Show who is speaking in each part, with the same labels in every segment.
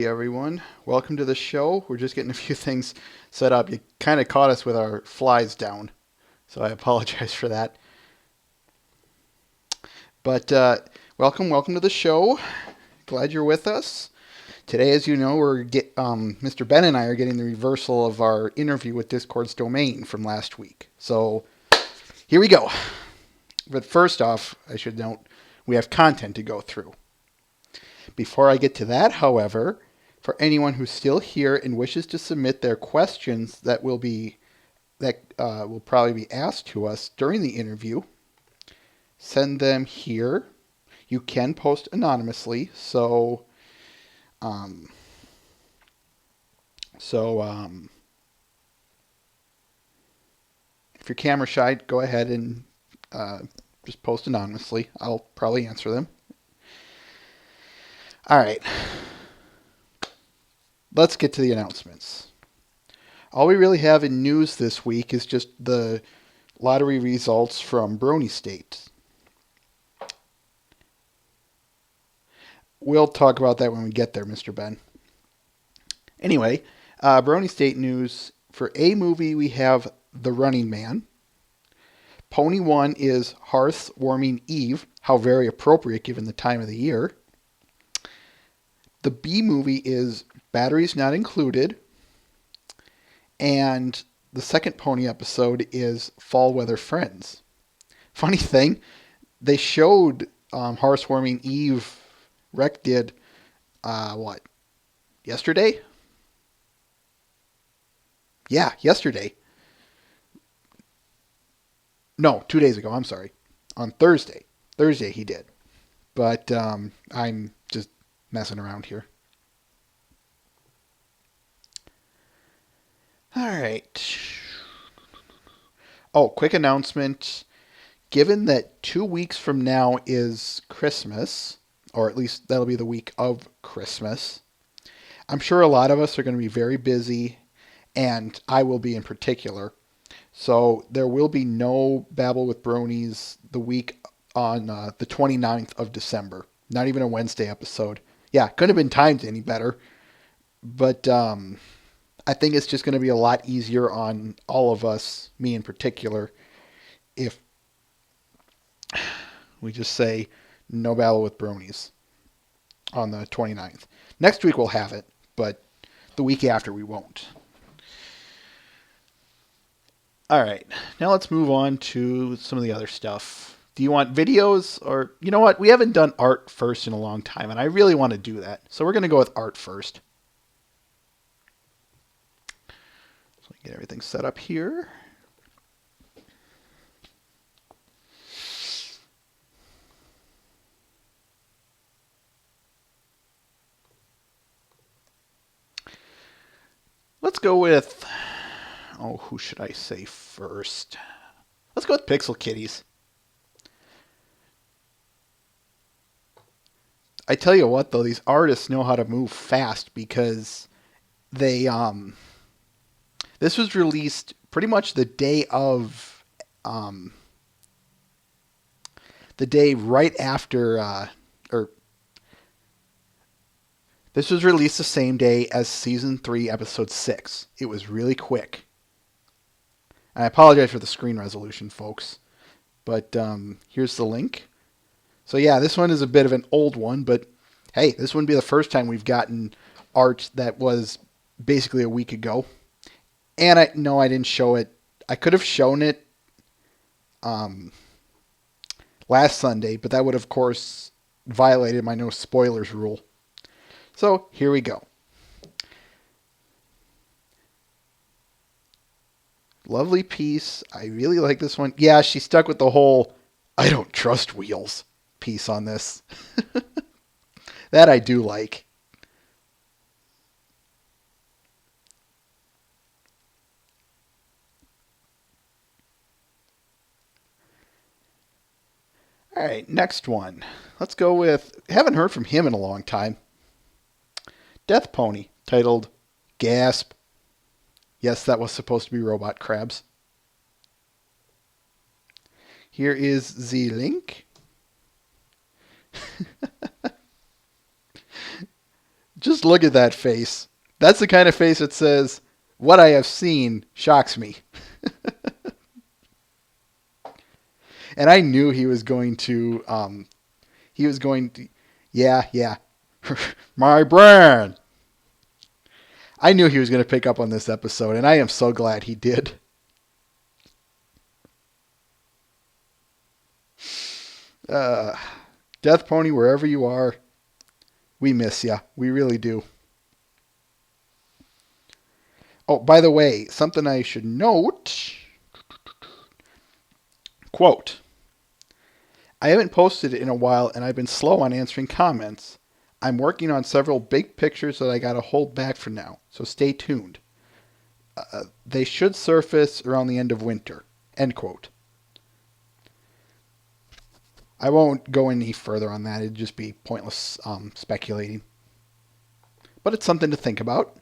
Speaker 1: Hey everyone, welcome to the show. We're just getting a few things set up. You kind of caught us with our flies down, so I apologize for that. But welcome to the show. Glad you're with us today. As you know, Mr. Ben and I are getting the reversal of our interview with Discord's domain from last week. So here we go. But first off, I should note we have content to go through. Before I get to that, however, for anyone who's still here and wishes to submit their questions that will probably be asked to us during the interview, send them here. You can post anonymously, um, so if you're camera shy, go ahead and uh, just post anonymously. I'll probably answer them. All right, let's get to the announcements. All we really have in news this week is just the lottery results from Brony State. We'll talk about that when we get there, Mr. Ben. Anyway, Brony State news. For A movie, we have The Running Man. Pony 1 is Hearth Warming Eve. How very appropriate given the time of the year. The B movie is Batteries Not Included. And the second Pony episode is Fall Weather Friends. Funny thing, they showed Warming Eve. Rec did, what, yesterday? Yeah, yesterday. No, 2 days ago. I'm sorry. On Thursday. Thursday he did. But I'm just messing around here. All right. Oh, quick announcement. Given that 2 weeks from now is Christmas, or at least that'll be the week of Christmas, I'm sure a lot of us are going to be very busy, and I will be in particular. So there will be no Babble with Bronies the week on the 29th of December. Not even a Wednesday episode. Yeah, couldn't have been timed any better. But I think it's just going to be a lot easier on all of us, me in particular, if we just say no Babble with Bronies on the 29th. Next week we'll have it, but the week after we won't. All right, now let's move on to some of the other stuff. Do you want videos or, you know what? We haven't done art first in a long time, and I really want to do that. So we're going to go with art first. So get everything set up here. Let's go with, oh, who should I say first? Let's go with Pixel Kitties. I tell you what, though, these artists know how to move fast because they this was released pretty much um the day right after or this was released the same day as season 3 episode 6. It was really quick. And I apologize for the screen resolution, folks, but here's the link. So yeah, this one is a bit of an old one, but hey, this wouldn't be the first time we've gotten art that was basically a week ago. And I didn't show it. I could have shown it um, last Sunday, but that would of course violated my no spoilers rule. So here we go. Lovely piece. I really like this one. Yeah, she stuck with the whole I don't trust wheels piece on this. That I do like. All right, next one. Let's go with, haven't heard from him in a long time. Death Pony, titled Gasp. Yes, that was supposed to be Robot Crabs. Here is the link. Just look at that face. That's the kind of face that says, "What I have seen shocks me." And I knew he was going to. He was going to. Yeah, yeah. My brand. I knew he was going to pick up on this episode, and I am so glad he did. Uh, Death Pony, wherever you are, we miss ya. We really do. Oh, by the way, something I should note. Quote, I haven't posted it in a while and I've been slow on answering comments. I'm working on several big pictures that I gotta hold back for now, so stay tuned. They should surface around the end of winter. End quote. I won't go any further on that. It'd just be pointless speculating. But it's something to think about.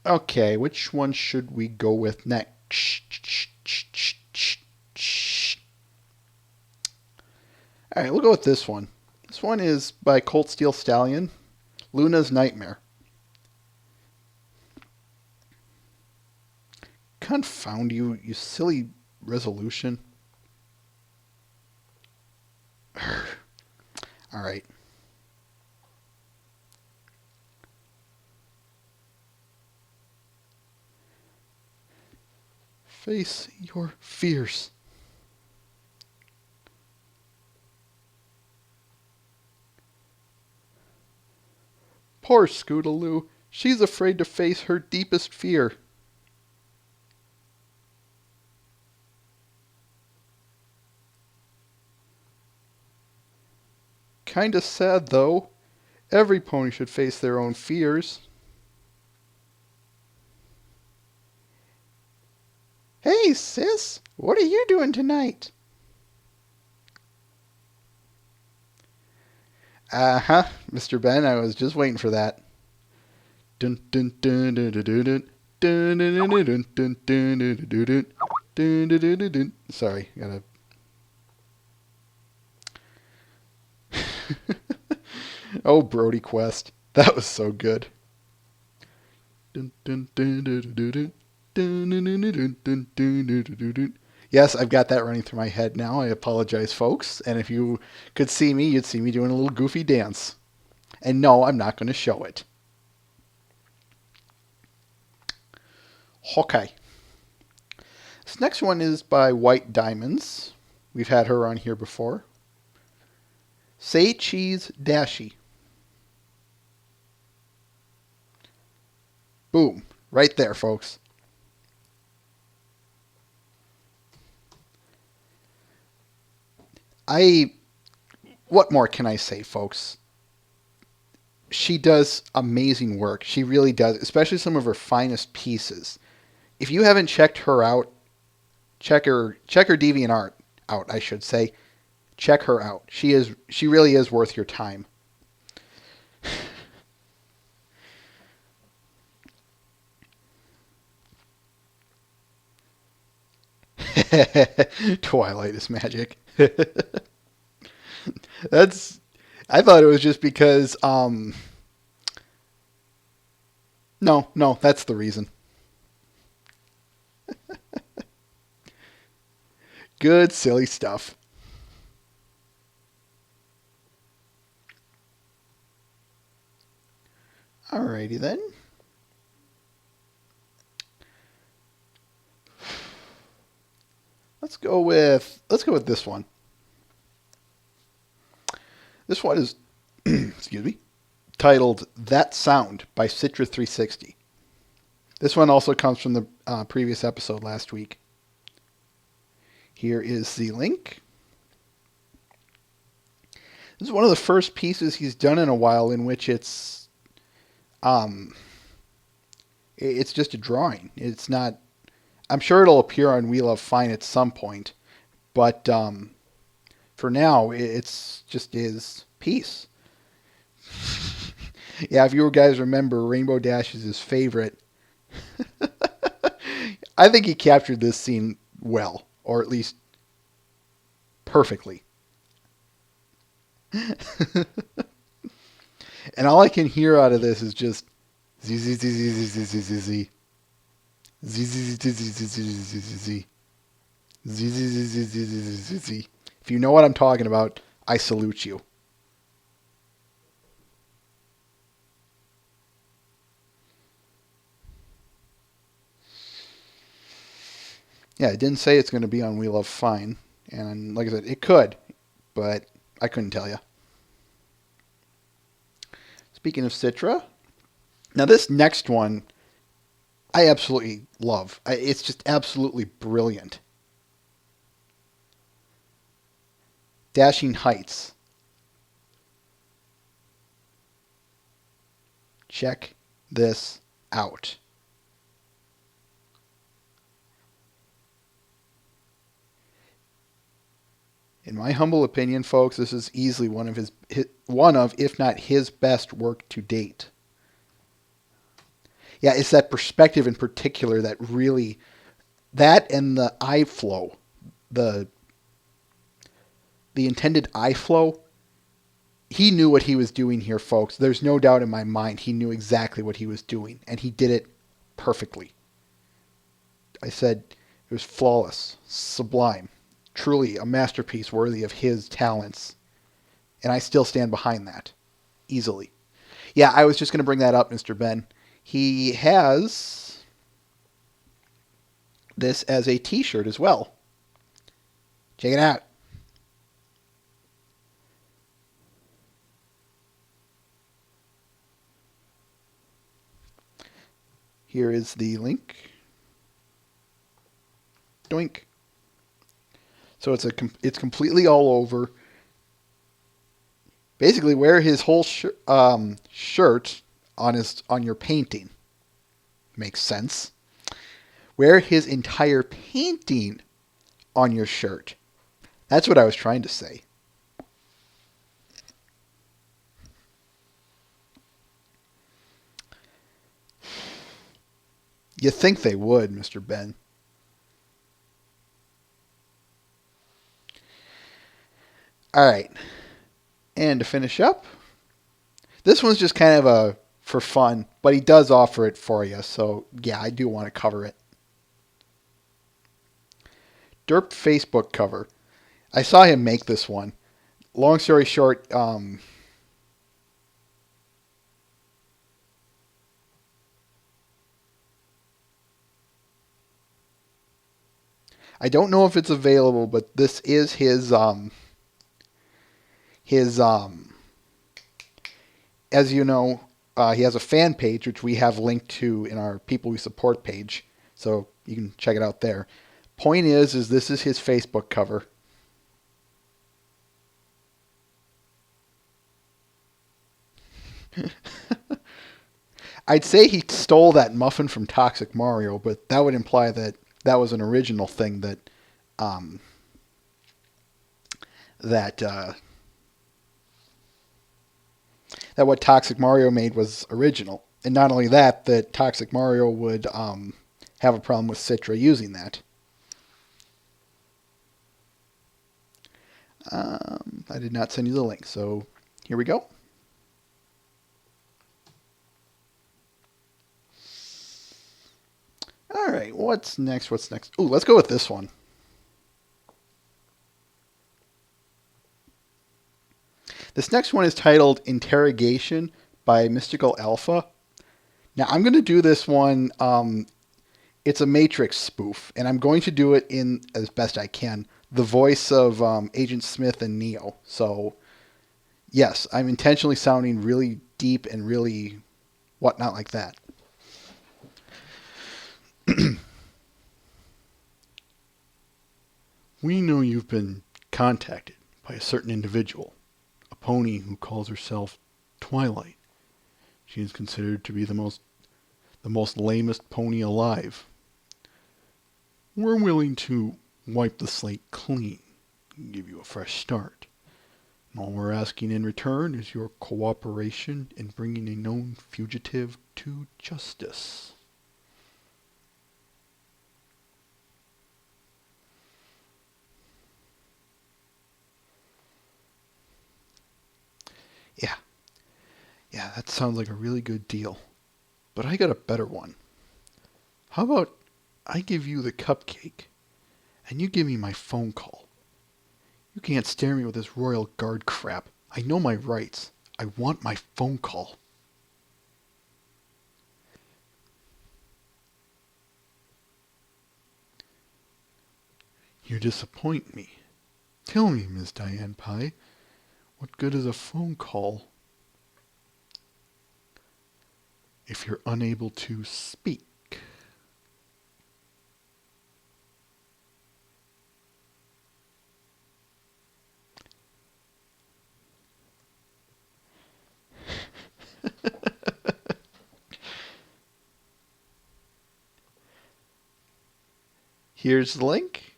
Speaker 1: Okay, which one should we go with next? All right, we'll go with this one. This one is by Colt Steel Stallion, Luna's Nightmare. Confound you, you silly resolution. All right. Face your fears. Poor Scootaloo. She's afraid to face her deepest fear. Kinda sad, though. Every pony should face their own fears. Hey, sis, what are you doing tonight? Uh-huh, Mr. Ben, I was just waiting for that. Dun dun dun dun dun dun dun dun dun dun dun dun dun dun dun. Sorry, gotta. Oh, Brody Quest, that was so good. Dun dun dun dun dun dun. Yes, I've got that running through my head now. I apologize, folks. And if you could see me, you'd see me doing a little goofy dance. And no, I'm not going to show it. Okay. This next one is by White Diamonds. We've had her on here before. Say Cheese Dashi. Boom. Right there, folks. What more can I say, folks? She does amazing work. She really does, especially some of her finest pieces. If you haven't checked her out, check her DeviantArt out, I should say. Check her out. She really is worth your time. Twilight is magic. That's I thought it was just because no, that's the reason. Good silly stuff. Alrighty then. Let's go with this one. This one is excuse me, titled That Sound by Citra 360. This one also comes from the previous episode last week. Here is the link. This is one of the first pieces he's done in a while in which it's just a drawing. It's not. I'm sure it'll appear on Wheel of Fine at some point, but for now, it's just his piece. Yeah, if you guys remember, Rainbow Dash is his favorite. I think he captured this scene well, or at least perfectly. And all I can hear out of this is just z z z z z z z z z z z z z z z z z. Z. If you know what I'm talking about, I salute you. Yeah, it didn't say it's going to be on We Love Fine. And like I said, it could, but I couldn't tell you. Speaking of Citra, now this next one I absolutely love. It's just absolutely brilliant. Dashing Heights. Check this out. In my humble opinion, folks, this is easily one of if not his best work to date. Yeah, it's that perspective in particular that really, that and the eye flow, the intended eye flow. He knew what he was doing here, folks. There's no doubt in my mind he knew exactly what he was doing, and he did it perfectly. I said it was flawless, sublime, truly a masterpiece worthy of his talents, and I still stand behind that easily. Yeah, I was just going to bring that up, Mr. Ben. He has this as a t-shirt as well. Check it out. Here is the link. Doink. So it's completely all over. Basically, wear his whole shirt on your painting. Makes sense. Wear his entire painting on your shirt. That's what I was trying to say. You think they would, Mr. Ben. All right. And to finish up, this one's just kind of a for fun, but he does offer it for you. So, yeah, I do want to cover it. Derp Facebook cover. I saw him make this one. Long story short, I don't know if it's available, but this is his as you know, he has a fan page which we have linked to in our People We Support page, so you can check it out there. Point is this is his Facebook cover. I'd say he stole that muffin from Toxic Mario, but that would imply that that was an original thing um, that that what Toxic Mario made was original. And not only that, that Toxic Mario would have a problem with Citra using that. I did not send you the link, so here we go. All right, what's next? What's next? Ooh, let's go with this one. This next one is titled Interrogation by Mystical Alpha. Now, I'm going to do this one. It's a Matrix spoof, and I'm going to do it in, as best I can, the voice of Agent Smith and Neo. So, yes, I'm intentionally sounding really deep and really whatnot like that. We know you've been contacted by a certain individual, a pony who calls herself Twilight. She is considered to be the most lamest pony alive. We're willing to wipe the slate clean and give you a fresh start. And all we're asking in return is your cooperation in bringing a known fugitive to justice. Yeah. Yeah, that sounds like a really good deal. But I got a better one. How about I give you the cupcake and you give me my phone call? You can't stare me with this royal guard crap. I know my rights. I want my phone call. You disappoint me. Tell me, Miss Diane Pye, what good is a phone call if you're unable to speak? Here's the link.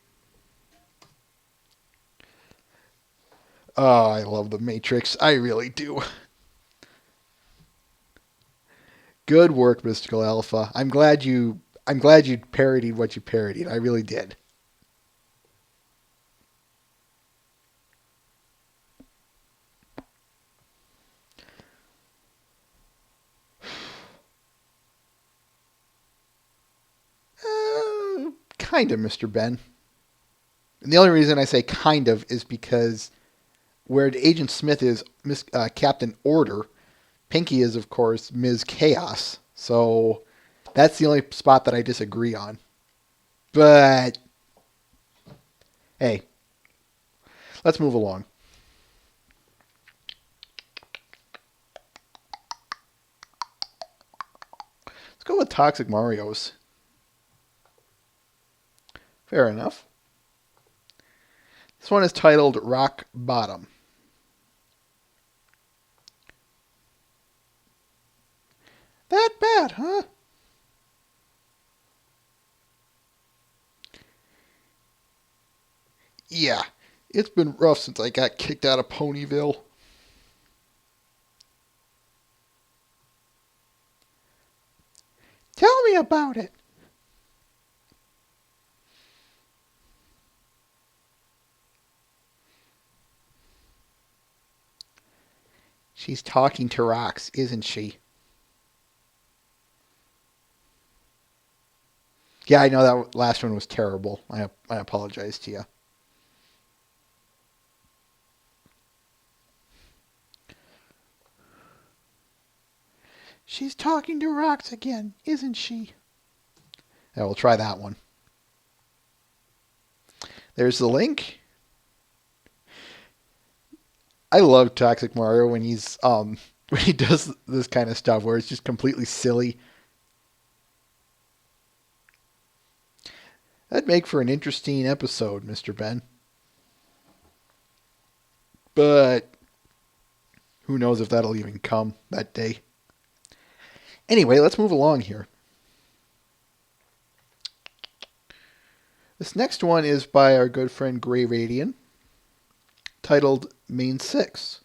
Speaker 1: Oh, I love the Matrix. I really do. Good work, Mystical Alpha. I'm glad you parodied what you parodied. I really did. Kind of, Mr. Ben. And the only reason I say kind of is because where Agent Smith is Captain Order, Pinky is, of course, Ms. Chaos. So that's the only spot that I disagree on. But hey, let's move along. Let's go with Toxic Mario's. Fair enough. This one is titled Rock Bottom. That bad, huh? Yeah, it's been rough since I got kicked out of Ponyville. Tell me about it. She's talking to rocks, isn't she? Yeah, I know that last one was terrible. I apologize to you. She's talking to rocks again, isn't she? Yeah, we'll try that one. There's the link. I love Toxic Mario when he's when he does this kind of stuff where it's just completely silly. That'd make for an interesting episode, Mr. Ben. But who knows if that'll even come that day. Anyway, let's move along here. This next one is by our good friend Gray Radian, titled Main 6.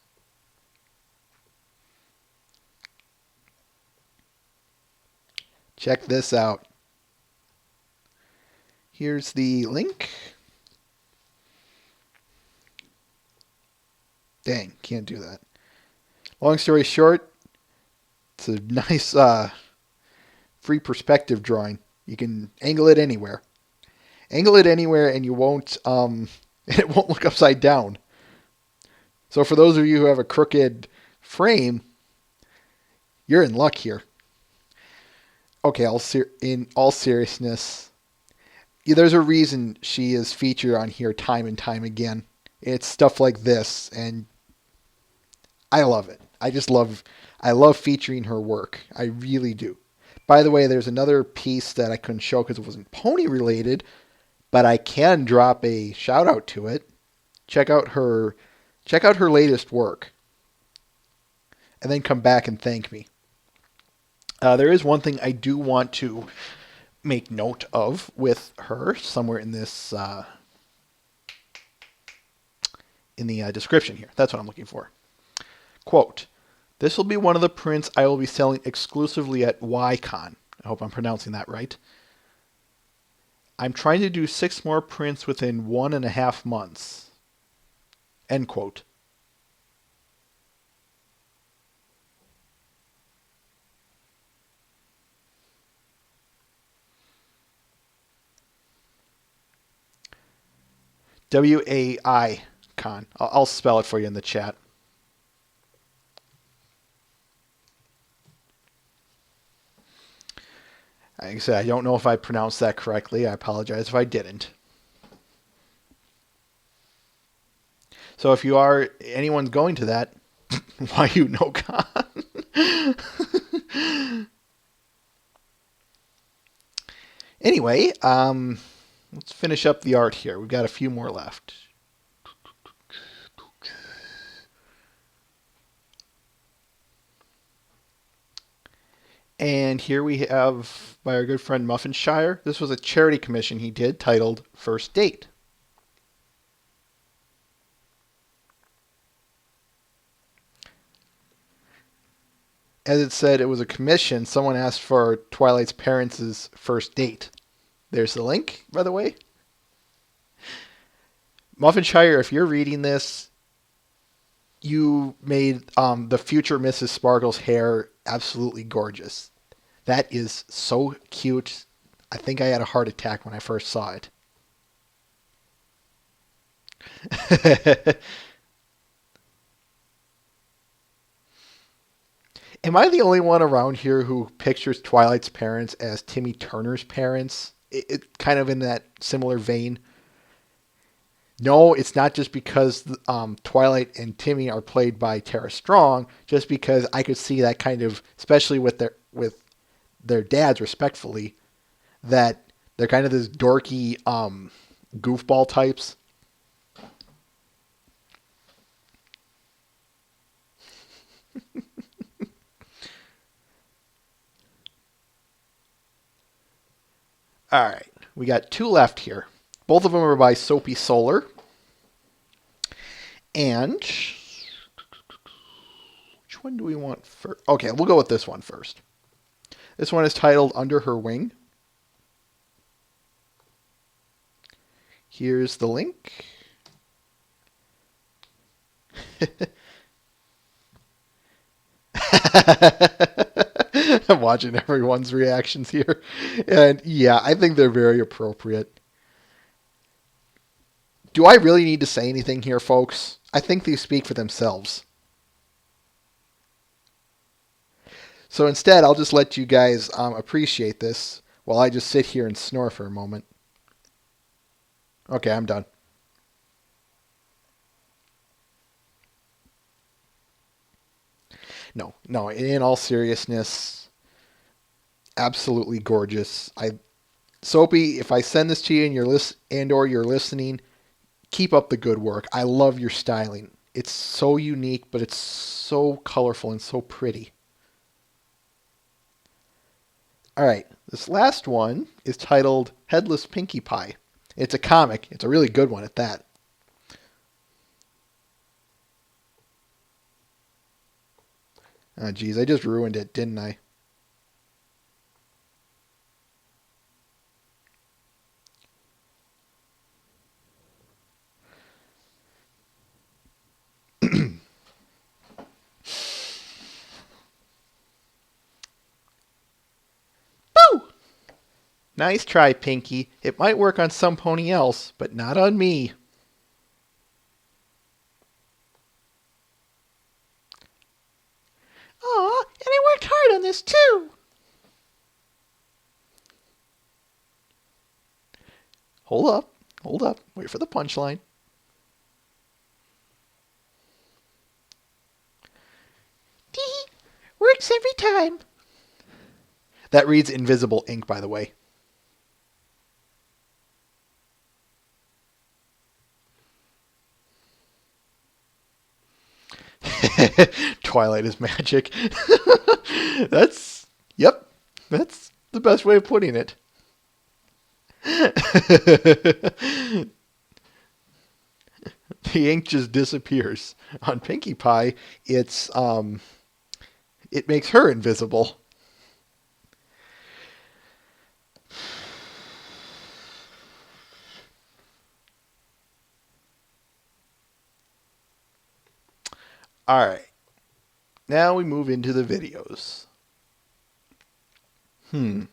Speaker 1: Check this out. Here's the link. Dang, can't do that. Long story short, it's a nice free perspective drawing. You can angle it anywhere. Angle it anywhere and you won't it won't look upside down. So for those of you who have a crooked frame, you're in luck here. Okay, in all seriousness, yeah, there's a reason she is featured on here time and time again. It's stuff like this, and I love it. I love featuring her work. I really do. By the way, there's another piece that I couldn't show because it wasn't pony related, but I can drop a shout out to it. Check out her latest work, and then come back and thank me. There is one thing I do want to make note of with her somewhere in this in the description here. That's what I'm looking for. Quote, this will be one of the prints I will be selling exclusively at YCon. I hope I'm pronouncing that right. I'm trying to do 6 more prints within 1.5 months. End quote. WAI Con. I'll spell it for you in the chat. Like I said, I don't know if I pronounced that correctly. I apologize if I didn't. So if you are anyone's going to that, why you no con? Anyway, let's finish up the art here. We've got a few more left. And here we have by our good friend Muffinshire. This was a charity commission he did titled First Date. As it said, it was a commission. Someone asked for Twilight's parents' first date. There's the link, by the way. Muffinshire, if you're reading this, you made the future Mrs. Sparkle's hair absolutely gorgeous. That is so cute. I think I had a heart attack when I first saw it. Am I the only one around here who pictures Twilight's parents as Timmy Turner's parents? It kind of in that similar vein. No, it's not just because Twilight and Timmy are played by Tara Strong. Just because I could see that kind of, especially with their dads, respectfully, that they're kind of this dorky goofball types. All right, we got two left here. Both of them are by Soapy Solar. And which one do we want first? Okay, we'll go with this one first. This one is titled Under Her Wing. Here's the link. I'm watching everyone's reactions here. And yeah, I think they're very appropriate. Do I really need to say anything here, folks? I think they speak for themselves. So instead, I'll just let you guys appreciate this while I just sit here and snore for a moment. Okay, I'm done. No, in all seriousness, absolutely gorgeous. Soapy, if I send this to you or you're listening, keep up the good work. I love your styling. It's so unique, but it's so colorful and so pretty. All right, this last one is titled Headless Pinkie Pie. It's a comic. It's a really good one at that. Oh, geez, I just ruined it, didn't I? Boo! Nice try, Pinkie. It might work on some pony else, but not on me. Aw, and I worked hard on this too. Hold up, wait for the punchline. Tee, works every time. That reads invisible ink, by the way. Twilight is magic. Yep, that's the best way of putting it. The ink just disappears. On Pinkie Pie, it makes her invisible. All right. Now we move into the videos. Why don't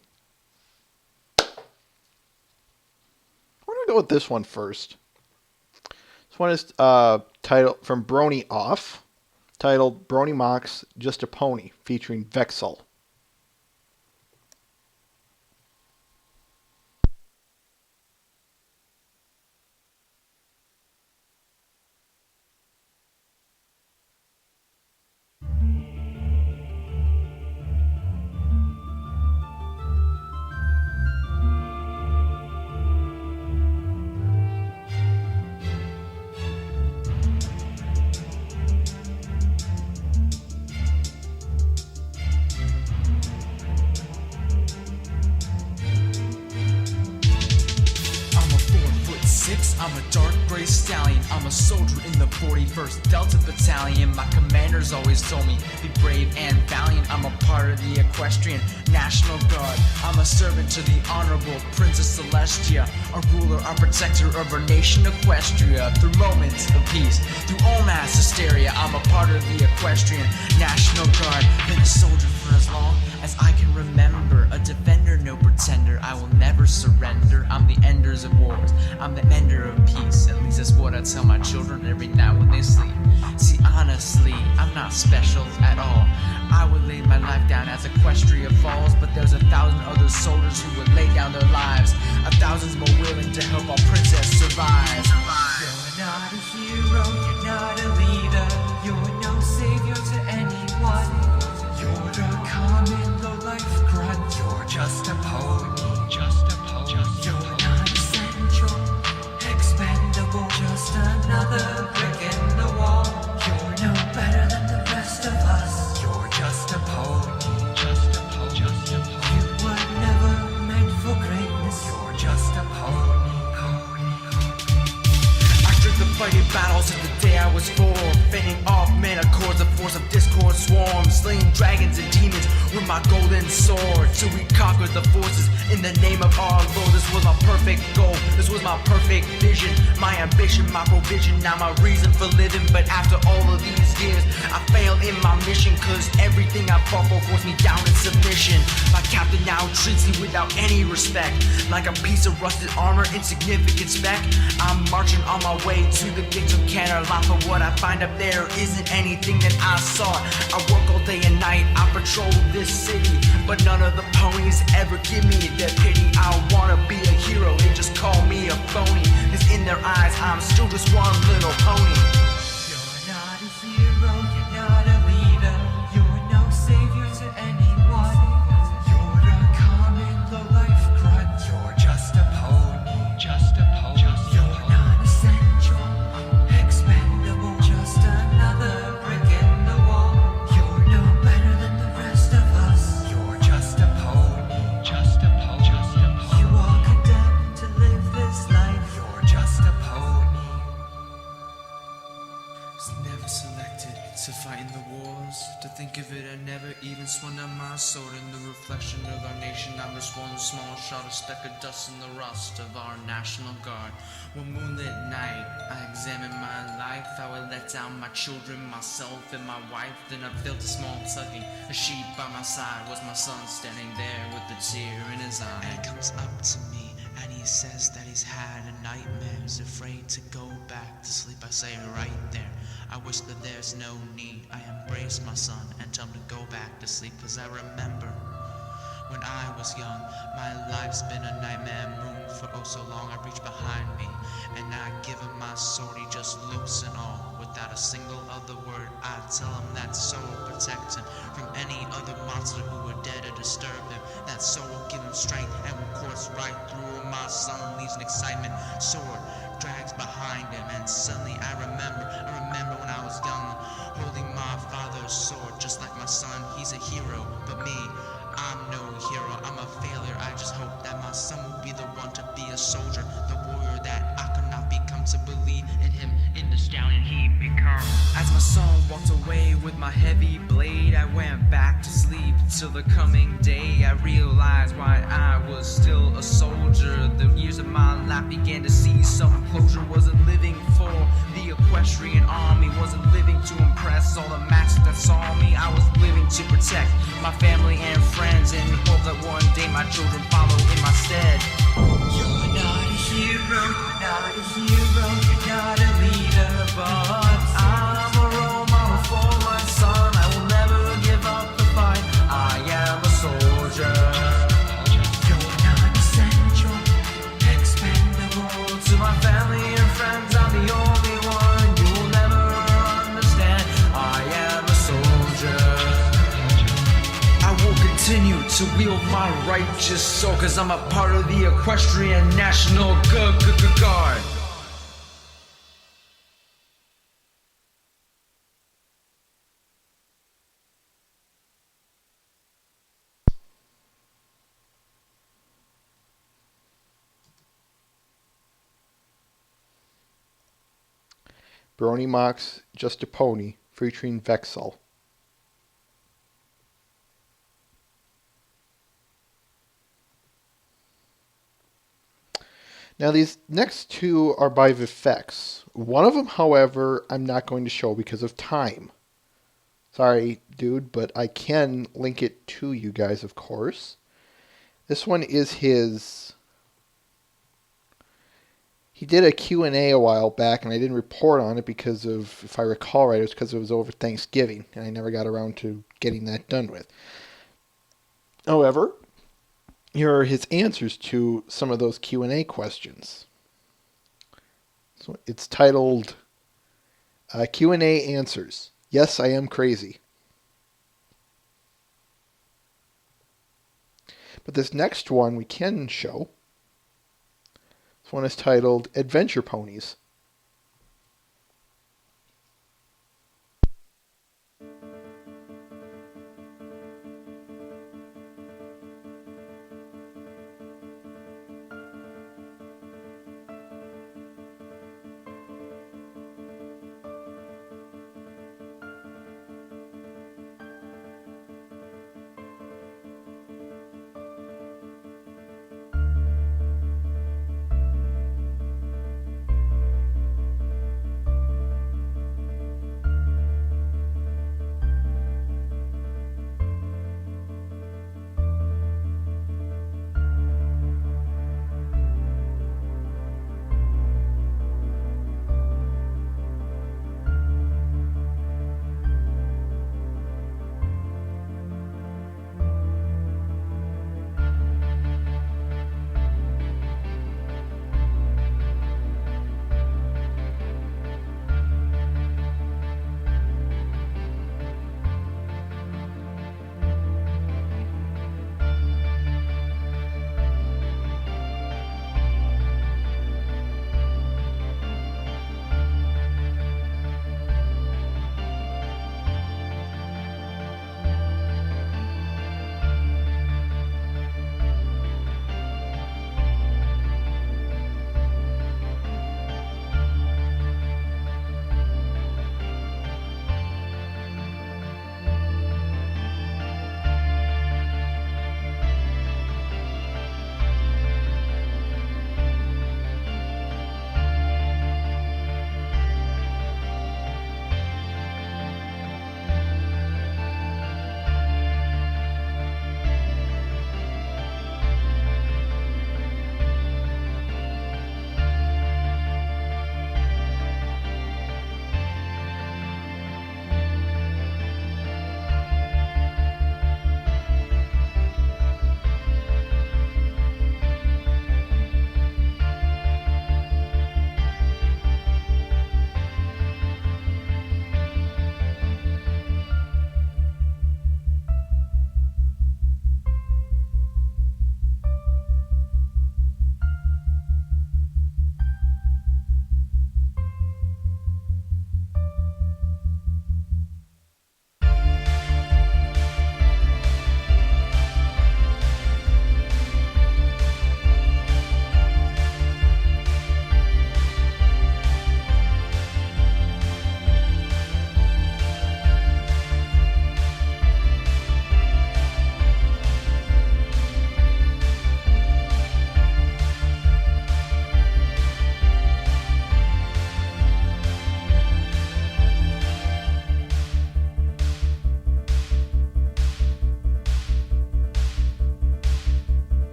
Speaker 1: we go with this one first? one is titled from Brony Off, titled Brony Mocks Just a Pony, featuring Vexel.
Speaker 2: I'm a dark gray stallion, I'm a soldier in the 41st Delta Battalion. My commanders always told me, be brave and valiant. I'm a part of the Equestrian National Guard. I'm a servant to the Honorable Princess Celestia, a ruler, a protector of our nation Equestria. Through moments of peace, through all mass hysteria, I'm a part of the Equestrian National Guard. Been a soldier for as long as I can remember, a defender, no pretender, I will never surrender. I'm the enders of wars, I'm the ender of peace. At least that's what I tell my children every night when they sleep. See, honestly, I'm not special at all. I would lay my life down as Equestria falls, but there's 1,000 other soldiers who would lay down their lives, 1,000 more willing to help our princess survive.
Speaker 3: You're not a hero, you're not a leader, you're no savior to anyone. You're a common low-life grunt, you're just a pony, just a pony. You're not essential, expendable, just another brick in the wall. You're no better than the rest of us, you're just a pony, just a pony, just a pony. You were never meant for greatness, you're just a pony.
Speaker 2: The fighting battles of the day I was born, fending off men accords, a force of discord swarms, slaying dragons and demons with my golden sword, till we conquered the forces in the name of our Lord. This was my perfect goal, this was my perfect vision, my ambition, my provision, now my reason for living. But after all of these years, I failed in my mission, cause everything I fought for forced me down in submission. My captain now treats me without any respect, like a piece of rusted armor, insignificant speck. I'm marching on my way to the gates of Canterlot, for what I find up there isn't anything that I sought. I work all day and night, I patrol this city, but none of the ponies ever give me their pity. I wanna be a hero, they just call me a phony, cause in their eyes I'm still just one little pony.
Speaker 3: You're not a hero, you're not a leader, you're no savior to anyone. You're a common low-life grunt, you're just a pony, just a pony. You're not essential, expendable, just another brick in the wall. You're no better than the rest of us, you're just a pony, just a pony, just a pony. You are condemned to live this life, you're just a pony.
Speaker 2: Was never selected to fight in the wars. To think of it, I never even swung down my sword. In the reflection of our nation, I'm just one small shot, a speck of dust in the rust of our National Guard. One moonlit night, I examined my life, how I let down my children, myself and my wife. Then I felt a small tugging, a sheep by my side. Was my son standing there with a tear in his eye? And he comes up to me and he says that he's had a nightmare, he's afraid to go back to sleep. I say right there, I whisper there's no need. I embrace my son and tell him to go back to sleep, cause I remember when I was young, my life's been a nightmare moon for oh so long. I reach behind me and I give him my sword, he just looks and all. Without a single other word, I tell him that sword will protect him from any other monster who would dare to disturb him. That sword will give him strength and will course right through. My son leaves an excitement, sword drags behind him, and suddenly I remember when I was young, holding my father's sword, just like my son. He's a hero, but me, I'm no hero, I'm a failure. I just hope that my son will be the one to be a soldier, the warrior that I could not become, to believe in him, in the stallion he becomes. As my son walked away with my heavy blade, I went back to sleep till the coming day. I realized why I was still a soldier. The years of my life began to see some closure. Wasn't living for the equestrian army, wasn't living to impress all the masters that saw me. I was living to protect my family and friends, and hope that one day my children follow in my stead.
Speaker 3: You're not a hero, you're not a hero, you're not a leader.
Speaker 2: continue to wield my righteous soul, cause I'm a part of the Equestrian National Guard.
Speaker 1: Brony Mox, Just a Pony, featuring Vexel. Now these next two are by Vifex. One of them, however, I'm not going to show because of time. Sorry, dude, but I can link it to you guys, of course. This one is his... He did a Q&A a while back, and I didn't report on it because of, if I recall right, it was because it was over Thanksgiving, and I never got around to getting that done with. However, here are his answers to some of those Q&A questions. So it's titled Q&A Answers. Yes, I am crazy. But this next one we can show. This one is titled Adventure Ponies.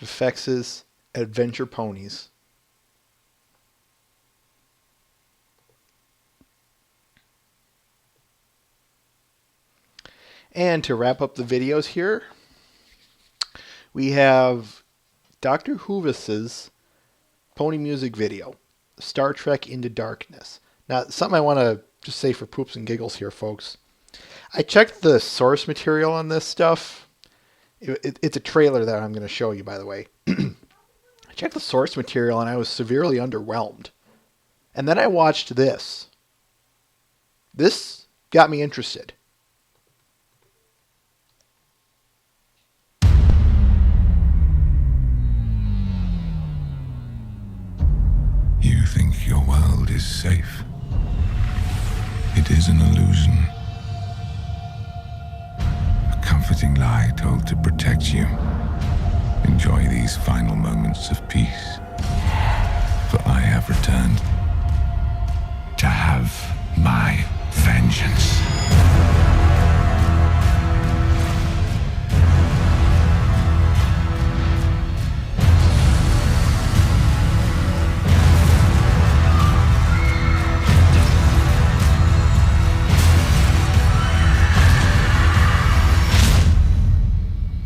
Speaker 1: FX's Adventure Ponies. And to wrap up the videos here, we have Dr. Hoovis's pony music video, Star Trek Into Darkness. Now, something I want to just say for poops and giggles here, folks. I checked the source material on this stuff. It's a trailer that I'm going to show you, by the way. I checked the source material and I was severely underwhelmed. And then I watched this. This got me interested.
Speaker 4: You think your world is safe. It is an illusion. A comforting lie told to protect you. Enjoy these final moments of peace. For I have returned to have my vengeance.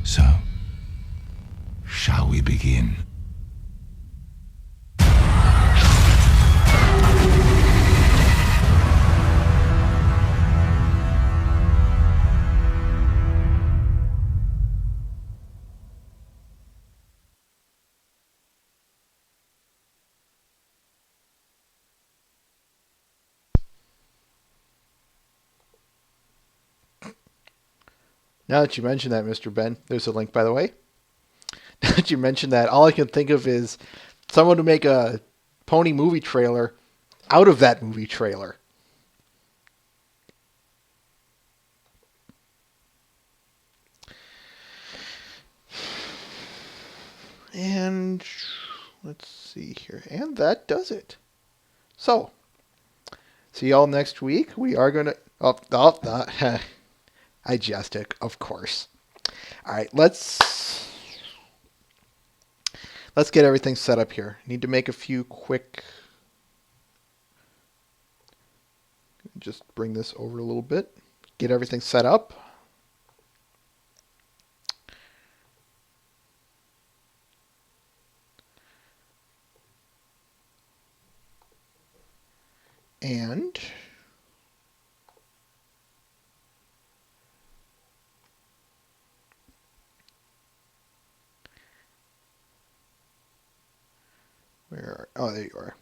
Speaker 4: So, shall we begin?
Speaker 1: Now that you mention that, Mr. Ben, there's a link, by the way. Now that you mention that, all I can think of is someone to make a pony movie trailer out of that movie trailer. And let's see here. And that does it. So, see y'all next week. We are going to... I jested, of course. All right, let's get everything set up here. Need to make a few quick... Just bring this over a little bit. Get everything set up. And... oh, there you are.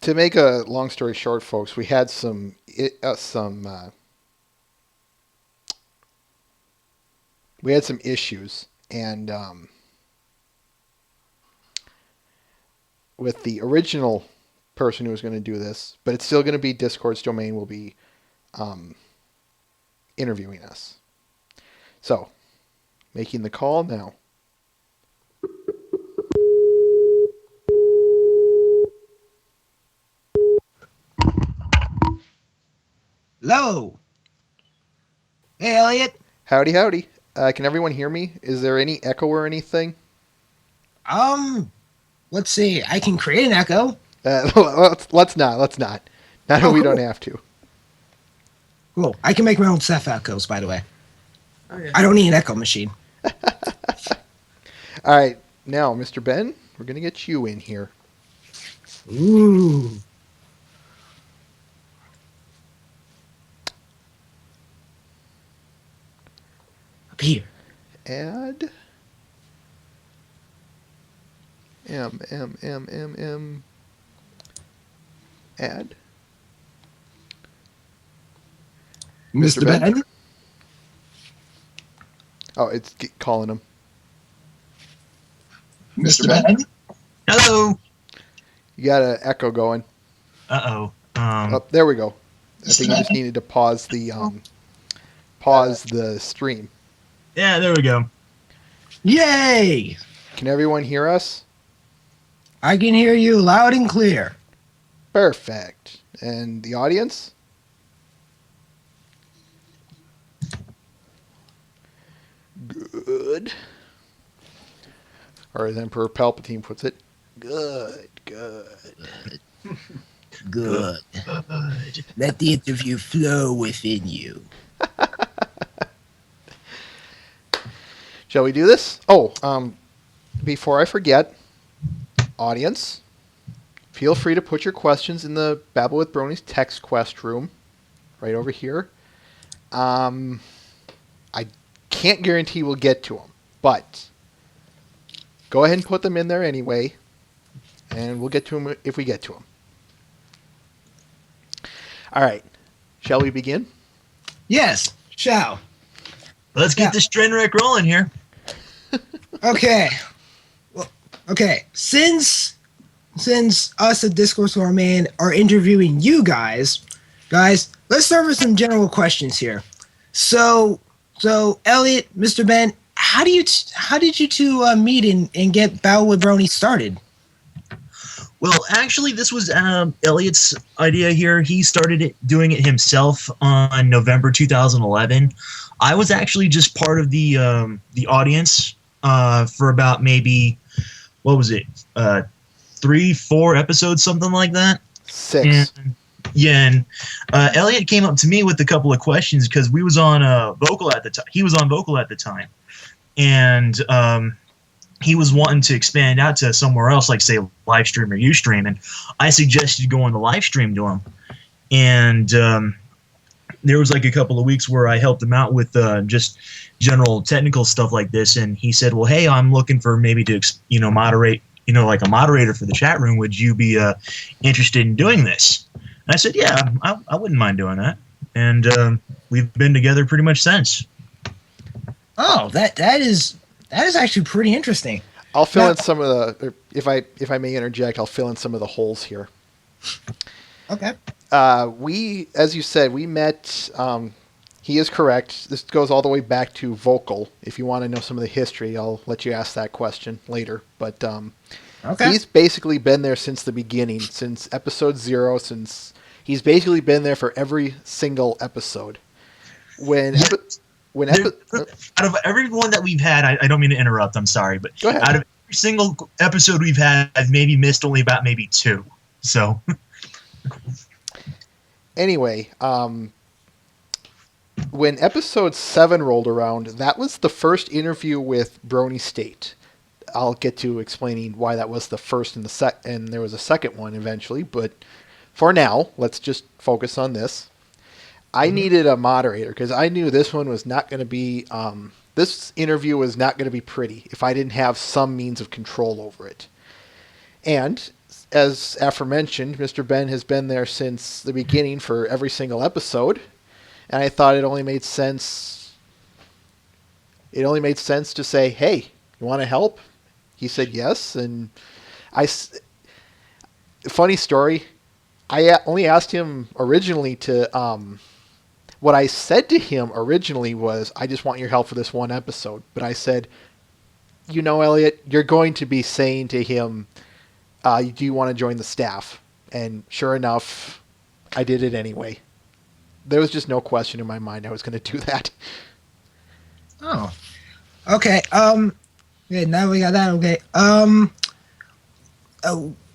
Speaker 1: To make a long story short, folks, we had some issues, and with the original person who was going to do this, but it's still going to be Discord's domain will be interviewing us. So, making the call now.
Speaker 5: Hello. Hey, Elliot.
Speaker 1: Howdy, howdy. Can everyone hear me? Is there any echo or anything?
Speaker 5: Let's see. I can create an echo.
Speaker 1: Let's not. Now we don't have to.
Speaker 5: Cool. I can make my own Ceph echoes, by the way.
Speaker 2: Oh, yeah.
Speaker 5: I don't need an echo machine.
Speaker 1: All right. Now, Mr. Ben, we're going to get you in here.
Speaker 5: Ooh. Up here.
Speaker 1: Add. Add.
Speaker 5: Mr. Ben?
Speaker 1: Oh, it's calling him.
Speaker 5: Mr. Ben? Hello.
Speaker 1: You got an echo going.
Speaker 6: Uh-oh.
Speaker 1: Oh, there we go. I think you just needed to pause the stream.
Speaker 6: Yeah, there we go.
Speaker 5: Yay!
Speaker 1: Can everyone hear us?
Speaker 5: I can hear you loud and clear.
Speaker 1: Perfect. And the audience? Good. Or as Emperor Palpatine puts it, good.
Speaker 5: Good. Let the interview flow within you.
Speaker 1: Shall we do this? Oh, before I forget, audience, feel free to put your questions in the Babble with Bronies text quest room, right over here. I can't guarantee we'll get to them, but go ahead and put them in there anyway, and we'll get to them if we get to them. All right, shall we begin?
Speaker 5: Yes, shall.
Speaker 6: Let's get this train wreck rolling here.
Speaker 5: Okay. Well, okay. Since us at Discourse War Man are interviewing you guys, let's start with some general questions here. So Elliot, Mr. Ben, how did you two meet and get Battle with Brony started?
Speaker 6: Well, actually, this was Elliot's idea here. He started doing it himself on November 2011. I was actually just part of the audience for about maybe, what was it, 3-4 episodes, something like that.
Speaker 1: 6.
Speaker 6: And Elliot came up to me with a couple of questions because we was on vocal at the time. He was on vocal at the time, and he was wanting to expand out to somewhere else, like say live stream or Ustream, and I suggested going to live stream to him. And there was like a couple of weeks where I helped him out with just general technical stuff like this, and he said, "Well, hey, I'm looking for maybe to moderate, like a moderator for the chat room. Would you be interested in doing this?" And I said, "Yeah, I wouldn't mind doing that." And we've been together pretty much since.
Speaker 5: Oh, that is actually pretty interesting.
Speaker 1: I'll fill in some of the, if I may interject, I'll fill in some of the holes here.
Speaker 5: Okay.
Speaker 1: We, as you said, we met, he is correct. This goes all the way back to vocal. If you want to know some of the history, I'll let you ask that question later. But
Speaker 5: okay.
Speaker 1: He's basically been there since the beginning, since episode 0, he's basically been there for every single episode.
Speaker 6: Out of everyone that we've had, I don't mean to interrupt, I'm sorry, but
Speaker 1: go ahead.
Speaker 6: Out of every single episode we've had, I've maybe missed only about maybe 2. So
Speaker 1: anyway, when episode 7 rolled around, that was the first interview with Brony State. I'll get to explaining why that was the first and and there was a second one eventually, but for now, let's just focus on this. I needed a moderator because I knew this one was not going to be, this interview was not going to be pretty if I didn't have some means of control over it. And as aforementioned, Mr. Ben has been there since the beginning for every single episode, and I thought it only made sense to say, "Hey, you want to help?" He said yes, and funny story, I only asked him originally to, what I said to him originally was, "I just want your help for this one episode." But I said, Elliot, you're going to be saying to him, "Do you want to join the staff?" And sure enough, I did it anyway. There was just no question in my mind I was going to do that.
Speaker 5: Oh. Okay. Yeah, now we got that. Okay.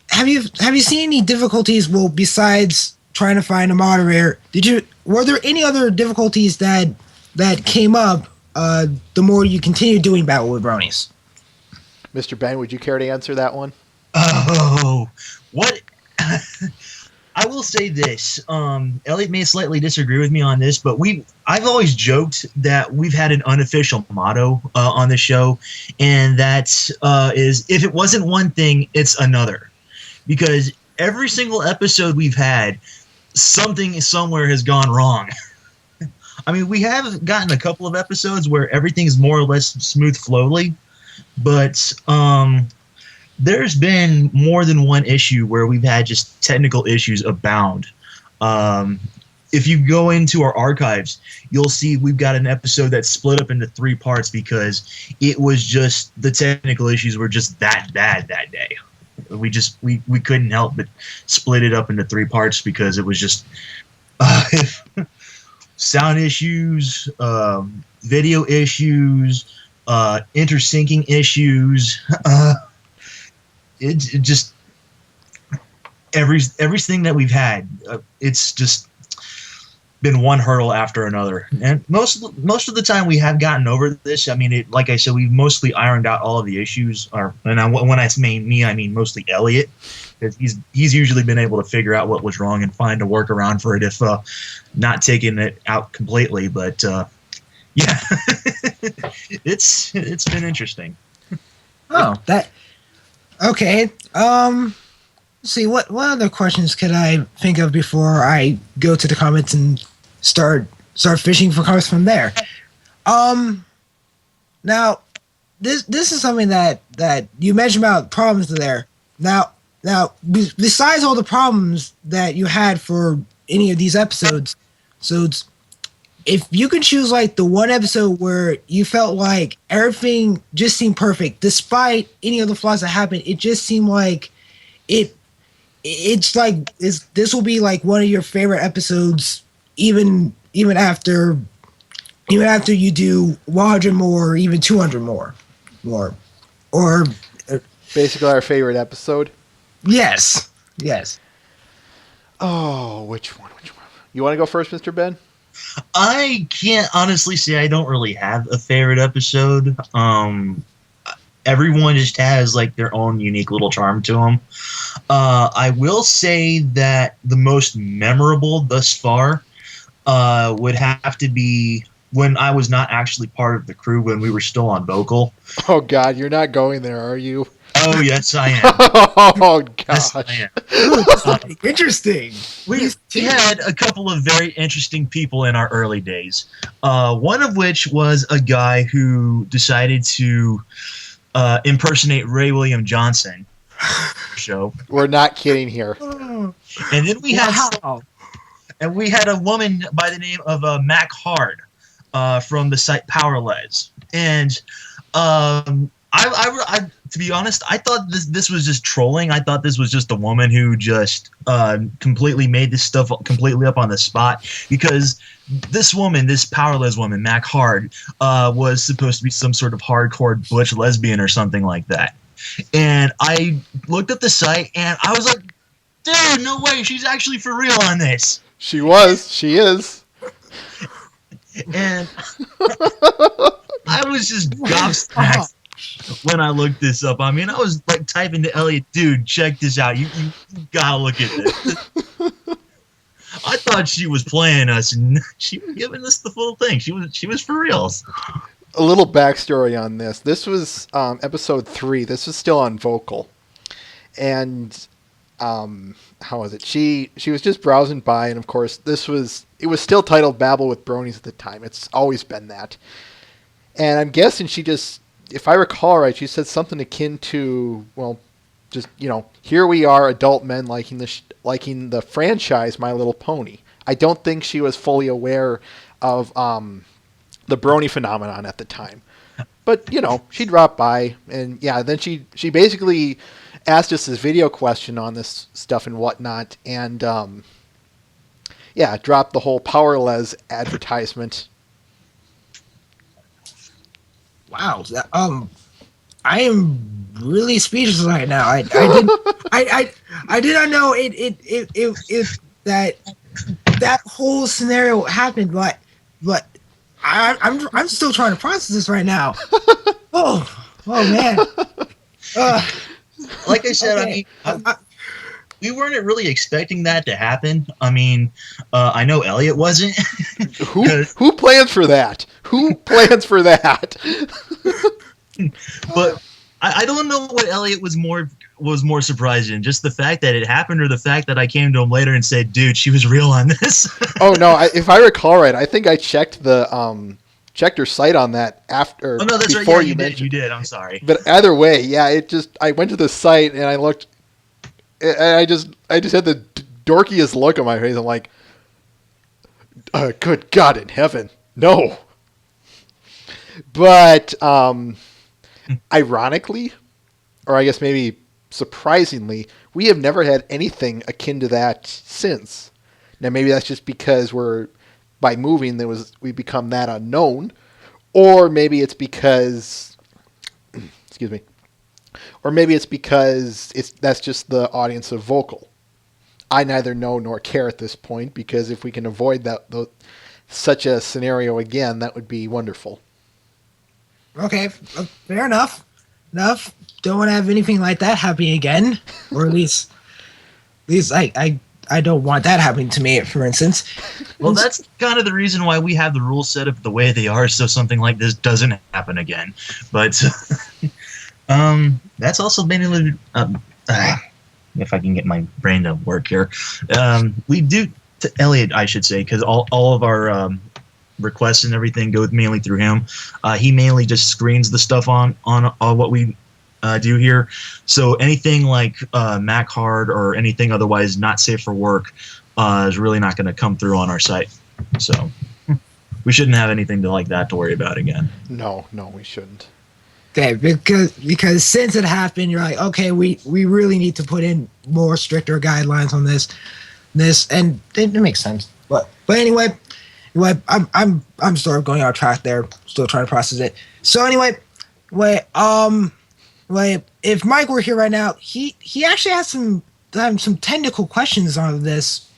Speaker 5: Have you seen any difficulties? Well, besides trying to find a moderator, were there any other difficulties that came up the more you continued doing Battle with Bronies?
Speaker 1: Mr. Ben, would you care to answer that one?
Speaker 6: Oh, what? I will say this. Elliot may slightly disagree with me on this, but I've always joked that we've had an unofficial motto on the show, and that is, if it wasn't one thing, it's another. Because every single episode we've had, something somewhere has gone wrong. I mean, we have gotten a couple of episodes where everything's more or less smooth flowly, but there's been more than one issue where we've had just technical issues abound. If you go into our archives, you'll see we've got an episode that's split up into 3 parts because it was just the technical issues were just that bad that day. We couldn't help but split it up into 3 parts because it was just sound issues, video issues, intersyncing issues. It just everything that we've had. It's just been one hurdle after another, and most of the time we have gotten over this. I mean, like I said, we've mostly ironed out all of the issues. When I mean me, I mean mostly Elliot, because he's usually been able to figure out what was wrong and find a workaround for it if not taking it out completely. But yeah, it's been interesting.
Speaker 5: Oh, that okay. Let's see what other questions could I think of before I go to the comments and start fishing for comments from there. Now this is something that you mentioned about problems there. Now besides all the problems that you had for any of these episodes, if you could choose like the one episode where you felt like everything just seemed perfect despite any of the flaws that happened, it just seemed like this will be like one of your favorite episodes even after you do 100 more or even 200 more or
Speaker 1: Basically, our favorite episode.
Speaker 5: yes.
Speaker 1: Oh, which one? You want to go first, Mr. Ben?
Speaker 6: I can't honestly say I don't really have a favorite episode. Everyone just has like their own unique little charm to them. I will say that the most memorable thus far would have to be when I was not actually part of the crew, when we were still on vocal.
Speaker 1: Oh God, you're not going there, are you?
Speaker 6: Oh yes, I am.
Speaker 1: Oh
Speaker 6: Yes,
Speaker 1: gosh.
Speaker 6: I am.
Speaker 5: Interesting.
Speaker 6: We had a couple of very interesting people in our early days. One of which was a guy who decided to impersonate Ray William Johnson show.
Speaker 1: We're not kidding here.
Speaker 6: And then we had
Speaker 5: Wow.
Speaker 6: we had a woman by the name of Mac Hard from the site Powerless. And I to be honest, I thought this was just trolling. I thought this was just a woman who just completely made this stuff completely up on the spot, because this woman, this Powerless woman, Mac Hard, was supposed to be some sort of hardcore butch lesbian or something like that. And I looked at the site and I was like, dude, no way, she's actually for real on this.
Speaker 1: She was. She is.
Speaker 6: And I was just gobsmacked when I looked this up. I mean, I was like typing to Elliot, dude, check this out. You gotta look at this. I thought she was playing us, and she was giving us the full thing. She was for reals.
Speaker 1: A little backstory on this. This was episode 3. This was still on vocal. And how was it? She was just browsing by, and of course it was still titled Babble with Bronies at the time. It's always been that. And I'm guessing she just, if I recall right, she said something akin to, well, just, here we are, adult men liking the franchise My Little Pony. I don't think she was fully aware of the brony phenomenon at the time. But, she dropped by, and yeah, then she basically asked us this video question on this stuff and whatnot, and dropped the whole Powerless advertisement.
Speaker 5: Wow. I am really speechless right now. I did not know it that whole scenario happened, but I'm still trying to process this right now. Oh man.
Speaker 6: Like I said,
Speaker 5: Okay.
Speaker 6: I mean, we weren't really expecting that to happen. I mean, I know Elliot wasn't.
Speaker 1: Who plans for that? Who plans for that?
Speaker 6: But I don't know what Elliot was more surprised in, just the fact that it happened, or the fact that I came to him later and said, "Dude, she was real on this."
Speaker 1: Oh no! If I recall right, I think I checked the checked her site on that after.
Speaker 6: Oh no, that's right.
Speaker 1: before
Speaker 6: Yeah, you did.
Speaker 1: mentioned.
Speaker 6: You did. I'm sorry.
Speaker 1: But either way, yeah, I went to the site and I looked, and I just had the dorkiest look on my face. I'm like, good God in heaven, no. But ironically, or I guess maybe surprisingly, we have never had anything akin to that since. Now maybe that's just because by moving we become that unknown, or maybe it's because excuse me, or maybe it's because that's just the audience of Vocal. I neither know nor care at this point, because if we can avoid such a scenario again, that would be wonderful.
Speaker 5: Okay, fair enough. Don't want to have anything like that happening again, or at least I don't want that happening to me, for instance.
Speaker 6: Well, that's kind of the reason why we have the rules set up the way they are, so something like this doesn't happen again. But that's also mainly, if I can get my brain to work here, we do to Elliot, I should say, because all of our requests and everything go mainly through him. He mainly just screens the stuff on what we do here. So anything like Mac Hard or anything otherwise not safe for work is really not going to come through on our site. So we shouldn't have anything like that to worry about again.
Speaker 1: No, we shouldn't.
Speaker 5: Okay, because since it happened, you're like, okay, we really need to put in more stricter guidelines on this, and it makes sense. But anyway, I'm sort of going off track there, still trying to process it. So anyway, if Mike were here right now, he actually has some technical questions on this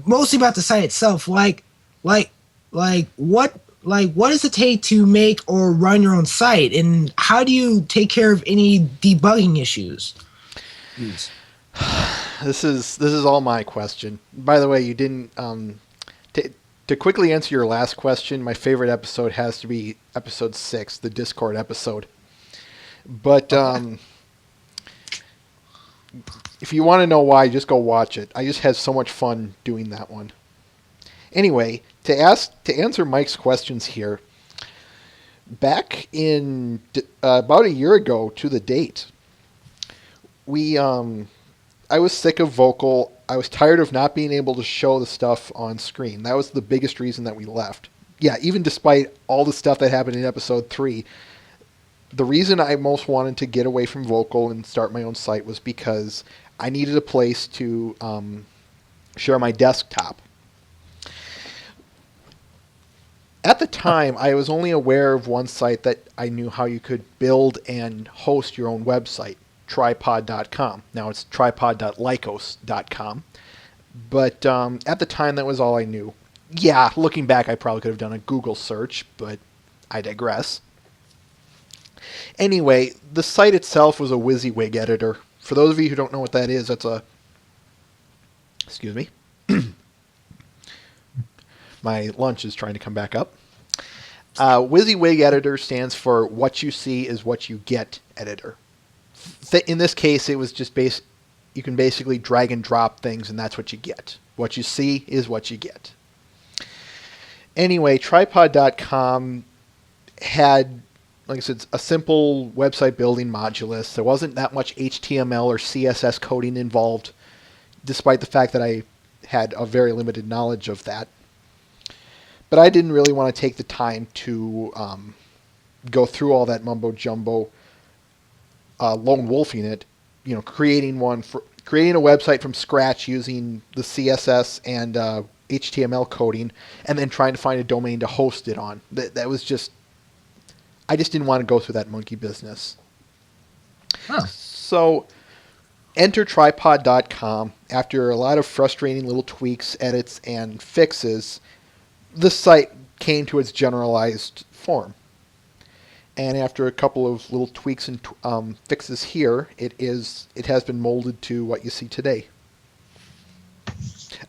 Speaker 5: mostly about the site itself, like what does it take to make or run your own site, and how do you take care of any debugging issues?
Speaker 1: This is all my question. By the way, you didn't to quickly answer your last question. My favorite episode has to be episode 6, the Discord episode. But if you want to know why, just go watch it. I just had so much fun doing that one. Anyway, to answer Mike's questions here, back in about a year ago to the date, I was sick of Vocal. I was tired of not being able to show the stuff on screen. That was the biggest reason that we left. Yeah, even despite all the stuff that happened in episode 3, the reason I most wanted to get away from Vocal and start my own site was because I needed a place to share my desktop. At the time, I was only aware of one site that I knew how you could build and host your own website, tripod.com. Now it's tripod.lycos.com. But at the time, that was all I knew. Yeah, looking back, I probably could have done a Google search, but I digress. Anyway, the site itself was a WYSIWYG editor. For those of you who don't know what that is, that's a... Excuse me. My lunch is trying to come back up. WYSIWYG editor stands for What You See Is What You Get editor. In this case, it was just you can basically drag and drop things, and that's what you get. What you see is what you get. Anyway, tripod.com had, like I said, a simple website building modulus. There wasn't that much HTML or CSS coding involved, despite the fact that I had a very limited knowledge of that. But I didn't really want to take the time to go through all that mumbo jumbo, lone wolfing it, creating a website from scratch using the CSS and HTML coding, and then trying to find a domain to host it on. That was just, I just didn't want to go through that monkey business.
Speaker 5: Huh.
Speaker 1: So enter tripod.com. After a lot of frustrating little tweaks, edits, and fixes, the site came to its generalized form. And after a couple of little tweaks and fixes here, it has been molded to what you see today.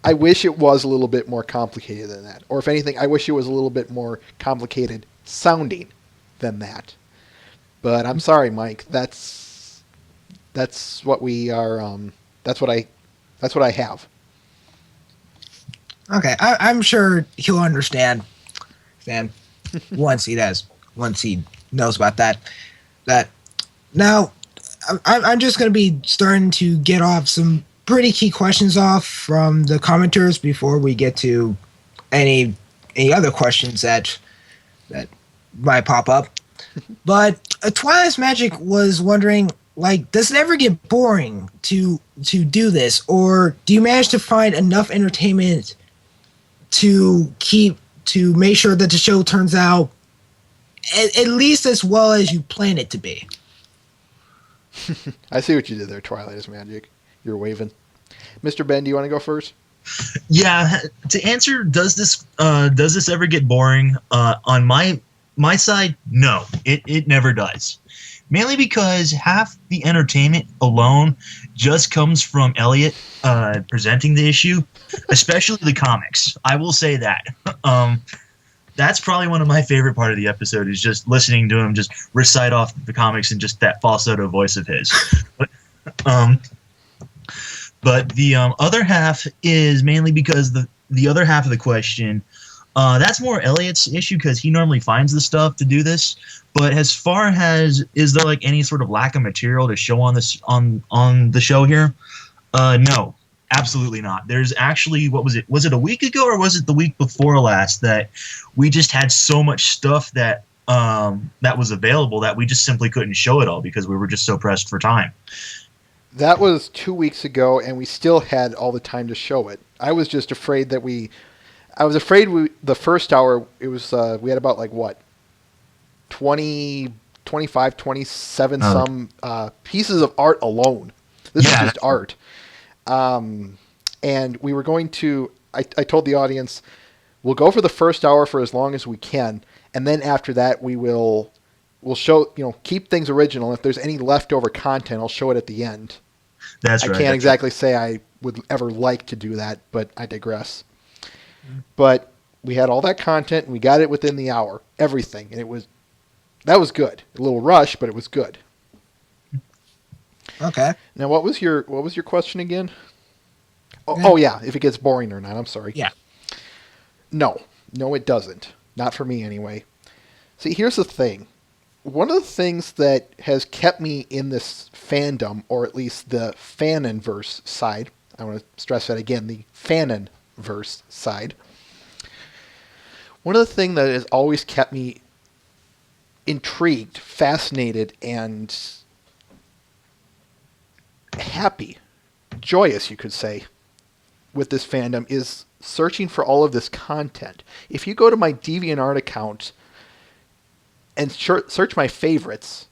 Speaker 1: I wish it was a little bit more complicated than that. Or if anything, I wish it was a little bit more complicated sounding than that. But I'm sorry, Mike. That's what we are. That's what I have.
Speaker 5: Okay, I'm sure he'll understand. once he does, once he knows about that. That now, I'm just going to be starting to get off some pretty key questions off from the commenters before we get to any other questions that might pop up. But Twilight's Magic was wondering, like, does it ever get boring to do this, or do you manage to find enough entertainment to make sure that the show turns out at least as well as you plan it to be?
Speaker 1: I see what you did there, Twilight is Magic. You're waving. Mr. Ben, do you want to go first?
Speaker 6: Yeah, to answer, does this ever get boring? On my side, no, it never does. Mainly because half the entertainment alone just comes from Elliot presenting the issue, especially the comics. I will say that. That's probably one of my favorite part of the episode is just listening to him just recite off the comics and just that falsetto voice of his. But the other half is mainly because the other half of the question, that's more Elliot's issue because he normally finds the stuff to do this. But as far as is there like any sort of lack of material to show on this on the show here? No, absolutely not. There's actually, what was it? Was it a week ago or was it the week before last that we just had so much stuff that that was available that we just simply couldn't show it all because we were just so pressed for time.
Speaker 1: That was 2 weeks ago, and we still had all the time to show it. I was just afraid that the first hour, it was, we had about, 20, 25, 27 some pieces of art alone. This is just art. And we were going to, I told the audience, we'll go for the first hour for as long as we can, and then after that we'll show, keep things original. If there's any leftover content, I'll show it at the end.
Speaker 6: That's right.
Speaker 1: I can't exactly say I would ever like to do that, but I digress. But we had all that content, and we got it within the hour, everything, and that was good. A little rush, but it was good.
Speaker 5: Okay.
Speaker 1: Now, what was your question again? Oh yeah, if it gets boring or not. I'm sorry.
Speaker 5: Yeah.
Speaker 1: No, it doesn't. Not for me anyway. See, here's the thing. One of the things that has kept me in this fandom, or at least the Fanonverse side, I want to stress that again, the Fanonverse side. One of the things that has always kept me intrigued, fascinated, and happy, joyous, you could say, with this fandom is searching for all of this content. If you go to my DeviantArt account and search my favorites,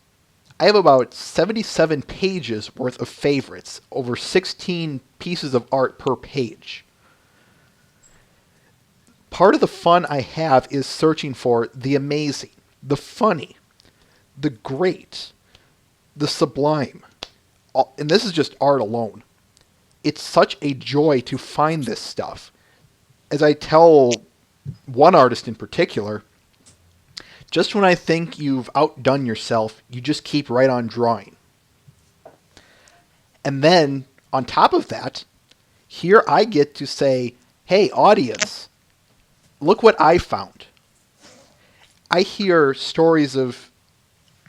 Speaker 1: I have about 77 pages worth of favorites, over 16 pieces of art per page. Part of the fun I have is searching for the amazing, the funny, the great, the sublime. And this is just art alone. It's such a joy to find this stuff. As I tell one artist in particular, just when I think you've outdone yourself, you just keep right on drawing. And then, on top of that, here I get to say, hey, audience, look what I found. I hear stories of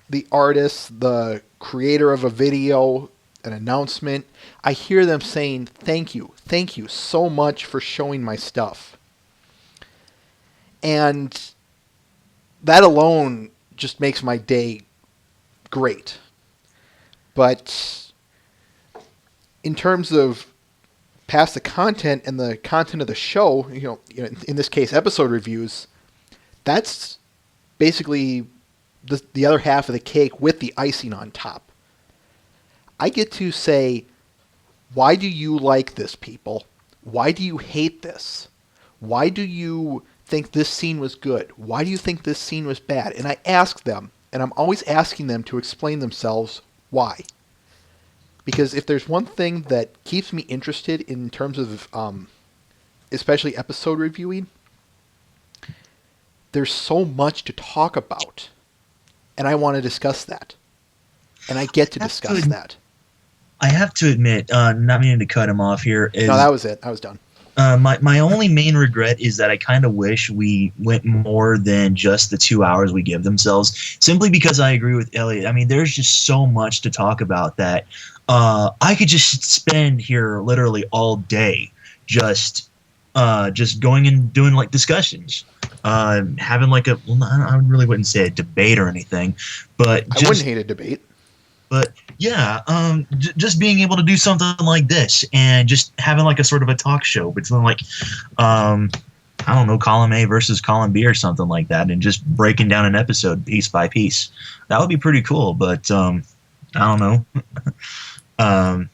Speaker 1: the artist, the creator of a video, an announcement. I hear them saying, thank you so much for showing my stuff. And that alone just makes my day great. But in terms of past the content and the content of the show, in this case, episode reviews, that's basically the other half of the cake with the icing on top. I get to say, why do you like this, people? Why do you hate this? Why do you think this scene was good? Why do you think this scene was bad? And I ask them, and I'm always asking them to explain themselves why. Because if there's one thing that keeps me interested in terms of especially episode reviewing, there's so much to talk about. And I want to discuss that. And I get to discuss that.
Speaker 6: I have to admit, not meaning to cut him off here.
Speaker 1: No, that was it. I was done.
Speaker 6: My only main regret is that I kind of wish we went more than just the 2 hours we give themselves. Simply because I agree with Elliot. I mean, there's just so much to talk about that I could just spend here literally all day, just going and doing like discussions, having like a well, I really wouldn't say a debate or anything, but
Speaker 1: I wouldn't hate a debate.
Speaker 6: but yeah, just being able to do something like this and just having like a sort of a talk show between like, I don't know, column A versus column B or something like that, and just breaking down an episode piece by piece. That would be pretty cool. But I don't know. Yeah,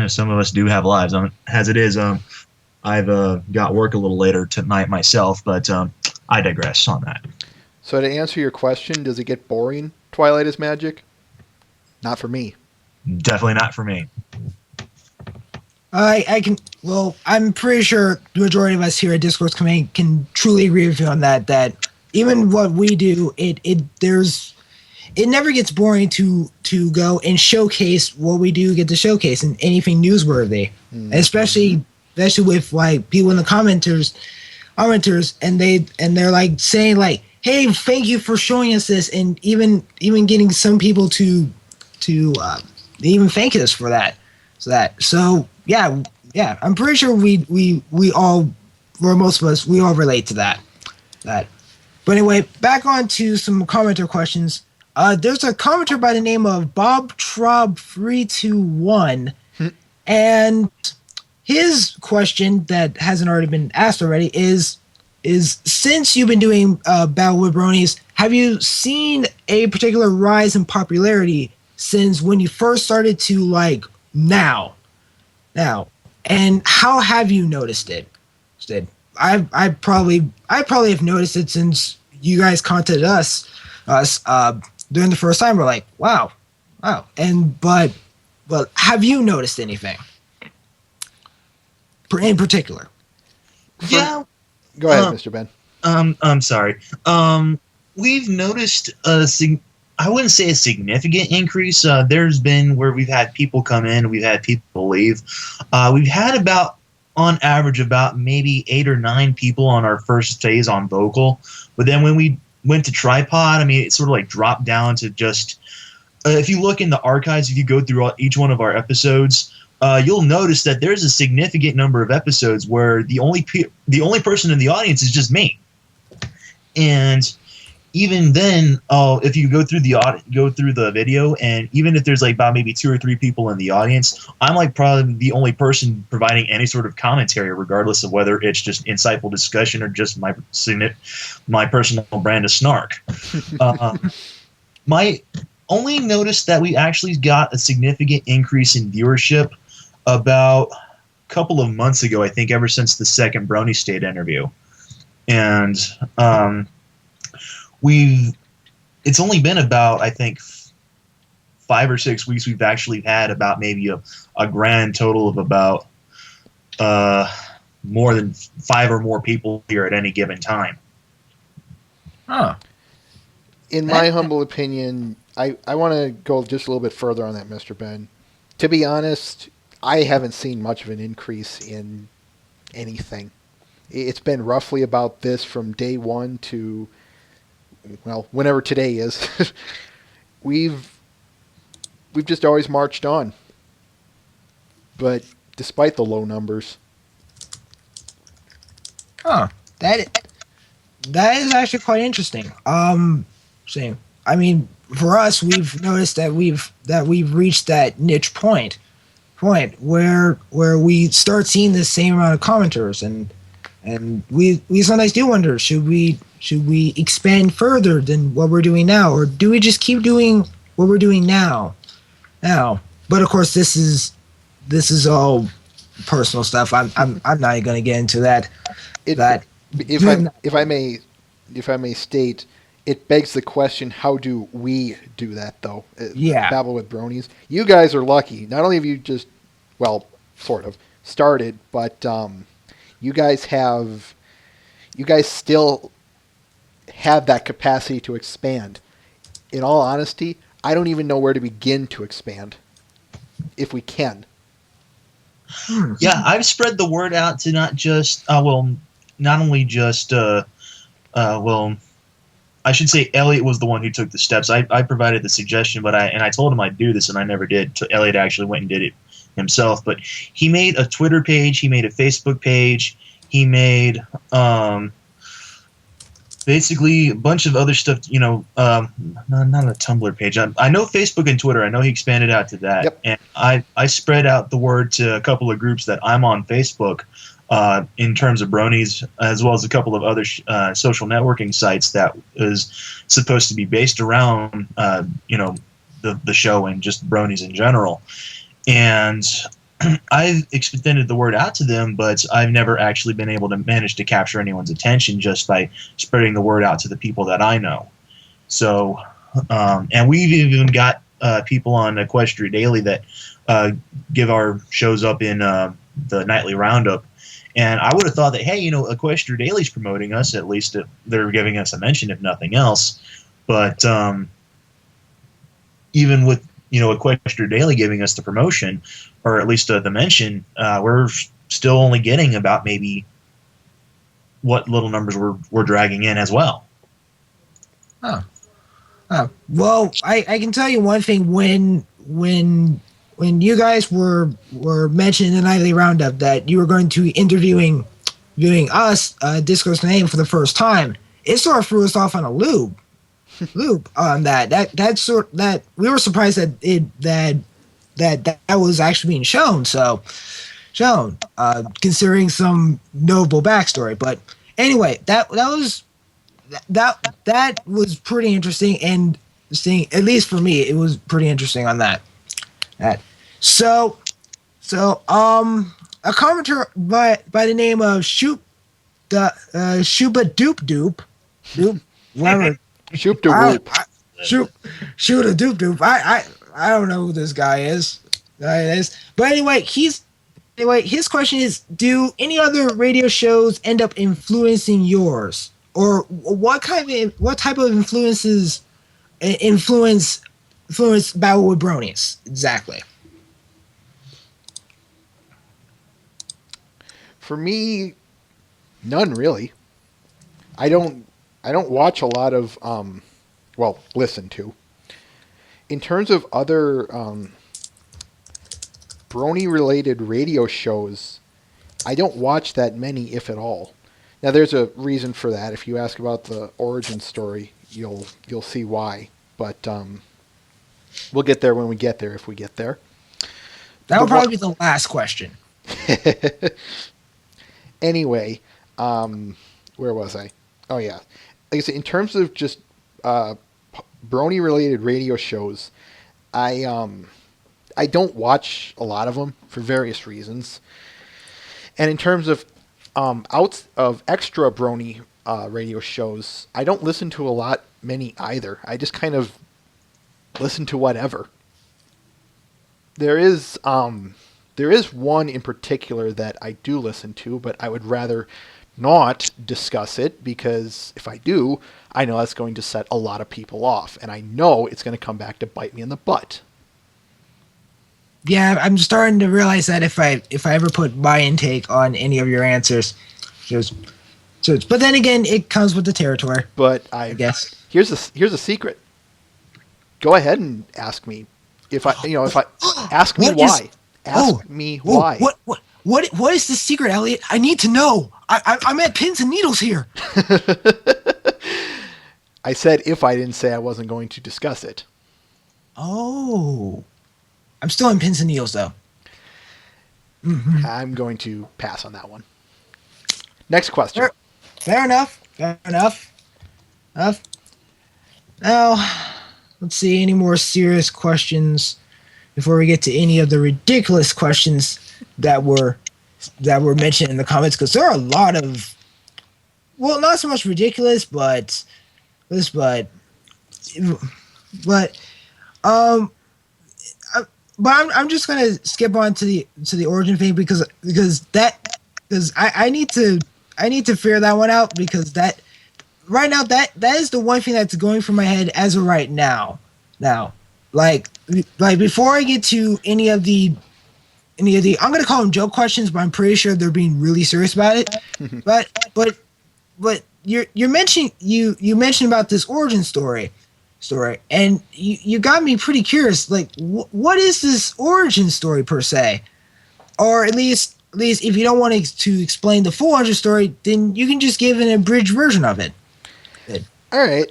Speaker 6: some of us do have lives. As it is, I've got work a little later tonight myself, but I digress on that.
Speaker 1: So to answer your question, does it get boring? Twilight is magic? Not for me.
Speaker 6: Definitely not for me.
Speaker 5: I can. Well, I'm pretty sure the majority of us here at Discourse Command can truly agree with you on that. That even what we do, it never gets boring to go and showcase what we do get to showcase and anything newsworthy, especially with like people in the commenters, and they're like saying like, "Hey, thank you for showing us this," and even getting some people to even thank us for that. So yeah, I'm pretty sure we all, or most of us, we all relate to that. But anyway, back on to some commenter questions. There's a commenter by the name of BobTrob321, and his question that hasn't already been asked already is since you've been doing Battle with Bronies, have you seen a particular rise in popularity since when you first started to like now, and how have you noticed it? I probably have noticed it since you guys contacted us during the first time. We're like, wow, and but have you noticed anything in particular?
Speaker 6: Yeah.
Speaker 1: Go ahead, Mr. Ben.
Speaker 6: I'm sorry. We've noticed I wouldn't say a significant increase. There's been where we've had people come in, we've had people leave. We've had about, on average, about maybe 8 or 9 people on our first phase on vocal. But then when we went to tripod, I mean, it sort of like dropped down to just, if you look in the archives, if you go through each one of our episodes, you'll notice that there's a significant number of episodes where the only person in the audience is just me. And even then, if you go through the video, and even if there's like about maybe 2 or 3 people in the audience, I'm like probably the only person providing any sort of commentary, regardless of whether it's just insightful discussion or just my personal brand of snark. My only noticed that we actually got a significant increase in viewership about a couple of months ago, I think, ever since the second Brony State interview. And it's only been about, I think, 5 or 6 weeks we've actually had about maybe a grand total of about more than 5 or more people here at any given time.
Speaker 5: Huh.
Speaker 1: In my humble opinion, I want to go just a little bit further on that, Mr. Ben. To be honest, I haven't seen much of an increase in anything. It's been roughly about this from day one to, well, whenever today is. We've just always marched on. But despite the low numbers.
Speaker 5: Huh. That is actually quite interesting. Same. I mean, for us, we've noticed that we've reached that niche point where we start seeing the same amount of commenters, and we sometimes do wonder, should we expand further than what we're doing now, or do we just keep doing what we're doing now? But of course, this is all personal stuff. I'm not even going to get into that. If
Speaker 1: I may state, it begs the question: how do we do that, though?
Speaker 5: Yeah.
Speaker 1: Babble with Bronies. You guys are lucky. Not only have you just, well, sort of started, but you guys still have that capacity to expand. In all honesty, I don't even know where to begin to expand, if we can.
Speaker 6: Yeah, I've spread the word out to not just not only just I should say Elliot was the one who took the steps. I provided the suggestion, but I told him I'd do this, and I never did. So Elliot actually went and did it himself. But he made a Twitter page, he made a Facebook page, he made basically a bunch of other stuff. Not a Tumblr page. I know Facebook and Twitter. I know he expanded out to that,
Speaker 1: Yep.
Speaker 6: and I spread out the word to a couple of groups that I'm on Facebook. In terms of Bronies, as well as a couple of other social networking sites that is supposed to be based around, the show and just Bronies in general. And I've extended the word out to them, but I've never actually been able to manage to capture anyone's attention just by spreading the word out to the people that I know. So, and we've even got people on Equestria Daily that give our shows up in the nightly roundup. And I would have thought that, hey, Equestria Daily's promoting us. At least they're giving us a mention, if nothing else. But even with Equestria Daily giving us the promotion, or at least the mention, we're still only getting about maybe what little numbers we're dragging in as well.
Speaker 5: Well, I can tell you one thing. When you guys were mentioned in the nightly roundup that you were going to interviewing us, Disco's name for the first time, it sort of threw us off on a loop on that we were surprised that was actually being shown. Considering some notable backstory. But anyway, that was pretty interesting, and seeing, at least for me, it was pretty interesting on that. So a commenter by the name of Shuba Doop, whatever.
Speaker 1: Shoop to whoop.
Speaker 5: Shoot a doop. I don't know who this guy is. But anyway, his question is: do any other radio shows end up influencing yours, or what type of influence Battle with Bronies exactly?
Speaker 1: For me, none really. I don't watch a lot of listen to. In terms of other Brony related radio shows, I don't watch that many, if at all. Now there's a reason for that. If you ask about the origin story, you'll see why. But we'll get there when we get there, if we get there.
Speaker 5: That will probably be the last question.
Speaker 1: Anyway, where was I? Oh yeah, like I said, in terms of just Brony-related radio shows, I don't watch a lot of them for various reasons. And in terms of out of extra Brony radio shows, I don't listen to many either. I just kind of listen to whatever. There is one in particular that I do listen to, but I would rather not discuss it, because if I do, I know that's going to set a lot of people off, and I know it's going to come back to bite me in the butt.
Speaker 5: Yeah, I'm starting to realize that if I ever put my intake on any of your answers, but then again, it comes with the territory.
Speaker 1: But
Speaker 5: I guess
Speaker 1: here's a secret. Go ahead and ask me ask me why. Ask me why.
Speaker 5: What is the secret, Elliot? I need to know. I'm at pins and needles here.
Speaker 1: I said if I didn't say I wasn't going to discuss it.
Speaker 5: Oh. I'm still in pins and needles, though. Mm-hmm.
Speaker 1: I'm going to pass on that one. Next question.
Speaker 5: Fair enough. Now, let's see, any more serious questions before we get to any of the ridiculous questions that were mentioned in the comments, because there are a lot of, well, not so much ridiculous, but I'm just gonna skip on to the origin thing because I need to figure that one out, because that right now that is the one thing that's going through my head as of right now. Now, like before I get to any of the any of the, I'm gonna call them joke questions, but I'm pretty sure they're being really serious about it. but you're mentioning you mentioned about this origin story, and you got me pretty curious. Like, what is this origin story per se, or at least if you don't want to explain the full origin story, then you can just give an abridged version of it.
Speaker 1: All right.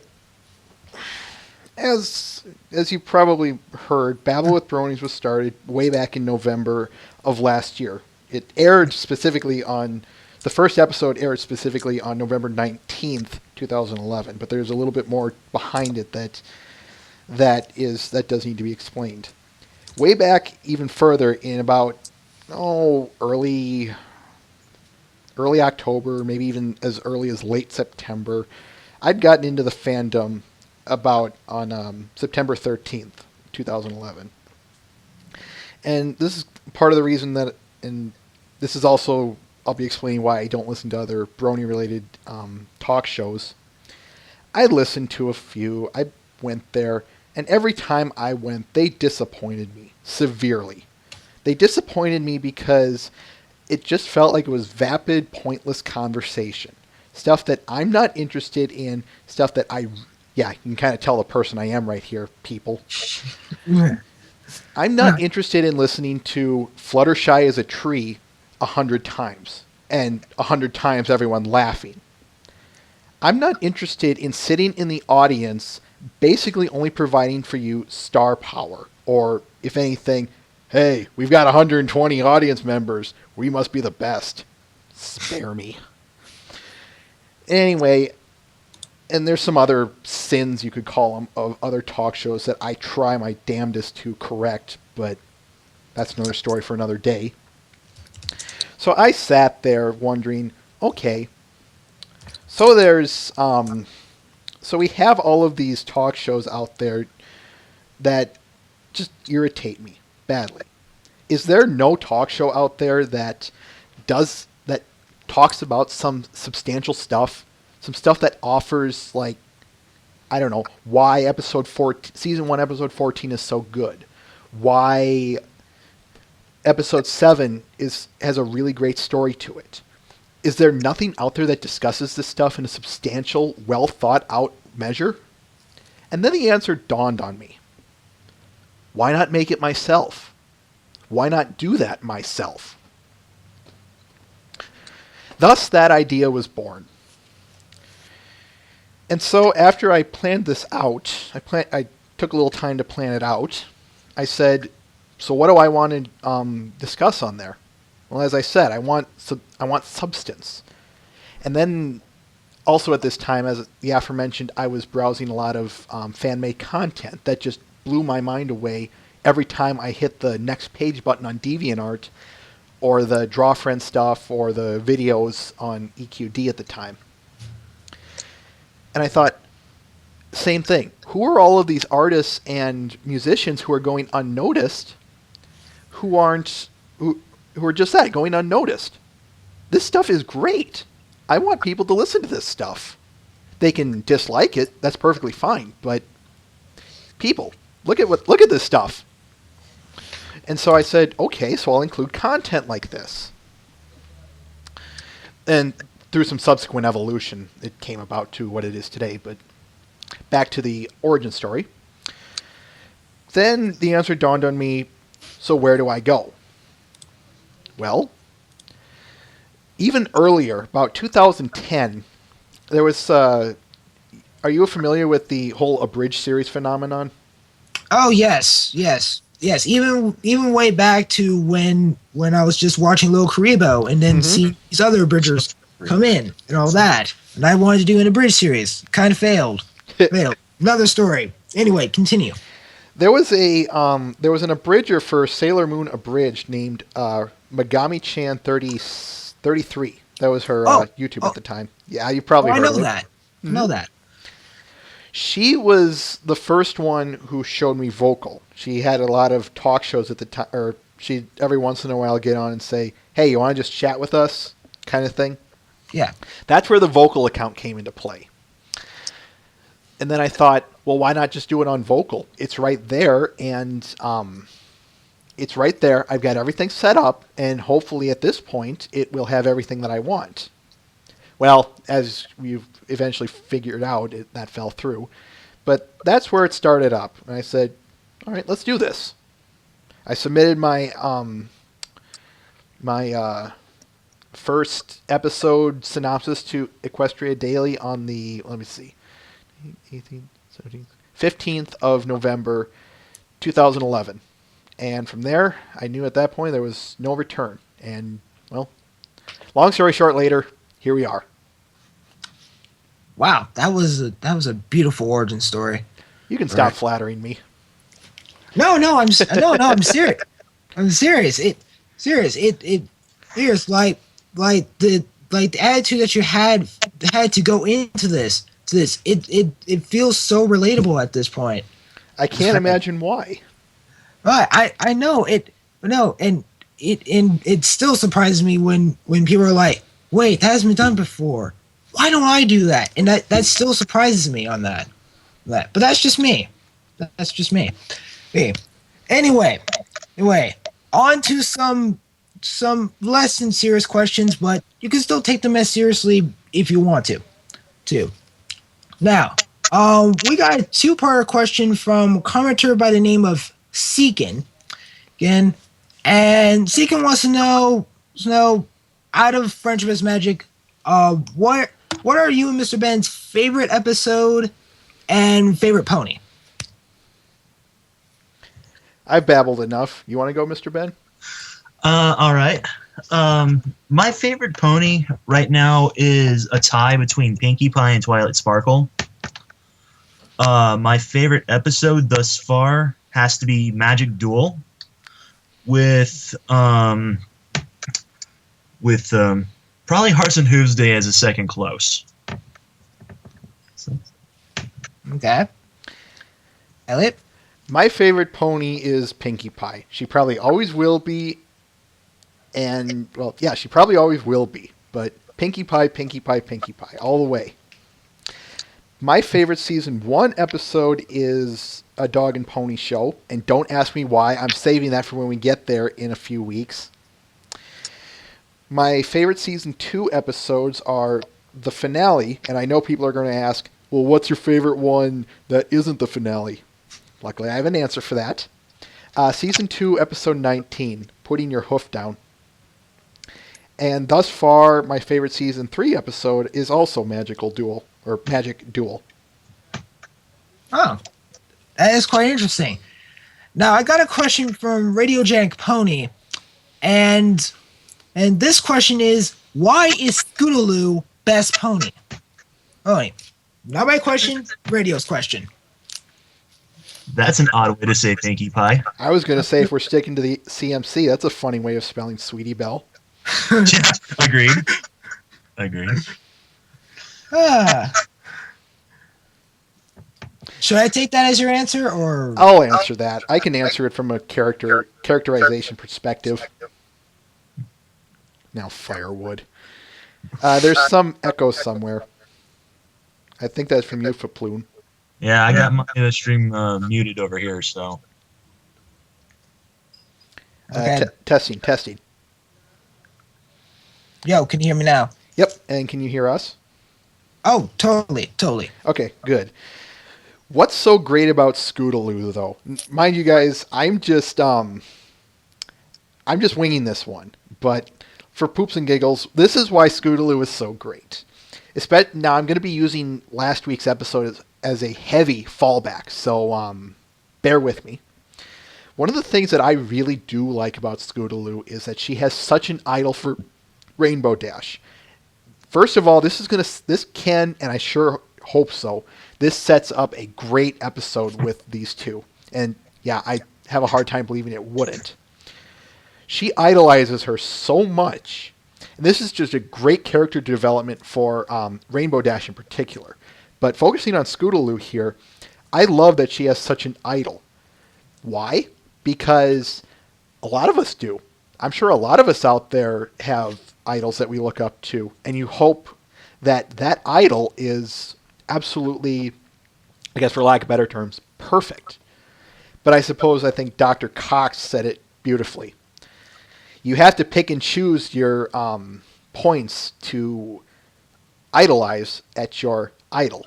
Speaker 1: As you probably heard, Babble with Bronies was started way back in November of last year. It aired specifically on the first episode aired specifically on November 19th, 2011, but there's a little bit more behind it that does need to be explained. Way back even further in about early October, maybe even as early as late September, I'd gotten into the fandom about on September 13th, 2011. And this is part of the reason that, and this is also, I'll be explaining why I don't listen to other Brony-related talk shows. I listened to a few, I went there, and every time I went, they disappointed me severely. They disappointed me because it just felt like it was vapid, pointless conversation. Stuff that I'm not interested in, stuff that you can kind of tell the person I am right here, people. I'm not interested in listening to Fluttershy as a tree 100 times, and 100 times everyone laughing. I'm not interested in sitting in the audience basically only providing for you star power, or if anything, hey, we've got 120 audience members, we must be the best. Spare me. Anyway, and there's some other sins, you could call them, of other talk shows that I try my damnedest to correct, but that's another story for another day. So I sat there wondering, okay, so there's, so we have all of these talk shows out there that just irritate me badly. Is there no talk show out there that talks about some substantial stuff, some stuff that offers, like, I don't know, why season 1 episode 14 is so good, why episode 7 has a really great story to it? Is there nothing out there that discusses this stuff in a substantial, well thought out measure? And then the answer dawned on me. Why not make it myself? Why not do that myself? Thus, that idea was born. And so after I planned this out, I took a little time to plan it out. I said, so what do I want to discuss on there? Well, as I said, I want substance. And then also at this time, as the aforementioned, I was browsing a lot of fan-made content that just blew my mind away every time I hit the next page button on DeviantArt, or the Draw Friend stuff, or the videos on EQD at the time. And I thought, same thing. Who are all of these artists and musicians who are going unnoticed, who are just that, going unnoticed? This stuff is great. I want people to listen to this stuff. They can dislike it, that's perfectly fine, but people, look at this stuff. And so I said, okay, so I'll include content like this. And through some subsequent evolution, it came about to what it is today. But back to the origin story. Then the answer dawned on me, so where do I go? Well, even earlier, about 2010, there was... are you familiar with the whole abridged series phenomenon?
Speaker 5: Oh, yes. Even way back to when I was just watching Lil Karibo and then see these other abridgers come in and all that. And I wanted to do an abridged series. Kind of failed. Another story. Anyway, continue.
Speaker 1: There was an abridger for Sailor Moon Abridged named Megami-chan 33. That was her YouTube at the time. Yeah, you probably heard of it.
Speaker 5: I know that.
Speaker 1: She was the first one who showed me vocal. She had a lot of talk shows at the time, or she'd every once in a while get on and say, hey, you want to just chat with us, kind of thing.
Speaker 5: Yeah.
Speaker 1: That's where the vocal account came into play. And then I thought, well, why not just do it on vocal? It's right there, and It's right there. I've got everything set up, and hopefully at this point, it will have everything that I want. Well, as we've eventually figured out, that fell through. But that's where it started up. And I said, all right, let's do this. I submitted my first episode synopsis to Equestria Daily on the, 18th, 17th, 15th of November, 2011. And from there, I knew at that point there was no return. And, well, long story short later, here we are.
Speaker 5: Wow, that was a beautiful origin story.
Speaker 1: You can stop
Speaker 5: Right.
Speaker 1: flattering me.
Speaker 5: No, I'm serious. I'm serious. Serious. Like the attitude that you had to go into this. It feels so relatable at this point.
Speaker 1: I can't imagine why.
Speaker 5: Right, I know it. No, and it still surprises me when people are like, "Wait, that hasn't been done before. Why don't I do that?" And that still surprises me on that. But that's just me. That's just me. Okay. Anyway, on to some less than serious questions, but you can still take them as seriously if you want to. Now, we got a two-part question from a commenter by the name of Seekin. Again, and Seekin wants to know, out of Friendship is Magic, what are you and Mr. Ben's favorite episode and favorite pony?
Speaker 1: I've babbled enough. You want to go, Mr. Ben?
Speaker 6: All right. My favorite pony right now is a tie between Pinkie Pie and Twilight Sparkle. My favorite episode thus far has to be Magic Duel with probably Hearts and Hooves Day as a second close.
Speaker 5: Okay. Elliot?
Speaker 1: My favorite pony is Pinkie Pie. She probably always will be. And, well, yeah, she probably always will be. But Pinkie Pie, Pinkie Pie, Pinkie Pie, all the way. My favorite season 1 episode is A Dog and Pony Show. And don't ask me why. I'm saving that for when we get there in a few weeks. My favorite season 2 episodes are the finale. And I know people are going to ask, well, what's your favorite one that isn't the finale? Luckily, I have an answer for that. Season 2, Episode 19, Putting Your Hoof Down. And thus far, my favorite Season 3 episode is also Magic Duel.
Speaker 5: Oh, that is quite interesting. Now, I got a question from Radio Jank Pony, and this question is, why is Scootaloo best pony? Oh, not my question, Radio's question.
Speaker 6: That's an odd way to say Pinkie Pie.
Speaker 1: I was going to say, if we're sticking to the CMC, that's a funny way of spelling Sweetie Belle.
Speaker 6: Agreed.
Speaker 5: Should I take that as your answer, or?
Speaker 1: I'll answer that. I can answer it from a characterization perspective. Now, firewood. There's some echo somewhere. I think that's from you, Faploon.
Speaker 6: Yeah, I got my stream muted over here, so.
Speaker 5: Okay.
Speaker 1: Testing.
Speaker 5: Yo, can you hear me now?
Speaker 1: Yep, and can you hear us?
Speaker 5: Oh, totally.
Speaker 1: Okay, good. What's so great about Scootaloo, though? Mind you guys, I'm just winging this one, but for poops and giggles, this is why Scootaloo is so great. Now, I'm going to be using last week's episode as a heavy fallback, so bear with me. One of the things that I really do like about Scootaloo is that she has such an idol for Rainbow Dash. First of all, this can, and I sure hope so, this sets up a great episode with these two. And yeah, I have a hard time believing it wouldn't. She idolizes her so much. And this is just a great character development for Rainbow Dash in particular. But focusing on Scootaloo here, I love that she has such an idol. Why? Because a lot of us do. I'm sure a lot of us out there have idols that we look up to. And you hope that that idol is absolutely, I guess for lack of better terms, perfect. But I think Dr. Cox said it beautifully. You have to pick and choose your points to idolize at your idol.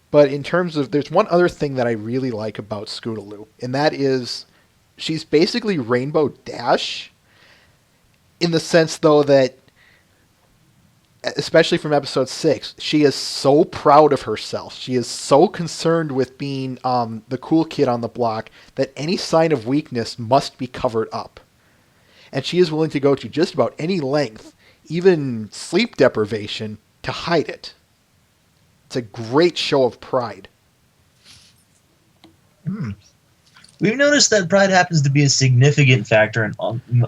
Speaker 1: But in terms of, there's one other thing that I really like about Scootaloo, and that is she's basically Rainbow Dash, in the sense, though, that, especially from episode 6, she is so proud of herself. She is so concerned with being the cool kid on the block that any sign of weakness must be covered up. And she is willing to go to just about any length, even sleep deprivation, to hide it. It's a great show of pride.
Speaker 6: We've noticed that pride happens to be a significant factor in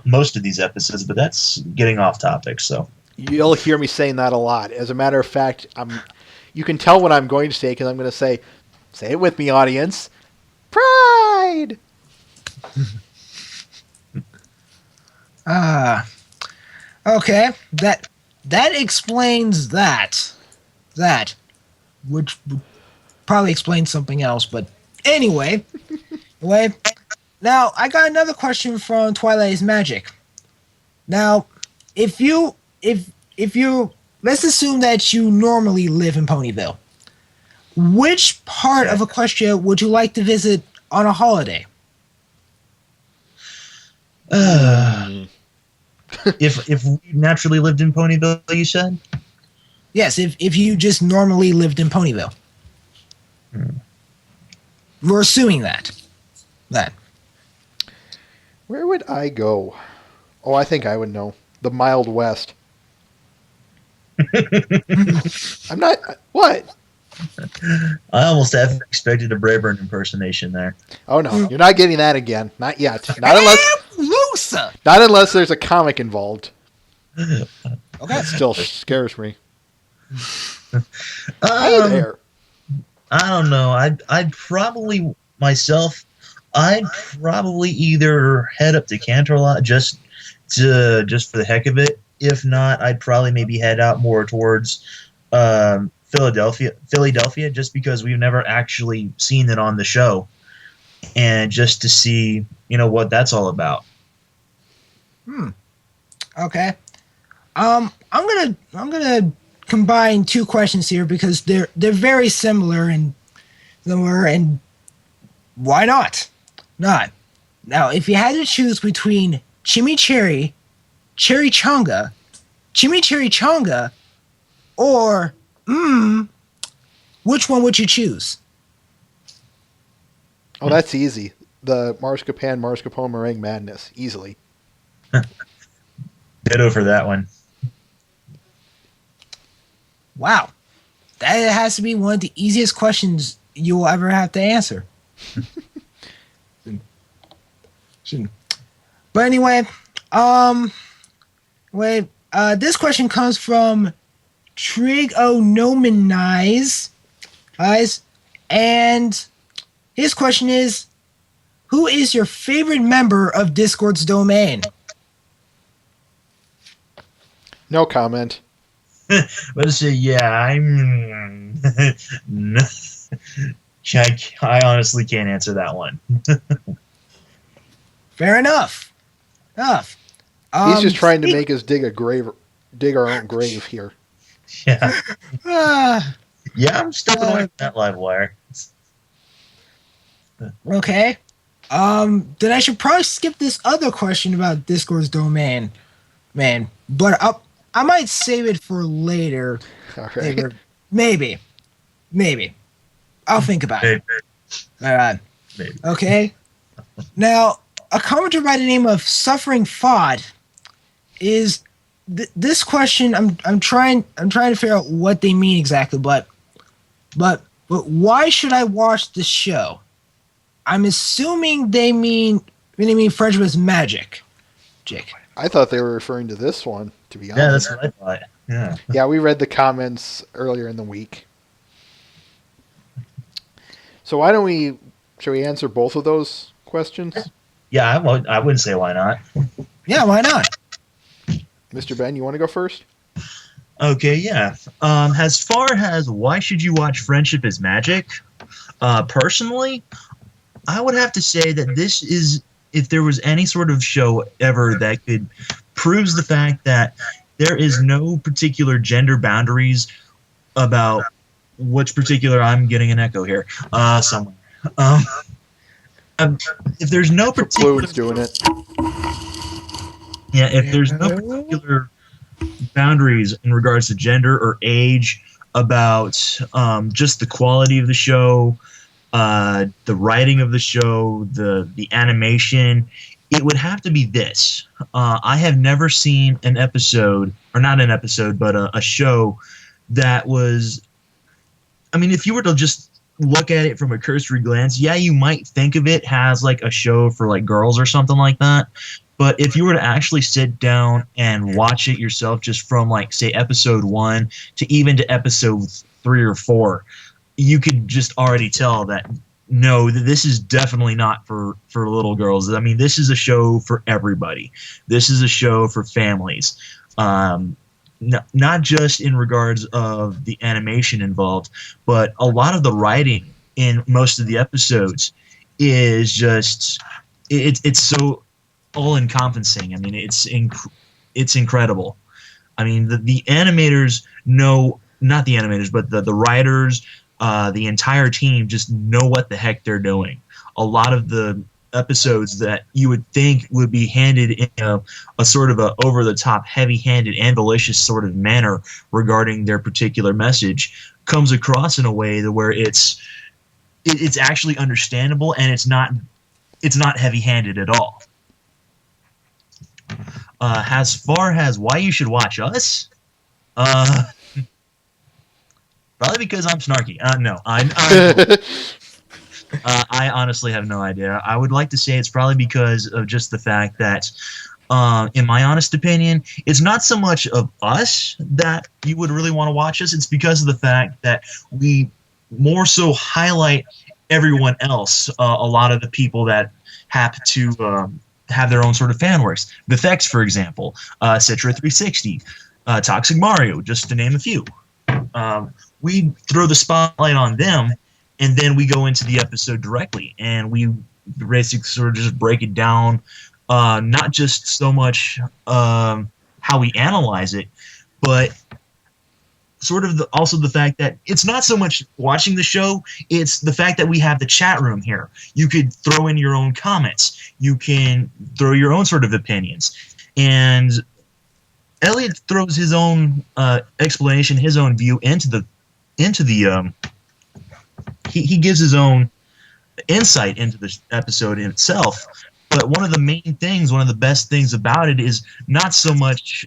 Speaker 6: most of these episodes, but that's getting off topic, so.
Speaker 1: You'll hear me saying that a lot. As a matter of fact, you can tell what I'm going to say, because I'm going to say it with me, audience, pride!
Speaker 5: Okay. That explains that. Which would probably explains something else, but anyway. Now, I got another question from Twilight is Magic. Now, if you let's assume that you normally live in Ponyville. Which part of Equestria would you like to visit on a holiday?
Speaker 6: If we naturally lived in Ponyville, you said?
Speaker 5: Yes, if you just normally lived in Ponyville. We're assuming that.
Speaker 1: Where would I go? Oh, I think I would know. The Mild West. I'm not... What?
Speaker 6: I almost have expected a Brayburn impersonation there.
Speaker 1: Oh, no. You're not getting that again. Not yet. Not unless there's a comic involved.
Speaker 5: Okay.
Speaker 1: That still scares me. Hi there.
Speaker 6: I don't know. I'd probably either head up to Canterlot just for the heck of it. If not, I'd probably maybe head out more towards Philadelphia, just because we've never actually seen it on the show, and just to see what that's all about.
Speaker 5: Okay. I'm gonna combine two questions here because they're very similar and why not? Now, if you had to choose between Chimichurri Chonga, or which one would you choose?
Speaker 1: Oh, that's easy. The Marzipan Meringue Madness, easily.
Speaker 6: Ditto for that one.
Speaker 5: Wow. That has to be one of the easiest questions you will ever have to answer. But anyway, this question comes from Trigonominize, guys, and his question is, who is your favorite member of Discord's domain?
Speaker 1: No comment.
Speaker 6: Let's say, I'm... I honestly can't answer that one.
Speaker 5: Fair enough.
Speaker 1: He's just trying to make us dig our own grave here.
Speaker 6: Yeah. I'm stepping away from that live wire.
Speaker 5: Okay. Then I should probably skip this other question about Discord's domain, man. But I might save it for later.
Speaker 1: All right.
Speaker 5: Maybe. I'll think about it. All right.
Speaker 6: Maybe.
Speaker 5: Okay. Now, a commenter by the name of Suffering Fod is this question. I'm trying to figure out what they mean exactly, but why should I watch the show? I'm assuming they mean Frederick's magic. Jake.
Speaker 1: I thought they were referring to this one, to be honest.
Speaker 6: Yeah, that's what I thought. Yeah.
Speaker 1: Yeah, we read the comments earlier in the week. So should we answer both of those questions?
Speaker 6: Yeah, I wouldn't say why not.
Speaker 5: Yeah, why not?
Speaker 1: Mr. Ben, you want to go first?
Speaker 6: Okay, yeah. As far as why should you watch Friendship is Magic, personally, I would have to say that this is if there was any sort of show ever that could proves the fact that there is no particular gender boundaries about which particular. I'm getting an echo here somewhere. If there's no particular
Speaker 1: Balloon's doing it.
Speaker 6: Yeah, if there's no particular boundaries in regards to gender or age, about just the quality of the show, the writing of the show, the animation, it would have to be this. I have never seen an episode, or not an episode, but a show that was. I mean, if you were to just look at it from a cursory glance, yeah, you might think of it as like a show for like girls or something like that. But if you were to actually sit down and watch it yourself, just from like say episode 1 to even to episode 3 or 4, you could just already tell that no, this is definitely not for little girls. I mean, this is a show for everybody. This is a show for families. Not just in regards of the animation involved, but a lot of the writing in most of the episodes is just it's so all encompassing. I mean, it's incredible. I mean, the animators know, not the animators, but the writers, the entire team just know what the heck they're doing. A lot of the episodes that you would think would be handed in a sort of a over-the-top, heavy-handed, and malicious sort of manner regarding their particular message comes across in a way that where it's actually understandable, and it's not heavy-handed at all. As far as why you should watch us, probably because I'm snarky. No, I honestly have no idea. I would like to say it's probably because of just the fact that, in my honest opinion, it's not so much of us that you would really want to watch us. It's because of the fact that we more so highlight everyone else. A lot of the people that have to have their own sort of fan works. Vifex, for example, Citra 360, Toxic Mario, just to name a few. We throw the spotlight on them, and then we go into the episode directly, and we basically sort of just break it down, not just so much how we analyze it, but sort of also the fact that it's not so much watching the show, it's the fact that we have the chat room here. You could throw in your own comments. You can throw your own sort of opinions. And Elliot throws his own explanation, his own view into the he gives his own insight into the episode in itself. But one of the main things, one of the best things about it is not so much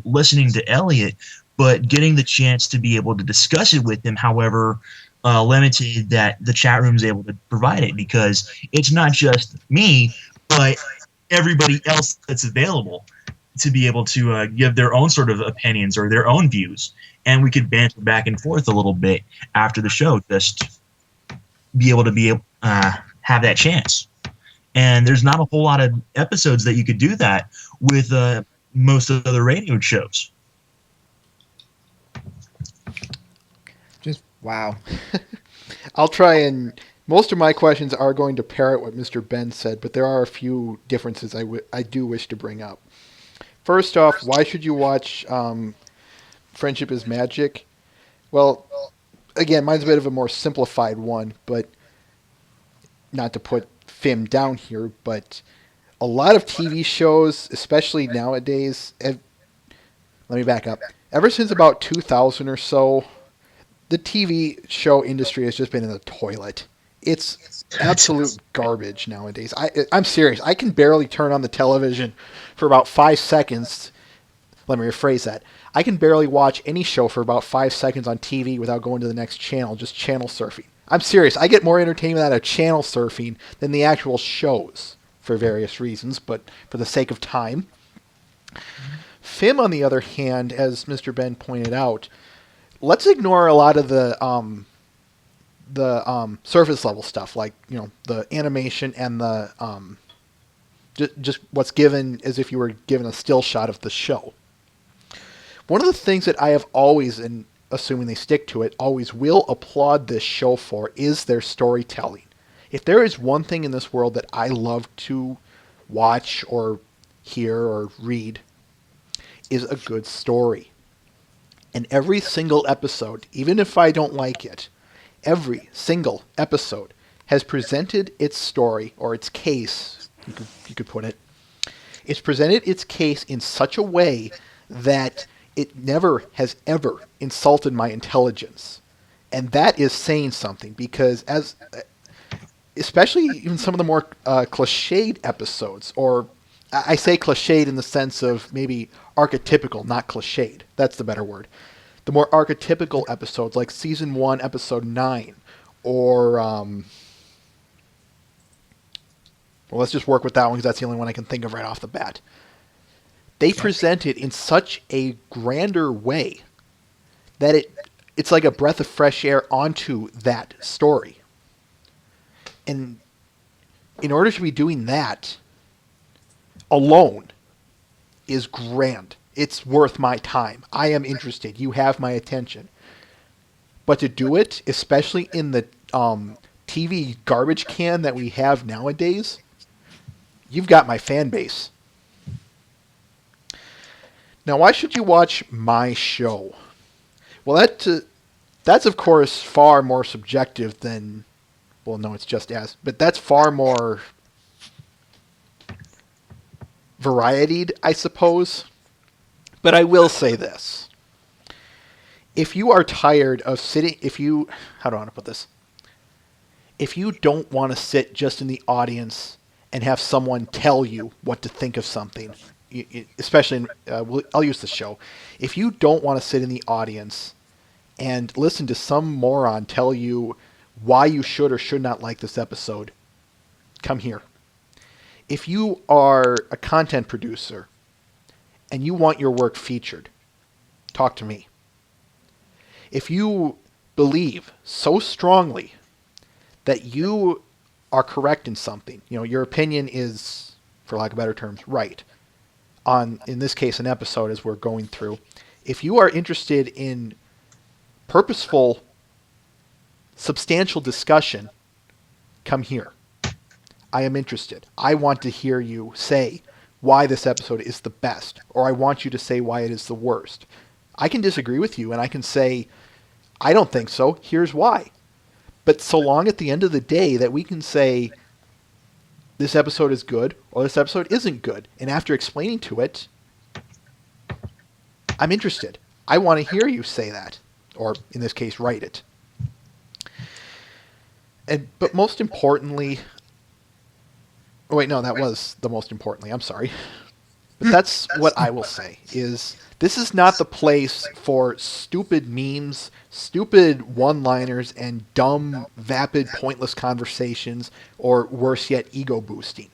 Speaker 6: listening to Elliot, but getting the chance to be able to discuss it with him, however limited that the chat room is able to provide it, because it's not just me, but everybody else that's available to be able to give their own sort of opinions or their own views. And we could banter back and forth a little bit after the show, just be able to have that chance. And there's not a whole lot of episodes that you could do that with most of the other radio shows.
Speaker 5: Just wow.
Speaker 1: I'll try and... Most of my questions are going to parrot what Mr. Ben said, but there are a few differences I do wish to bring up. First off, why should you watch Friendship is Magic? Well, again, mine's a bit of a more simplified one, but not to put Fim down here, but a lot of TV shows, especially nowadays, let me back up. Ever since about 2000 or so, the TV show industry has just been in the toilet. It's absolute garbage nowadays. I'm serious. I can barely turn on the television for about 5 seconds. Let me rephrase that. I can barely watch any show for about 5 seconds on TV without going to the next channel, just channel surfing. I'm serious. I get more entertainment out of channel surfing than the actual shows for various reasons, but for the sake of time. Fim, on the other hand, as Mr. Ben pointed out, let's ignore a lot of the surface level stuff, like, you know, the animation and the just what's given as if you were given a still shot of the show. One of the things that I have always, and assuming they stick to it, always will applaud this show for is their storytelling. If there is one thing in this world that I love to watch or hear or read is a good story. And every single episode, even if I don't like it, every single episode has presented its story or its case, you could put it. It's presented its case in such a way that it never has ever insulted my intelligence. And that is saying something, because especially even some of the more cliched episodes, or I say cliched in the sense of maybe archetypical, not cliched. That's the better word. The more archetypical episodes, like Season 1, Episode 9, or... well, let's just work with that one because that's the only one I can think of right off the bat. They present it in such a grander way that it's like a breath of fresh air onto that story. And in order to be doing that alone is grand. It's worth my time. I am interested. You have my attention. But to do it, especially in the TV garbage can that we have nowadays, you've got my fan base. Now, why should you watch my show? Well, that's of course far more subjective than... Well, no, it's just as... But that's far more varietied, I suppose. But I will say this. If you are tired of sitting... How do I want to put this? If you don't want to sit just in the audience and have someone tell you what to think of something, especially I'll use the show. If you don't want to sit in the audience and listen to some moron tell you why you should or should not like this episode, come here. If you are a content producer and you want your work featured, talk to me. If you believe so strongly that you are correct in something, your opinion is, for lack of better terms, right, on, in this case, an episode as we're going through, if you are interested in purposeful, substantial discussion, come here. I am interested. I want to hear you say why this episode is the best, or I want you to say why it is the worst. I can disagree with you, and I can say, I don't think so, here's why. But so long at the end of the day that we can say, this episode is good, or this episode isn't good, and after explaining to it, I'm interested. I want to hear you say that, or in this case, write it. But most importantly... Oh, wait, no, that was the most importantly. I'm sorry. But that's what I will say, is this is not the place for stupid memes, stupid one-liners, and dumb, vapid, pointless conversations, or worse yet, ego boosting.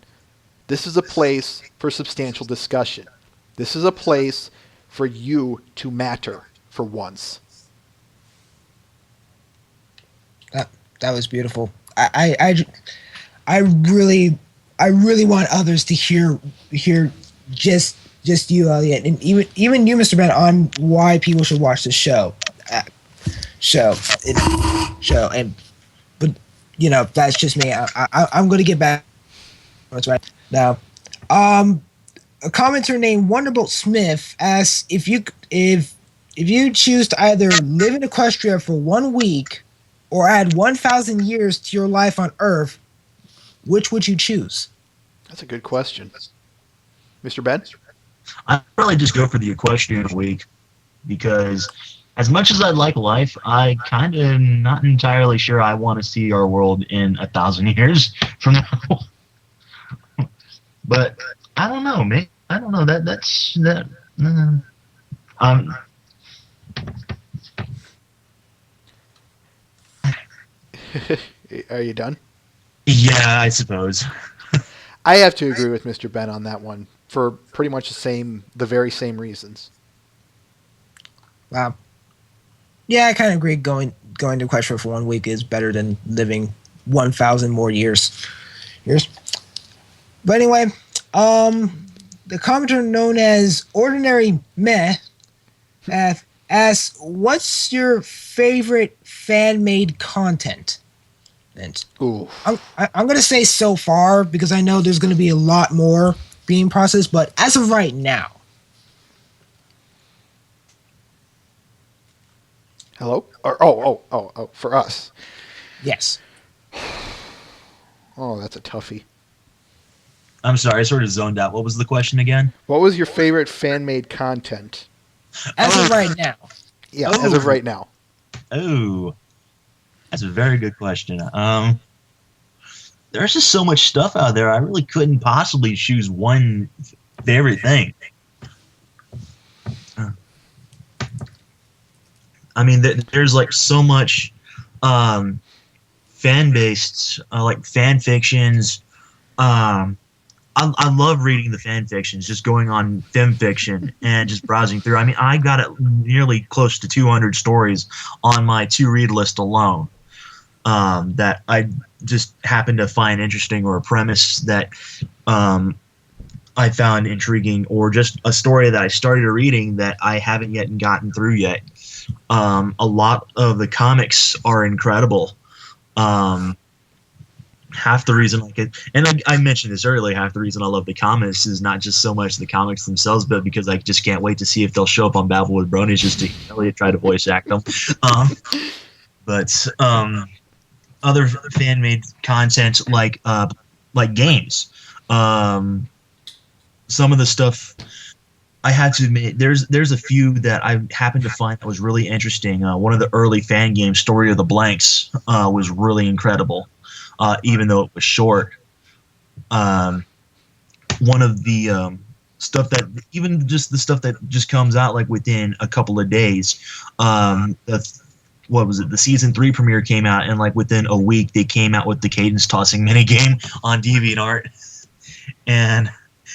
Speaker 1: This is a place for substantial discussion. This is a place for you to matter for once.
Speaker 5: That was beautiful. I really want others to hear just you, Elliot, and even you, Mr. Ben, on why people should watch this show. But that's just me. I'm going to get back. That's right now. A commenter named Wonderbolt Smith asks if you choose to either live in Equestria for 1 week or add 1,000 years to your life on Earth, which would you choose?
Speaker 1: That's a good question. Mr. Ben?
Speaker 6: I'd probably just go for the Equestrian week, because as much as I'd like life, I kind of not entirely sure I want to see our world in 1,000 years from now. But I don't know, man. I don't know. That's that.
Speaker 1: Are you done?
Speaker 6: Yeah, I suppose.
Speaker 1: I have to agree with Mr. Ben on that one for pretty much the very same reasons.
Speaker 5: Wow. Yeah, I kind of agree. Going to Equestria for 1 week is better than living 1,000 more years. But anyway, the commenter known as Ordinary Meh asks, "What's your favorite fan-made content?" And
Speaker 1: Ooh.
Speaker 5: I'm going to say so far because I know there's going to be a lot more being processed, but as of right now,
Speaker 1: Hello? Or oh, for us.
Speaker 5: yes.
Speaker 1: Oh, that's a toughie.
Speaker 6: I'm sorry, I sort of zoned out. What was the question again?
Speaker 1: What was your favorite fan-made content?
Speaker 5: As of right now.
Speaker 1: Yeah, as of
Speaker 6: Oh.
Speaker 1: right now.
Speaker 6: Oh, that's a very good question. There's just so much stuff out there. I really couldn't possibly choose one favorite thing. I mean, there's like so much fan-based, like fan fictions. I love reading the fan fictions, just going on FemFiction and just browsing through. I mean, I got nearly close to 200 stories on my to-read list alone that I just happened to find interesting, or a premise that I found intriguing, or just a story that I started reading that I haven't yet gotten through yet. A lot of the comics are incredible. Half the reason I mentioned this earlier, half the reason I love the comics is not just so much the comics themselves, but because I just can't wait to see if they'll show up on Babble with Bronies just to Elliot try to voice act them. But other fan-made content like games. Some of the stuff I had to admit, there's a few that I happened to find that was really interesting. One of the early fan games, Story of the Blanks, was really incredible. Even though it was short. One of the stuff that, even just the stuff that just comes out like within a couple of days. What was it? The season 3 premiere came out, and like within a week they came out with the cadence tossing minigame on DeviantArt. And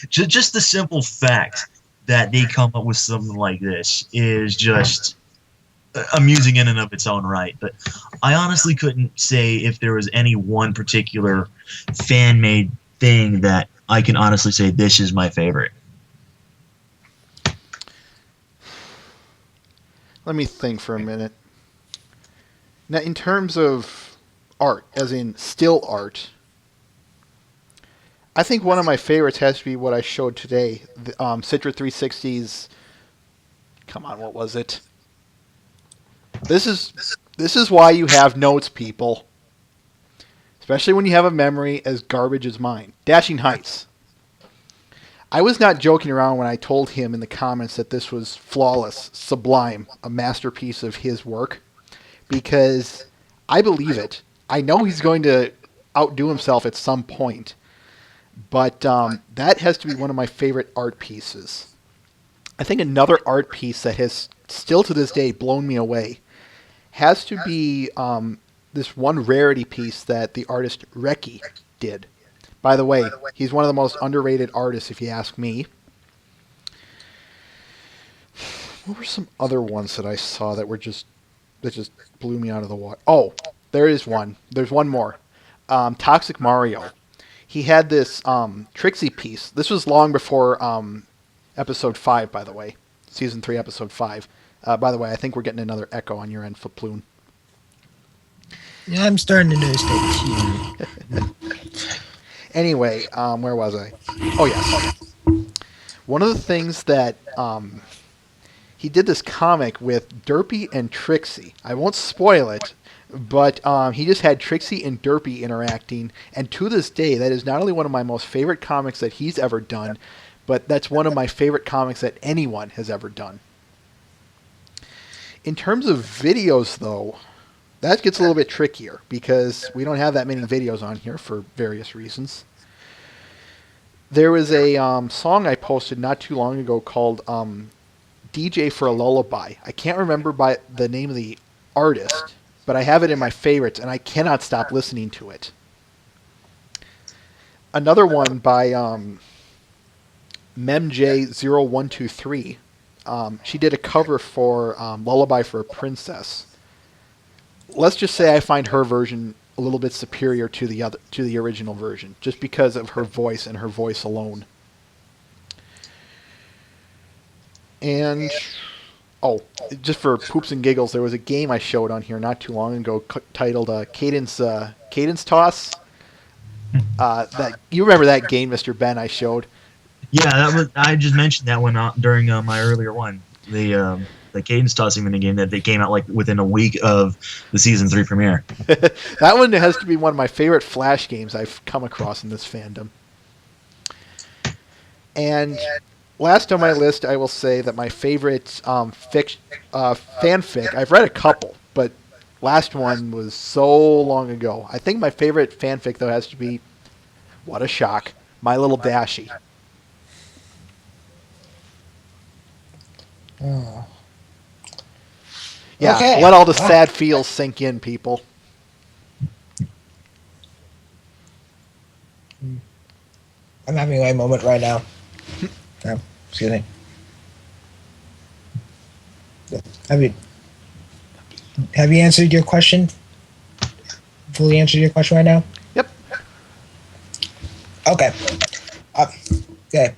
Speaker 6: just the simple fact that they come up with something like this is just amusing in and of its own right. But I honestly couldn't say if there was any one particular fan-made thing that I can honestly say this is my favorite.
Speaker 1: Let me think for a minute. Now, in terms of art, as in still art, I think one of my favorites has to be what I showed today. The, Citra 360's... Come on, what was it? This is why you have notes, people. Especially when you have a memory as garbage as mine. Dashing Heights. I was not joking around when I told him in the comments that this was flawless, sublime, a masterpiece of his work. Because I believe it. I know he's going to outdo himself at some point. But that has to be one of my favorite art pieces. I think another art piece that has still to this day blown me away has to be this one rarity piece that the artist Reki did. By the way, he's one of the most underrated artists, if you ask me. What were some other ones that I saw that just blew me out of the water? Oh, there is one. There's one more. Toxic Mario. He had this Trixie piece. This was long before episode 5, by the way. Season 3, episode 5. By the way, I think we're getting another echo on your end, Fliploon.
Speaker 5: Yeah, I'm starting to notice that too.
Speaker 1: Anyway, where was I? Oh, yes. One of the things that he did this comic with Derpy and Trixie. I won't spoil it, but he just had Trixie and Derpy interacting. And to this day, that is not only one of my most favorite comics that he's ever done, but that's one of my favorite comics that anyone has ever done. In terms of videos, though, that gets a little bit trickier because we don't have that many videos on here for various reasons. There was a song I posted not too long ago called DJ for a Lullaby. I can't remember by the name of the artist, but I have it in my favorites, and I cannot stop listening to it. Another one by MemJ0123. She did a cover for Lullaby for a Princess. Let's just say I find her version a little bit superior to the original version, just because of her voice and her voice alone. And Oh, just for poops and giggles, there was a game I showed on here not too long ago titled Cadence Toss. That you remember that game, Mr. Ben? I showed.
Speaker 6: Yeah, that was. I just mentioned that one during my earlier one. The cadence tossing minigame that they came out like within a week of the season 3 premiere.
Speaker 1: That one has to be one of my favorite Flash games I've come across in this fandom. And last on my list, I will say that my favorite fanfic, I've read a couple, but last one was so long ago. I think my favorite fanfic, though, has to be, what a shock, My Little Dashie.
Speaker 5: Oh.
Speaker 1: Yeah,
Speaker 5: Okay.
Speaker 1: let all the sad feels sink in, people.
Speaker 5: I'm having a moment right now. Oh, excuse me. Have you answered your question? Fully answered your question right now?
Speaker 1: Yep.
Speaker 5: Okay. Okay.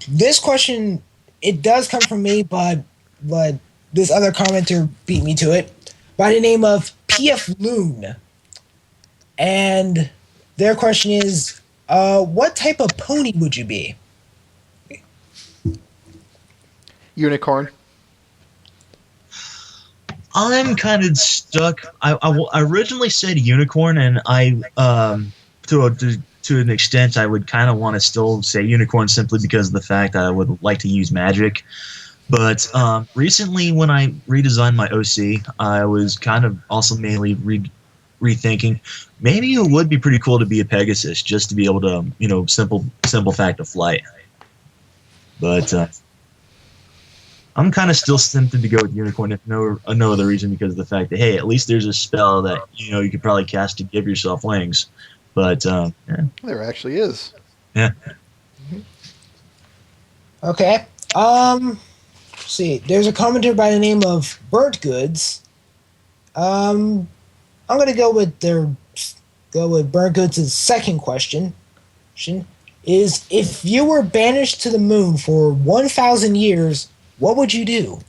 Speaker 5: This question, it does come from me, but this other commenter beat me to it by the name of PF Loon. And their question is, what type of pony would you be?
Speaker 1: Unicorn.
Speaker 6: I'm kind of stuck. I originally said unicorn, and to an extent, I would kind of want to still say unicorn simply because of the fact that I would like to use magic. But recently, when I redesigned my OC, I was kind of also mainly rethinking. Maybe it would be pretty cool to be a Pegasus, just to be able to, simple fact of flight. But I'm kind of still tempted to go with unicorn, if no other reason, because of the fact that, hey, at least there's a spell that you could probably cast to give yourself wings. But yeah.
Speaker 1: There actually is.
Speaker 6: Yeah.
Speaker 5: Okay. See, there's a commenter by the name of Burnt Goods. I'm gonna go with Burnt Goods' second question. Is, if you were banished to the moon for 1,000 years, what would you do?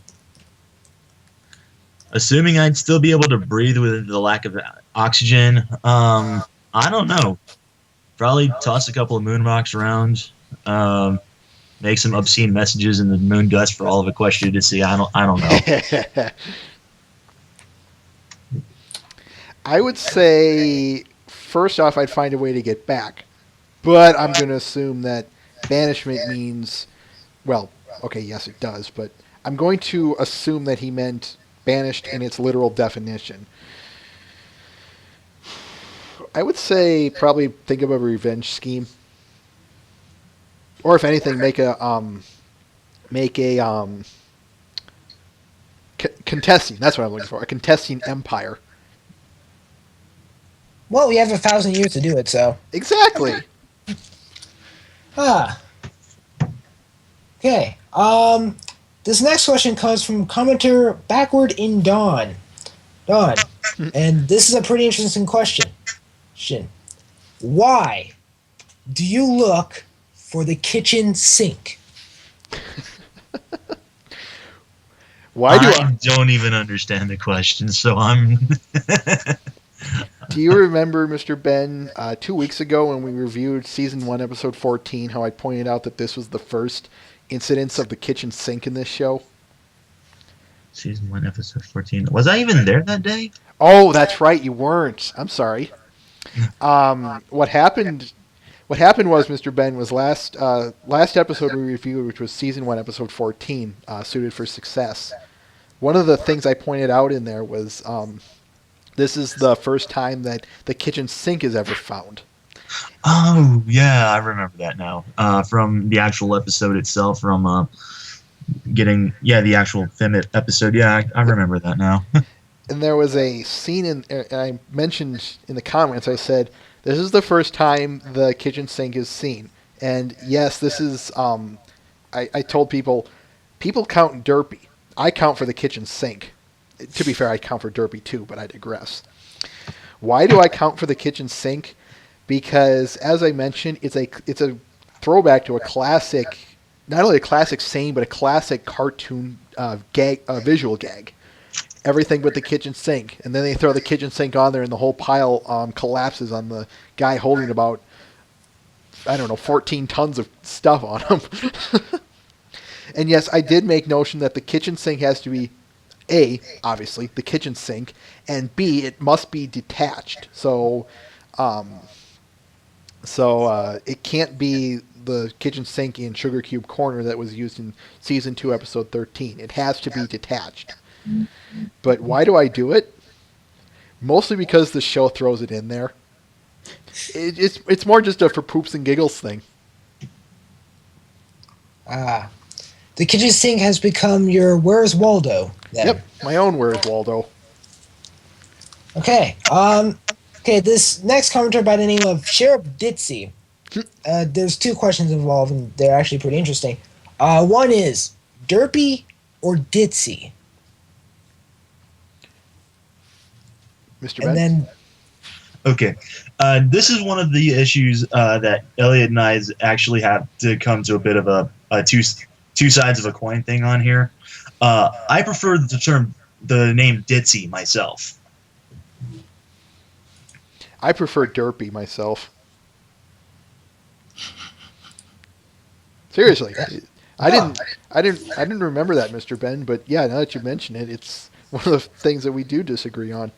Speaker 6: Assuming I'd still be able to breathe with the lack of oxygen, I don't know. Probably toss a couple of moon rocks around. Make some obscene messages in the moon dust for all of Equestria to see. I don't know.
Speaker 1: I would say, first off, I'd find a way to get back. But I'm going to assume that banishment means, well, okay, yes, it does. But I'm going to assume that he meant banished in its literal definition. I would say probably think of a revenge scheme. Or if anything, make a contesting. That's what I'm looking for. A contesting empire.
Speaker 5: Well, we have 1,000 years to do it, so.
Speaker 1: Exactly.
Speaker 5: Okay. This next question comes from commenter Backward in Dawn. And this is a pretty interesting question. Why do you look for the kitchen sink?
Speaker 1: Why do
Speaker 6: I don't even understand the question, so I'm.
Speaker 1: Do you remember, Mr. Ben, 2 weeks ago when we reviewed Season 1, Episode 14, how I pointed out that this was the first incidence of the kitchen sink in this show?
Speaker 6: Season 1, Episode 14. Was I even there that day?
Speaker 1: Oh, that's right, you weren't. I'm sorry. What happened was, Mr. Ben, was last episode we reviewed, which was Season 1, Episode 14, Suited for Success. One of the things I pointed out in there was this is the first time that the kitchen sink is ever found.
Speaker 6: Oh, yeah, I remember that now. From the actual episode itself, from getting, the actual Femmit episode. Yeah, I remember that now.
Speaker 1: And there was a scene, and I mentioned in the comments, I said, this is the first time the kitchen sink is seen. And yes, this is, I told people count Derpy. I count for the kitchen sink. To be fair, I count for Derpy too, but I digress. Why do I count for the kitchen sink? Because, as I mentioned, it's a throwback to a classic not only a classic saying, but a classic cartoon gag, visual gag. Everything but the kitchen sink, and then they throw the kitchen sink on there, and the whole pile collapses on the guy holding about, I don't know, 14 tons of stuff on him. And yes, I did make notion that the kitchen sink has to be A, obviously, the kitchen sink, and B, it must be detached. So it can't be the kitchen sink in Sugar Cube Corner that was used in Season 2, Episode 13. It has to be detached. But why do I do it? Mostly because the show throws it in there. It's more just a for poops and giggles thing.
Speaker 5: The kitchen sink has become your Where's Waldo? Then.
Speaker 1: Yep, my own Where's Waldo.
Speaker 5: Okay. Okay, this next commenter by the name of Sheriff Ditzy. There's two questions involved, and they're actually pretty interesting. One is, Derpy or Ditzy?
Speaker 1: Mr.
Speaker 5: And
Speaker 1: Ben?
Speaker 5: then,
Speaker 6: Okay. This is one of the issues that Elliot and I actually have to come to a bit of a two sides of a coin thing on here. I prefer the name Ditzy myself.
Speaker 1: I prefer Derpy myself. Seriously. I didn't remember that, Mr. Ben, but yeah, now that you mention it, it's one of the things that we do disagree on.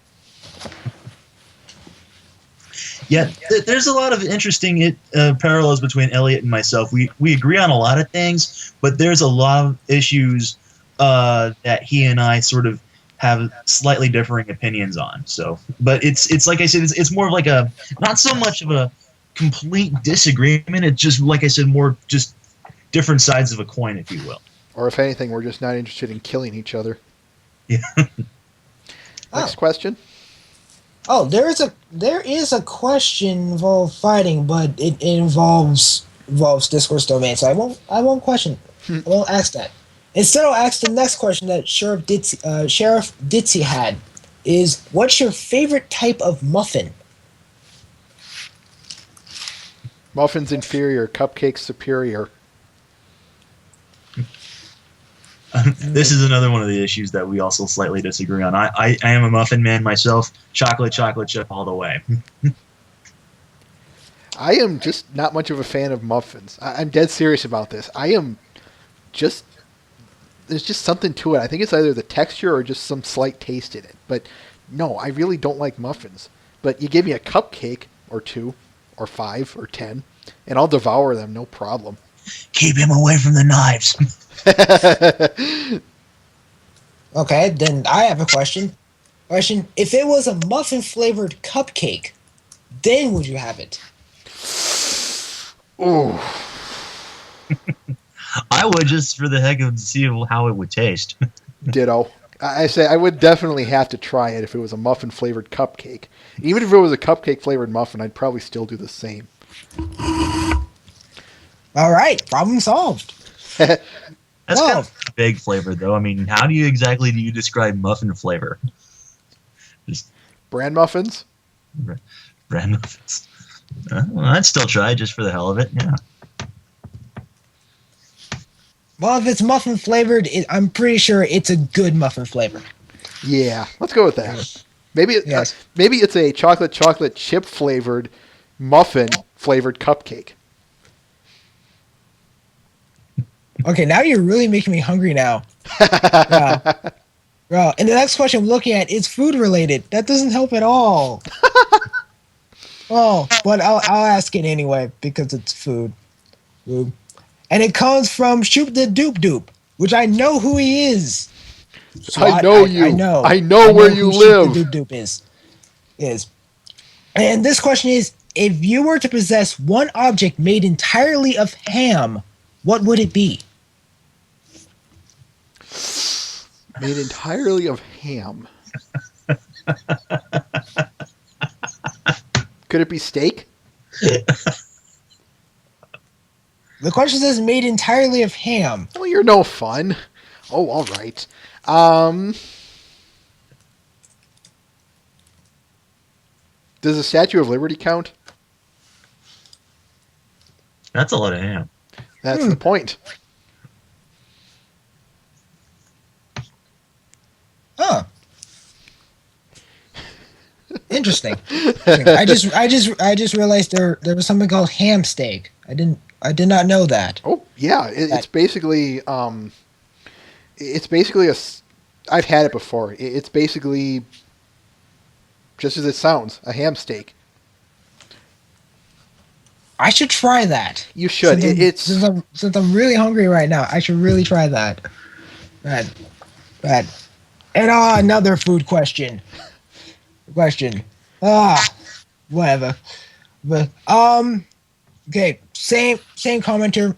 Speaker 6: Yeah, there's a lot of interesting parallels between Elliot and myself. We agree on a lot of things, but there's a lot of issues that he and I sort of have slightly differing opinions on. So, but it's like I said, it's more of like a not so much of a complete disagreement. It's just like I said, more just different sides of a coin, if you will.
Speaker 1: Or if anything, we're just not interested in killing each other.
Speaker 6: Yeah.
Speaker 1: Next question.
Speaker 5: oh, there is a question involved fighting, but it involves discourse domain, so I won't question. I won't ask that. Instead, I'll ask the next question that Sheriff Ditzy had: is what's your favorite type of muffin?
Speaker 1: Muffins inferior, cupcakes superior.
Speaker 6: This is another one of the issues that we also slightly disagree on. I am a muffin man myself. Chocolate chip all the way.
Speaker 1: I am just not much of a fan of muffins. I'm dead serious about this. There's just something to it. I think it's either the texture or just some slight taste in it. But no, I really don't like muffins. But you give me a cupcake or 2 or 5 or 10, and I'll devour them, no problem.
Speaker 6: Keep him away from the knives.
Speaker 5: Okay, then I have a question. If it was a muffin flavored cupcake, then would you have it?
Speaker 1: Ooh.
Speaker 6: I would, just for the heck of to see how it would taste.
Speaker 1: Ditto. I say I would definitely have to try it if it was a muffin flavored cupcake. Even if it was a cupcake flavored muffin, I'd probably still do the same.
Speaker 5: All right, problem solved.
Speaker 6: That's
Speaker 5: Well-
Speaker 6: kind of a big flavor, though. I mean, how do you describe muffin flavor? Just
Speaker 1: Bran muffins?
Speaker 6: brand muffins. Well, I'd still try it just for the hell of it. Yeah.
Speaker 5: Well, if it's muffin flavored, I'm pretty sure it's a good muffin flavor.
Speaker 1: Yeah, let's go with that. Maybe
Speaker 5: Yes.
Speaker 1: maybe it's a chocolate chip flavored muffin flavored cupcake.
Speaker 5: Okay, now you're really making me hungry now. Well, and the next question I'm looking at is food related. That doesn't help at all. Oh, but I'll ask it anyway because it's food. And it comes from Shoop the Doop Doop, which I know who he is. So
Speaker 1: I know you. I know where you
Speaker 5: who
Speaker 1: live.
Speaker 5: Shoop the Doop Doop is. And this question is: if you were to possess one object made entirely of ham, what would it be?
Speaker 1: Made entirely of ham. Could it be steak?
Speaker 5: The question says made entirely of ham.
Speaker 1: Well, you're no fun. Oh, all right. Does the Statue of Liberty count?
Speaker 6: That's a lot of ham.
Speaker 1: That's the point.
Speaker 5: Interesting. I just realized there was something called ham steak. I did not know that.
Speaker 1: Oh yeah, it's basically I've had it before. It's basically just as it sounds, a ham steak.
Speaker 5: I should try that.
Speaker 1: You should.
Speaker 5: Since I'm really hungry right now, I should really try that. Right. And another food question. Whatever. But okay, same commenter.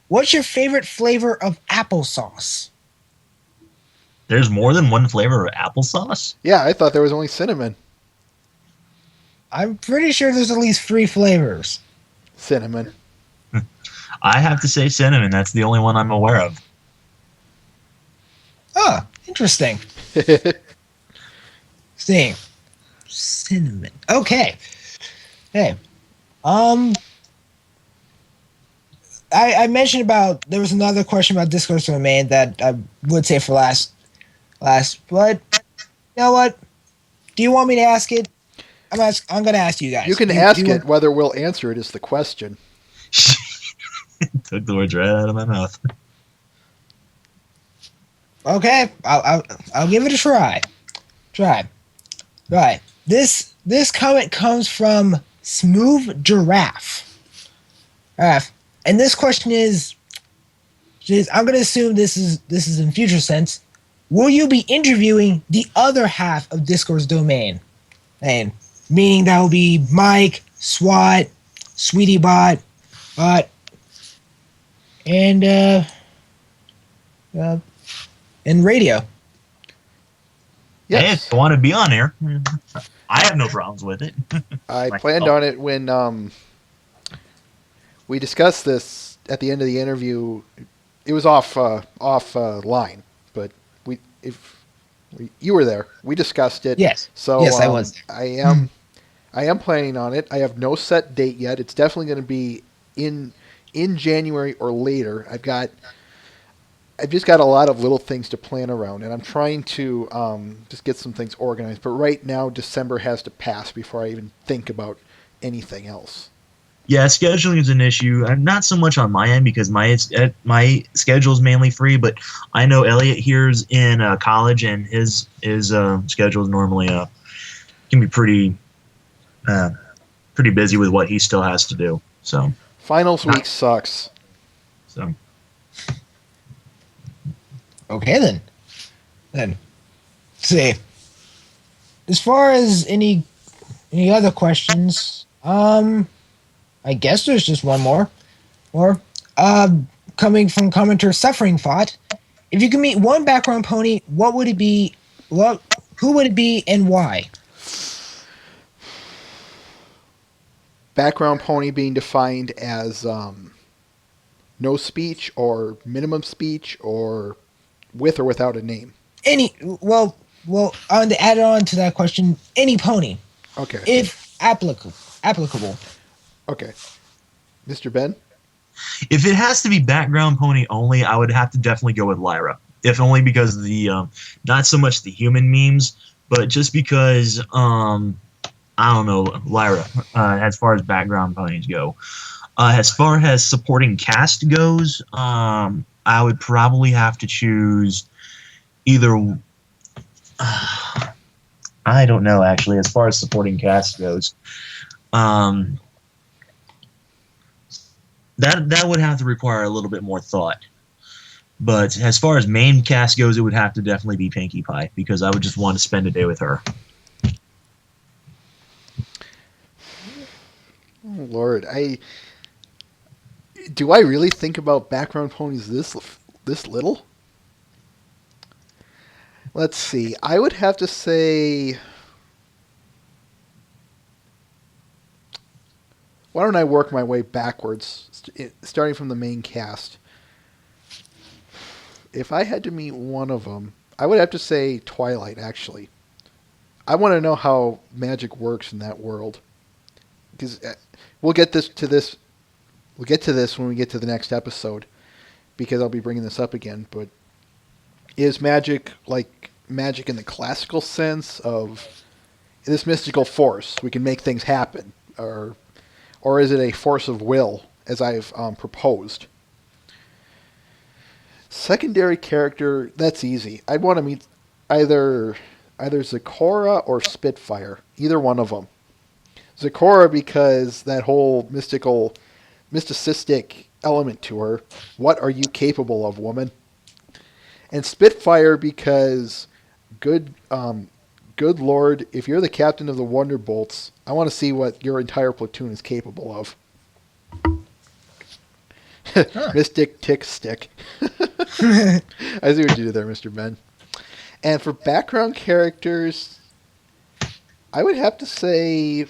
Speaker 5: What's your favorite flavor of applesauce?
Speaker 6: There's more than one flavor of applesauce?
Speaker 1: Yeah, I thought there was only cinnamon.
Speaker 5: I'm pretty sure there's at least 3 flavors.
Speaker 1: Cinnamon.
Speaker 6: I have to say cinnamon. That's the only one I'm aware of.
Speaker 5: Oh, interesting. See. Cinnamon. Okay. Hey. I mentioned about there was another question about Discourse Domain that I would say for last, but you know what? Do you want me to ask it? I'm going to ask you guys.
Speaker 1: You can ask it. Whether we'll answer it is the question.
Speaker 6: Took the words right out of my mouth.
Speaker 5: Okay, I'll give it a try. Right. This comment comes from Smooth Giraffe. And this question is I'm going to assume this is in future sense. Will you be interviewing the other half of Discourse Domain? And meaning that will be Mike, SWAT, Sweetie Bot, and radio.
Speaker 1: Yes.
Speaker 6: Hey, if you want to be on air, I have no problems with it.
Speaker 1: I planned on it when we discussed this at the end of the interview. It was off line, but you were there. We discussed it.
Speaker 5: Yes.
Speaker 1: So
Speaker 5: yes, I was there.
Speaker 1: I am planning on it. I have no set date yet. It's definitely going to be in January or later. I've just got a lot of little things to plan around, and I'm trying to just get some things organized. But right now, December has to pass before I even think about anything else.
Speaker 6: Yeah, scheduling is an issue. Not so much on my end because my schedule is mainly free, but I know Elliot here's in college, and his schedule is normally can be pretty busy with what he still has to do. So
Speaker 1: finals week sucks.
Speaker 6: So
Speaker 5: okay then. Let's see. As far as any other questions, I guess there's just one more. Or coming from commenter Suffering Thought. If you could meet one background pony, what would it be? Who would it be and why?
Speaker 1: Background pony being defined as no speech or minimum speech or with or without a name.
Speaker 5: Well, on to add on to that question, any pony.
Speaker 1: Okay.
Speaker 5: If applicable.
Speaker 1: Okay. Mr. Ben?
Speaker 6: if it has to be background pony only, I would have to definitely go with Lyra. If only because of the not so much the human memes, but just because I don't know, Lyra, as far as background ponies go. As far as supporting cast goes, I would probably have to choose either. I don't know, actually, as far as supporting cast goes. That would have to require a little bit more thought. But as far as main cast goes, it would have to definitely be Pinkie Pie, because I would just want to spend a day with her.
Speaker 1: Oh, Lord, do I really think about background ponies this little? Let's see. I would have to say, why don't I work my way backwards, starting from the main cast? If I had to meet one of them, I would have to say Twilight, actually. I want to know how magic works in that world. Because we'll get to this when we get to the next episode, because I'll be bringing this up again. But is magic like magic in the classical sense of, this mystical force? We can make things happen, or is it a force of will, as I've proposed? Secondary character, that's easy. I'd want to meet either Zecora or Spitfire, either one of them. Zecora because that whole mysticistic element to her. What are you capable of, woman? And Spitfire because good Lord, if you're the captain of the Wonderbolts, I want to see what your entire platoon is capable of. Mystic Tick Stick. I see what you did there, Mr. Ben. And for background characters, I would have to say...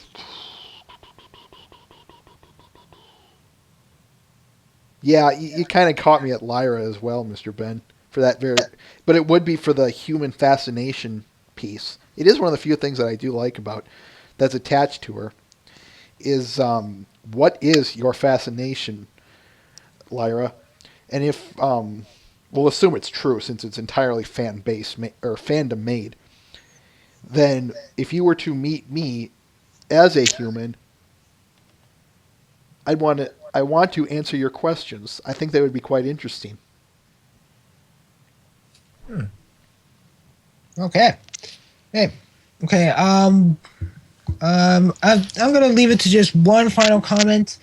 Speaker 1: Yeah, you kind of caught me at Lyra as well, Mr. Ben, for that very... But it would be for the human fascination piece. It is one of the few things that I do like about that's attached to her, is what is your fascination, Lyra? And if... we'll assume it's true since it's entirely fan-based or fandom-made. Then if you were to meet me as a human, I want to answer your questions. I think that would be quite interesting.
Speaker 5: Okay. Hey. Okay. I'm gonna leave it to just one final comment.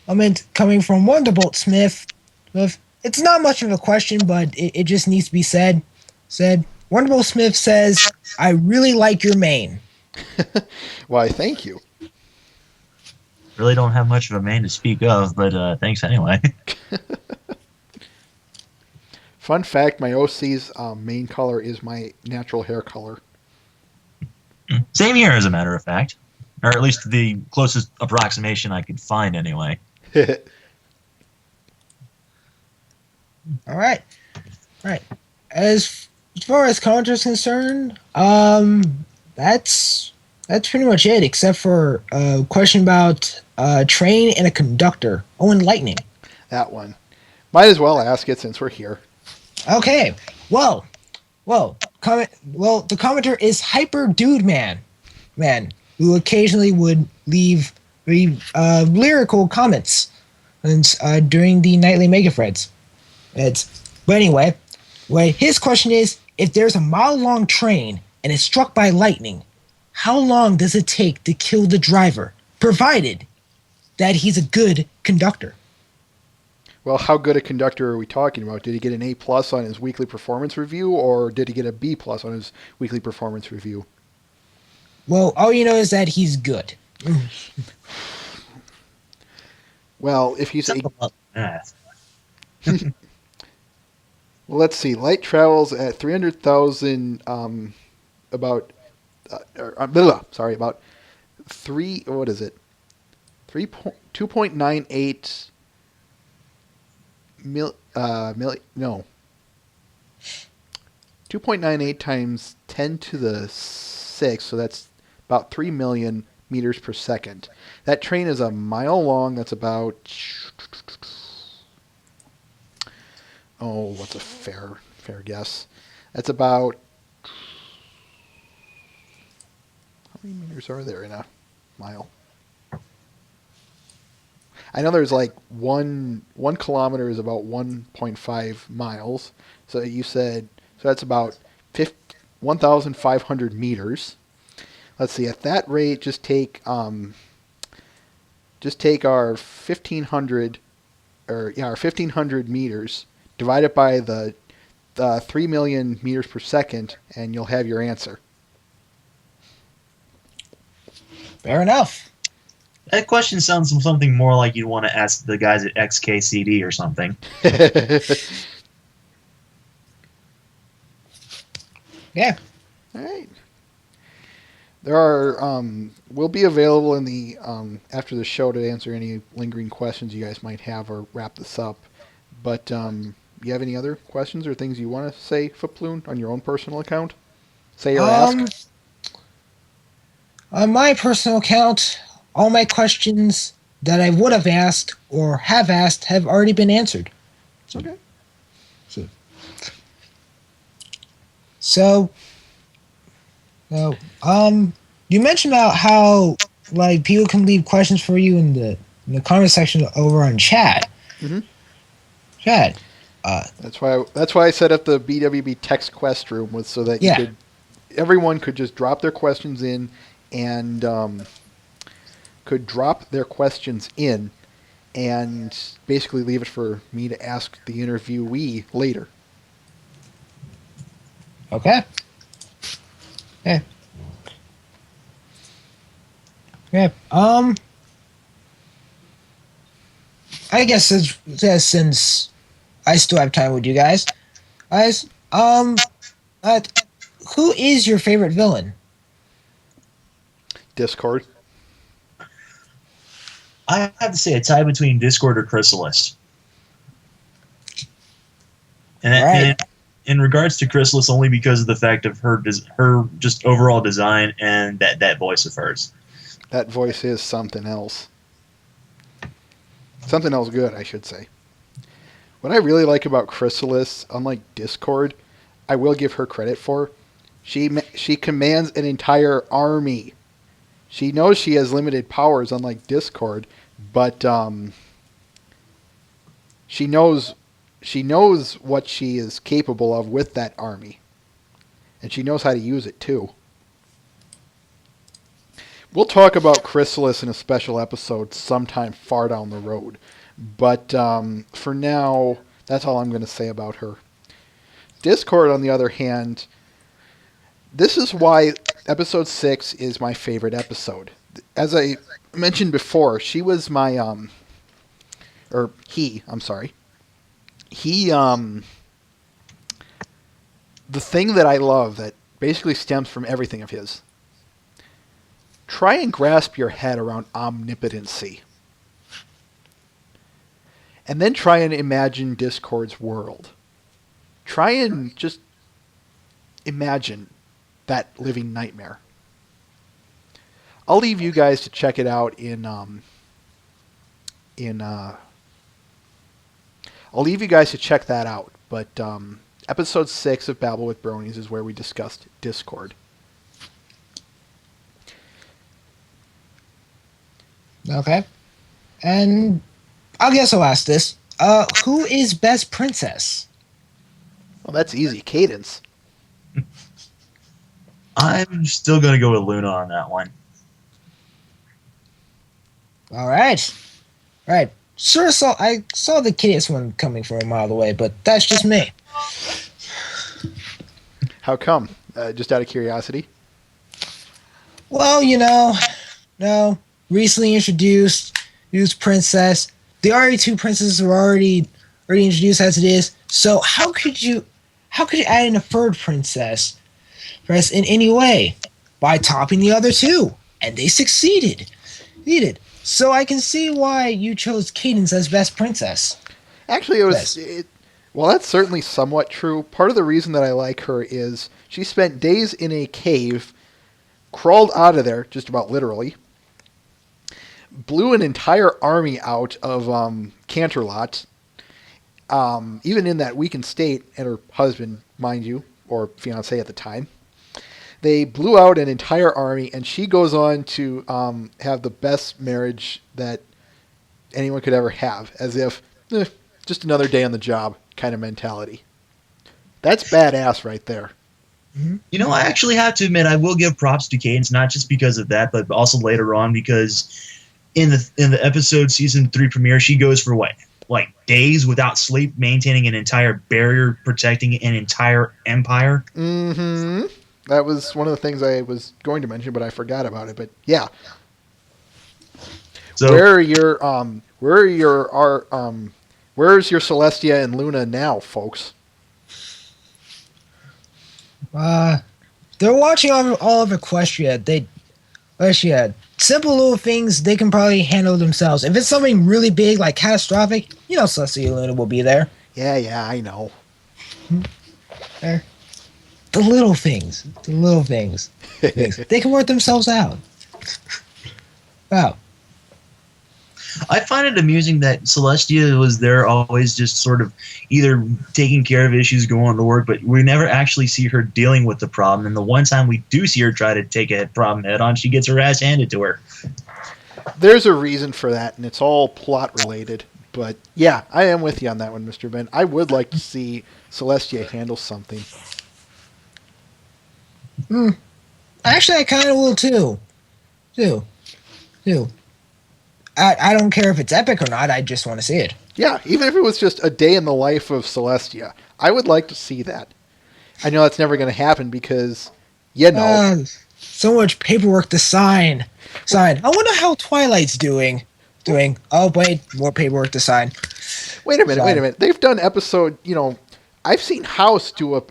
Speaker 5: Coming from Wonderbolt Smith. It's not much of a question, but it just needs to be said. Wonderbolt Smith says, "I really like your mane."
Speaker 1: Why, thank you.
Speaker 6: Really don't have much of a mane to speak of, but thanks anyway.
Speaker 1: Fun fact, my OC's main color is my natural hair color.
Speaker 6: Same here, as a matter of fact. Or at least the closest approximation I could find, anyway.
Speaker 5: All right. As far as commentary is concerned, that's pretty much it, except for a question about a train and a conductor. Oh, and lightning.
Speaker 1: That one. Might as well ask it since we're here.
Speaker 5: Okay. Well, the commenter is Hyper Dude Man, who occasionally would leave lyrical comments during the nightly Mega Threads. But anyway, his question is, if there's a mile-long train and it's struck by lightning, how long does it take to kill the driver, provided that he's a good conductor?
Speaker 1: Well, how good a conductor are we talking about? Did he get an A+ on his weekly performance review, or did he get a B+ on his weekly performance review?
Speaker 5: Well, all you know is that he's good.
Speaker 1: Well, if he's
Speaker 6: Math.
Speaker 1: Well, let's see. Light travels at 300,000, about 2.98 2.98 times 10 to the 6, so that's about 3 million meters per second. That train is a mile long. That's about... what's a fair guess? That's about... How many meters are there in a mile? I know there's like 1 kilometer is about 1.5 miles. So you said, so that's about 1,500 meters. Let's see, at that rate, just take our 1,500, our 1,500 meters, divide it by the 3 million meters per second, and you'll have your answer.
Speaker 5: Fair enough.
Speaker 6: That question sounds something more like you'd want to ask the guys at XKCD or something.
Speaker 5: Yeah.
Speaker 1: All right. There are will be available in the after the show to answer any lingering questions you guys might have or wrap this up. But you have any other questions or things you want to say, Footploon, on your own personal account? Say or ask.
Speaker 5: On my personal account, all my questions that I would have asked or have asked have already been answered.
Speaker 1: Okay.
Speaker 5: So, you mentioned about how like people can leave questions for you in the comment section over on chat.
Speaker 1: Mhm.
Speaker 5: Chat.
Speaker 1: That's why I set up the BWB text quest room was so that
Speaker 5: Yeah.
Speaker 1: everyone could just drop their questions in and could drop their questions in and basically leave it for me to ask the interviewee later.
Speaker 5: Okay. Yeah. Yeah. I guess since I still have time with you guys, uh, who is your favorite villain?
Speaker 1: Discord.
Speaker 6: I have to say a tie between Discord or Chrysalis. And in regards to Chrysalis, only because of the fact of her just overall design and that voice of hers.
Speaker 1: That voice is something else. Something else good, I should say. What I really like about Chrysalis, unlike Discord, I will give her credit for, she commands an entire army. She knows she has limited powers, unlike Discord, but she knows what she is capable of with that army, and she knows how to use it too. We'll talk about Chrysalis in a special episode sometime far down the road, but for now, that's all I'm going to say about her. Discord, on the other hand, this is why episode 6 is my favorite episode. As I mentioned before, she was my he, the thing that I love that basically stems from everything of his. Try and grasp your head around omnipotency. And then try and imagine Discord's world. Try and just imagine that living nightmare. I'll leave you guys to check it out I'll leave you guys to check that out, but episode 6 of Babble with Bronies is where we discussed Discord.
Speaker 5: Okay. And I guess I'll ask this. Who is best princess?
Speaker 1: Well, that's easy. Cadence.
Speaker 6: I'm still going to go with Luna on that one.
Speaker 5: All right. I saw the Cadence one coming from a mile away, but that's just me.
Speaker 1: How come? Just out of curiosity?
Speaker 5: Well, no. Recently introduced princess. The RE2 princesses were already introduced as it is. So how could you add in a third princess in any way? By topping the other two. And they succeeded. So I can see why you chose Cadence as best princess.
Speaker 1: Actually, well, that's certainly somewhat true. Part of the reason that I like her is she spent days in a cave, crawled out of there, just about literally, blew an entire army out of Canterlot, even in that weakened state, and her husband, mind you, or fiancé at the time. They blew out an entire army, and she goes on to have the best marriage that anyone could ever have, as if, just another day on the job kind of mentality. That's badass right there.
Speaker 6: You know, I actually have to admit I will give props to Cadence, not just because of that, but also later on because in the episode season 3 premiere, she goes for what? Like days without sleep, maintaining an entire barrier, protecting an entire empire.
Speaker 1: Mm-hmm. That was one of the things I was going to mention, but I forgot about it. But yeah.
Speaker 6: So
Speaker 1: where's your Celestia and Luna now, folks?
Speaker 5: They're watching all of Equestria. Simple little things they can probably handle themselves. If it's something really big, like catastrophic, Celestia and Luna will be there.
Speaker 1: Yeah, I know.
Speaker 5: There. The little things. They can work themselves out. Wow.
Speaker 6: I find it amusing that Celestia was there always just sort of either taking care of issues, going to work, but we never actually see her dealing with the problem. And the one time we do see her try to take a problem head on, she gets her ass handed to her.
Speaker 1: There's a reason for that, and it's all plot related. But yeah, I am with you on that one, Mr. Ben. I would like to see Celestia handle something.
Speaker 5: Actually, I kind of will too. I don't care if it's epic or not. I just want to see it.
Speaker 1: Yeah, even if it was just a day in the life of Celestia, I would like to see that. I know that's never going to happen because,
Speaker 5: So much paperwork to sign. I wonder how Twilight's doing. Oh wait, more paperwork to sign.
Speaker 1: Wait a minute. They've done episode. I've seen House do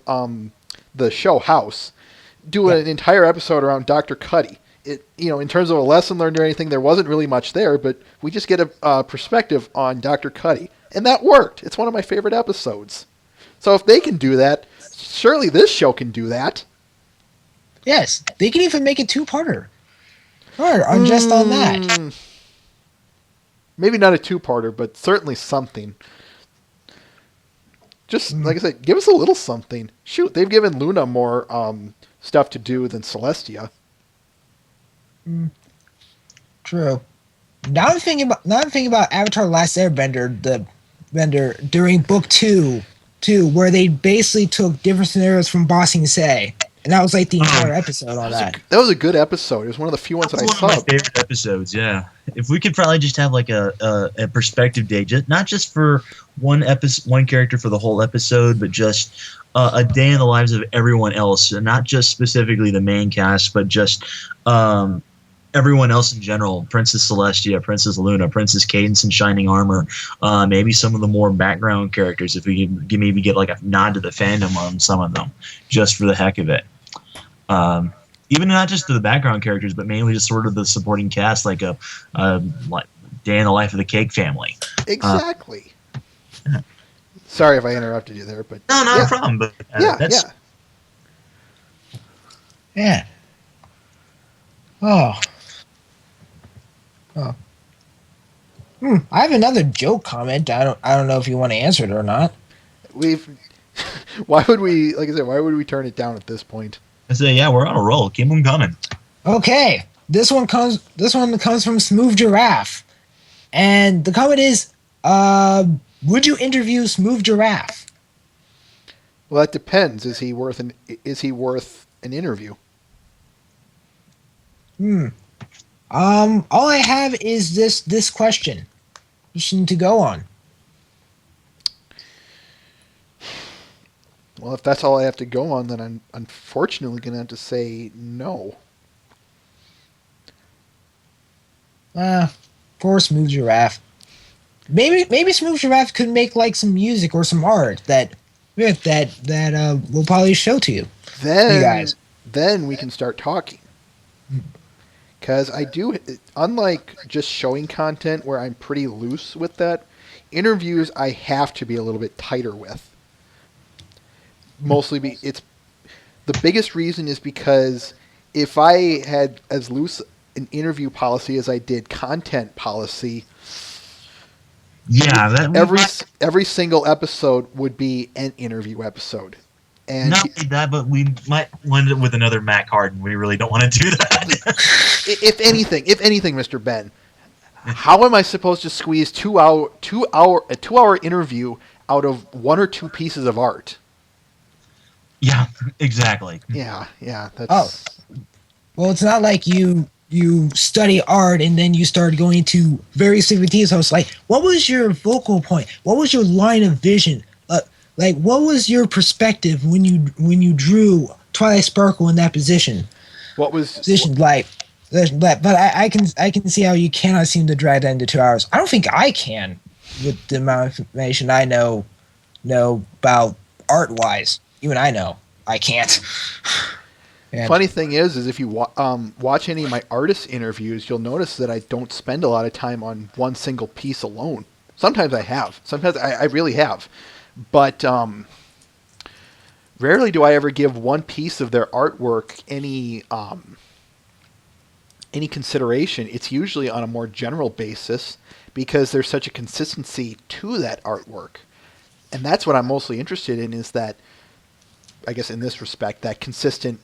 Speaker 1: the show House do an entire episode around Dr. Cuddy. In terms of a lesson learned or anything, there wasn't really much there, but we just get a perspective on Dr. Cuddy, and that worked. It's one of my favorite episodes. So if they can do that, surely this show can do that.
Speaker 5: Yes, they can even make a two-parter. Or just on that.
Speaker 1: Maybe not a two-parter, but certainly something. Just, like I said, give us a little something. Shoot, they've given Luna more stuff to do than Celestia.
Speaker 5: True. Now I'm thinking about Avatar: The Last Airbender, during book two, where they basically took different scenarios from Ba Sing Se, and that was like the entire episode on that.
Speaker 1: That was a good episode. It was one of the few ones that I saw.
Speaker 6: One of my favorite episodes. Yeah, if we could probably just have like a perspective day, not just for one character for the whole episode, but just a day in the lives of everyone else, and not just specifically the main cast, but just everyone else in general. Princess Celestia, Princess Luna, Princess Cadence in Shining Armor, maybe some of the more background characters, if we could maybe get like a nod to the fandom on some of them, just for the heck of it. Even not just to the background characters, but mainly just sort of the supporting cast, like a like Day in the Life of the Cake Family.
Speaker 1: Exactly. Sorry if I interrupted you there, but
Speaker 6: no, not a problem. But that's
Speaker 5: yeah. Oh. I have another joke comment. I don't know if you want to answer it or not.
Speaker 1: Why would we turn it down at this point?
Speaker 6: I say, yeah, we're on a roll. Keep them coming.
Speaker 5: Okay. This one comes from Smooth Giraffe. And the comment is, would you interview Smooth Giraffe?
Speaker 1: Well, that depends. Is he worth an interview?
Speaker 5: All I have is this question to go on.
Speaker 1: Well, if that's all I have to go on, then I'm unfortunately going to have to say no.
Speaker 5: Poor Smooth Giraffe. Maybe Smooth Giraffe could make like some music or some art that we'll probably show to you.
Speaker 1: Then we can start talking. Because unlike just showing content where I'm pretty loose with that, interviews I have to be a little bit tighter with. Mostly, it's the biggest reason is because if I had as loose an interview policy as I did content policy, every single episode would be an interview episode. And
Speaker 6: not only that, but we might wind up with another Matt Harden. We really don't want to do that.
Speaker 1: if anything, Mr. Ben, how am I supposed to squeeze a 2-hour interview out of one or two pieces of art?
Speaker 6: Yeah, exactly.
Speaker 1: Yeah, that's...
Speaker 5: Well, it's not like you study art and then you start going to various different hosts. Like, what was your focal point? What was your line of vision? Like, what was your perspective when you drew Twilight Sparkle in that position?
Speaker 1: What was
Speaker 5: position like? But I can see how you cannot seem to drag that into 2 hours. I don't think I can with the amount of information I know about art wise. Even I know I can't. And
Speaker 1: funny thing is if you watch any of my artist interviews, you'll notice that I don't spend a lot of time on one single piece alone. Sometimes I have. Sometimes I really have. But rarely do I ever give one piece of their artwork any consideration. It's usually on a more general basis because there's such a consistency to that artwork. And that's what I'm mostly interested in, is that, I guess in this respect, that consistent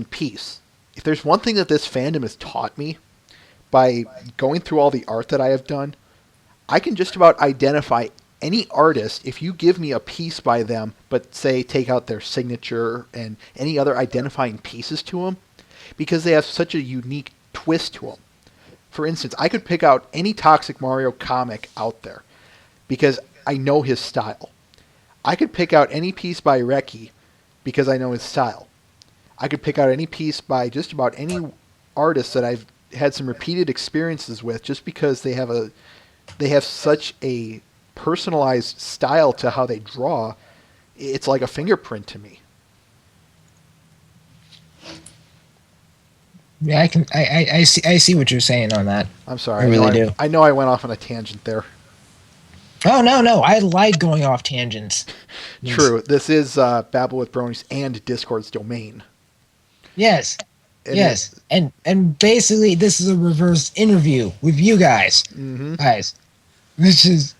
Speaker 1: piece. If there's one thing that this fandom has taught me by going through all the art that I have done, I can just about identify any artist if you give me a piece by them, but say take out their signature and any other identifying pieces to them, because they have such a unique twist to them. For instance, I could pick out any Toxic Mario comic out there because I know his style. I could pick out any piece by Reki because I know his style. I could pick out any piece by just about any artist that I've had some repeated experiences with, just because they have such a personalized style to how they draw. It's like a fingerprint to me.
Speaker 5: Yeah, I see what you're saying on that.
Speaker 1: I'm sorry.
Speaker 5: I really do.
Speaker 1: I know I went off on a tangent there.
Speaker 5: Oh no, I like going off tangents.
Speaker 1: True. This is Babble with Bronies and Discord's domain.
Speaker 5: Yes.
Speaker 1: And
Speaker 5: yes. And basically this is a reverse interview with you guys.
Speaker 1: Mm-hmm.
Speaker 5: Guys. Which is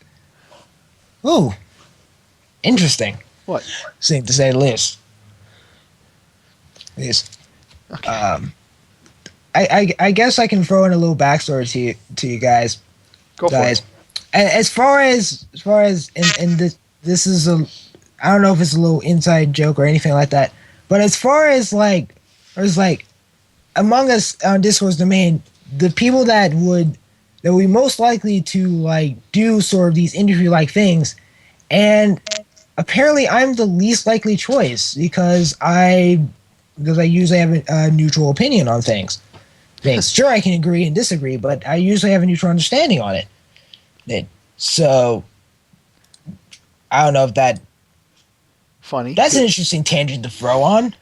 Speaker 5: interesting.
Speaker 1: What?
Speaker 5: Seem to say the least. Yes.
Speaker 1: Okay.
Speaker 5: I guess I can throw in a little backstory to you guys.
Speaker 1: Go for it.
Speaker 5: As far as in this is I don't know if it's a little inside joke or anything like that, but as far as like among us on Discord's domain, the people that would be most likely to like do sort of these interview like things, and apparently I'm the least likely choice because I usually have a neutral opinion on things. Sure, I can agree and disagree, but I usually have a neutral understanding on it. So I don't know if that.
Speaker 1: Funny.
Speaker 5: That's an interesting tangent to throw on.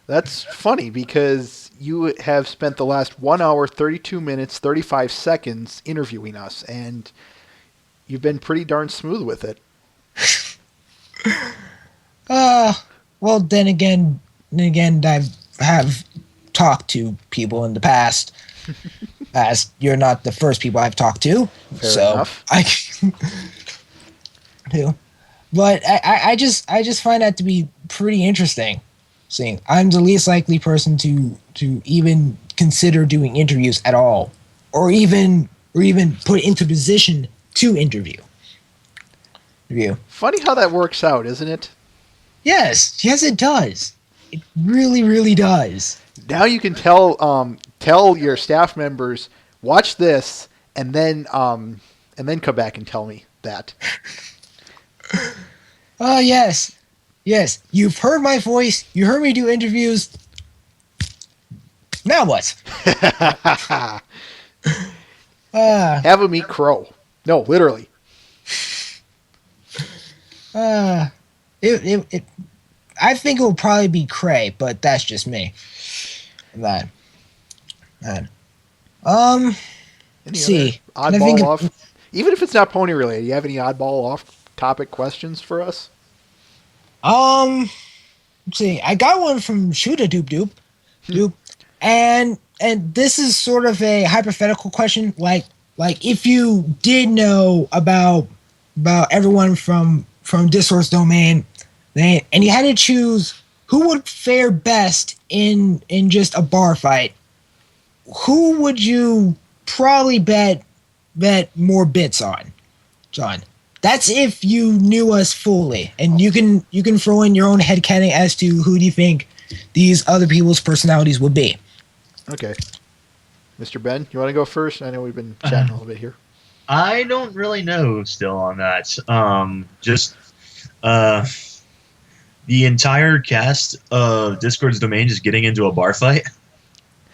Speaker 1: That's funny because you have spent the last 1 hour, 32 minutes, 35 seconds interviewing us, and you've been pretty darn smooth with it.
Speaker 5: Well, then again, I have talked to people in the past, as you're not the first people I've talked to.
Speaker 1: Fair enough.
Speaker 5: I do. But I just find that to be pretty interesting. Seeing I'm the least likely person to even consider doing interviews at all, or even put into position to interview.
Speaker 1: Funny how that works out, isn't it?
Speaker 5: Yes, it does. It really, really does.
Speaker 1: Now you can tell your staff members, watch this, and then come back and tell me that.
Speaker 5: Oh, yes. You've heard my voice. You heard me do interviews. Now what?
Speaker 1: Have him eat crow. No, literally.
Speaker 5: I think it will probably be Cray, but that's just me. Man.
Speaker 1: Any
Speaker 5: see.
Speaker 1: other oddball off? Even if it's not pony related, you have any oddball off topic questions for us?
Speaker 5: Let's see. I got one from Shoota Doop, and this is sort of a hypothetical question. Like if you did know about everyone from Discord's domain, and you had to choose who would fare best in just a bar fight, who would you probably bet more bits on, John? That's if you knew us fully, and you can throw in your own headcanon as to who do you think these other people's personalities would be.
Speaker 1: Okay. Mr. Ben, you want to go first? I know we've been chatting a little bit here.
Speaker 6: I don't really know still on that. The entire cast of Discord's domain just getting into a bar fight.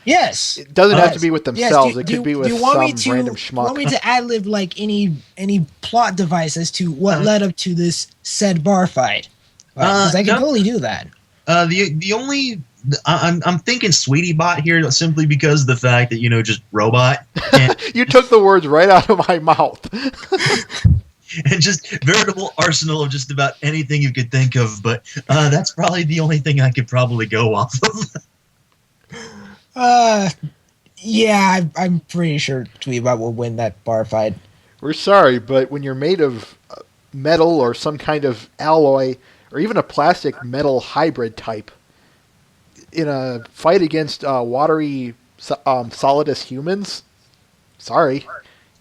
Speaker 5: Yes.
Speaker 1: It doesn't have to be with themselves.
Speaker 5: Yes.
Speaker 1: It could be with some random schmuck.
Speaker 5: Do you want me to ad-lib like any plot device as to what led up to this said bar fight? Because I can totally do that.
Speaker 6: The only I'm thinking Sweetie Bot here simply because of the fact that just robot and,
Speaker 1: You took the words right out of my mouth.
Speaker 6: and just veritable arsenal of just about anything you could think of. But that's probably the only thing I could probably go off of.
Speaker 5: Yeah, I'm pretty sure Tweebot will win that bar fight.
Speaker 1: We're sorry, but when you're made of metal or some kind of alloy or even a plastic metal hybrid type in a fight against watery solidus humans, sorry,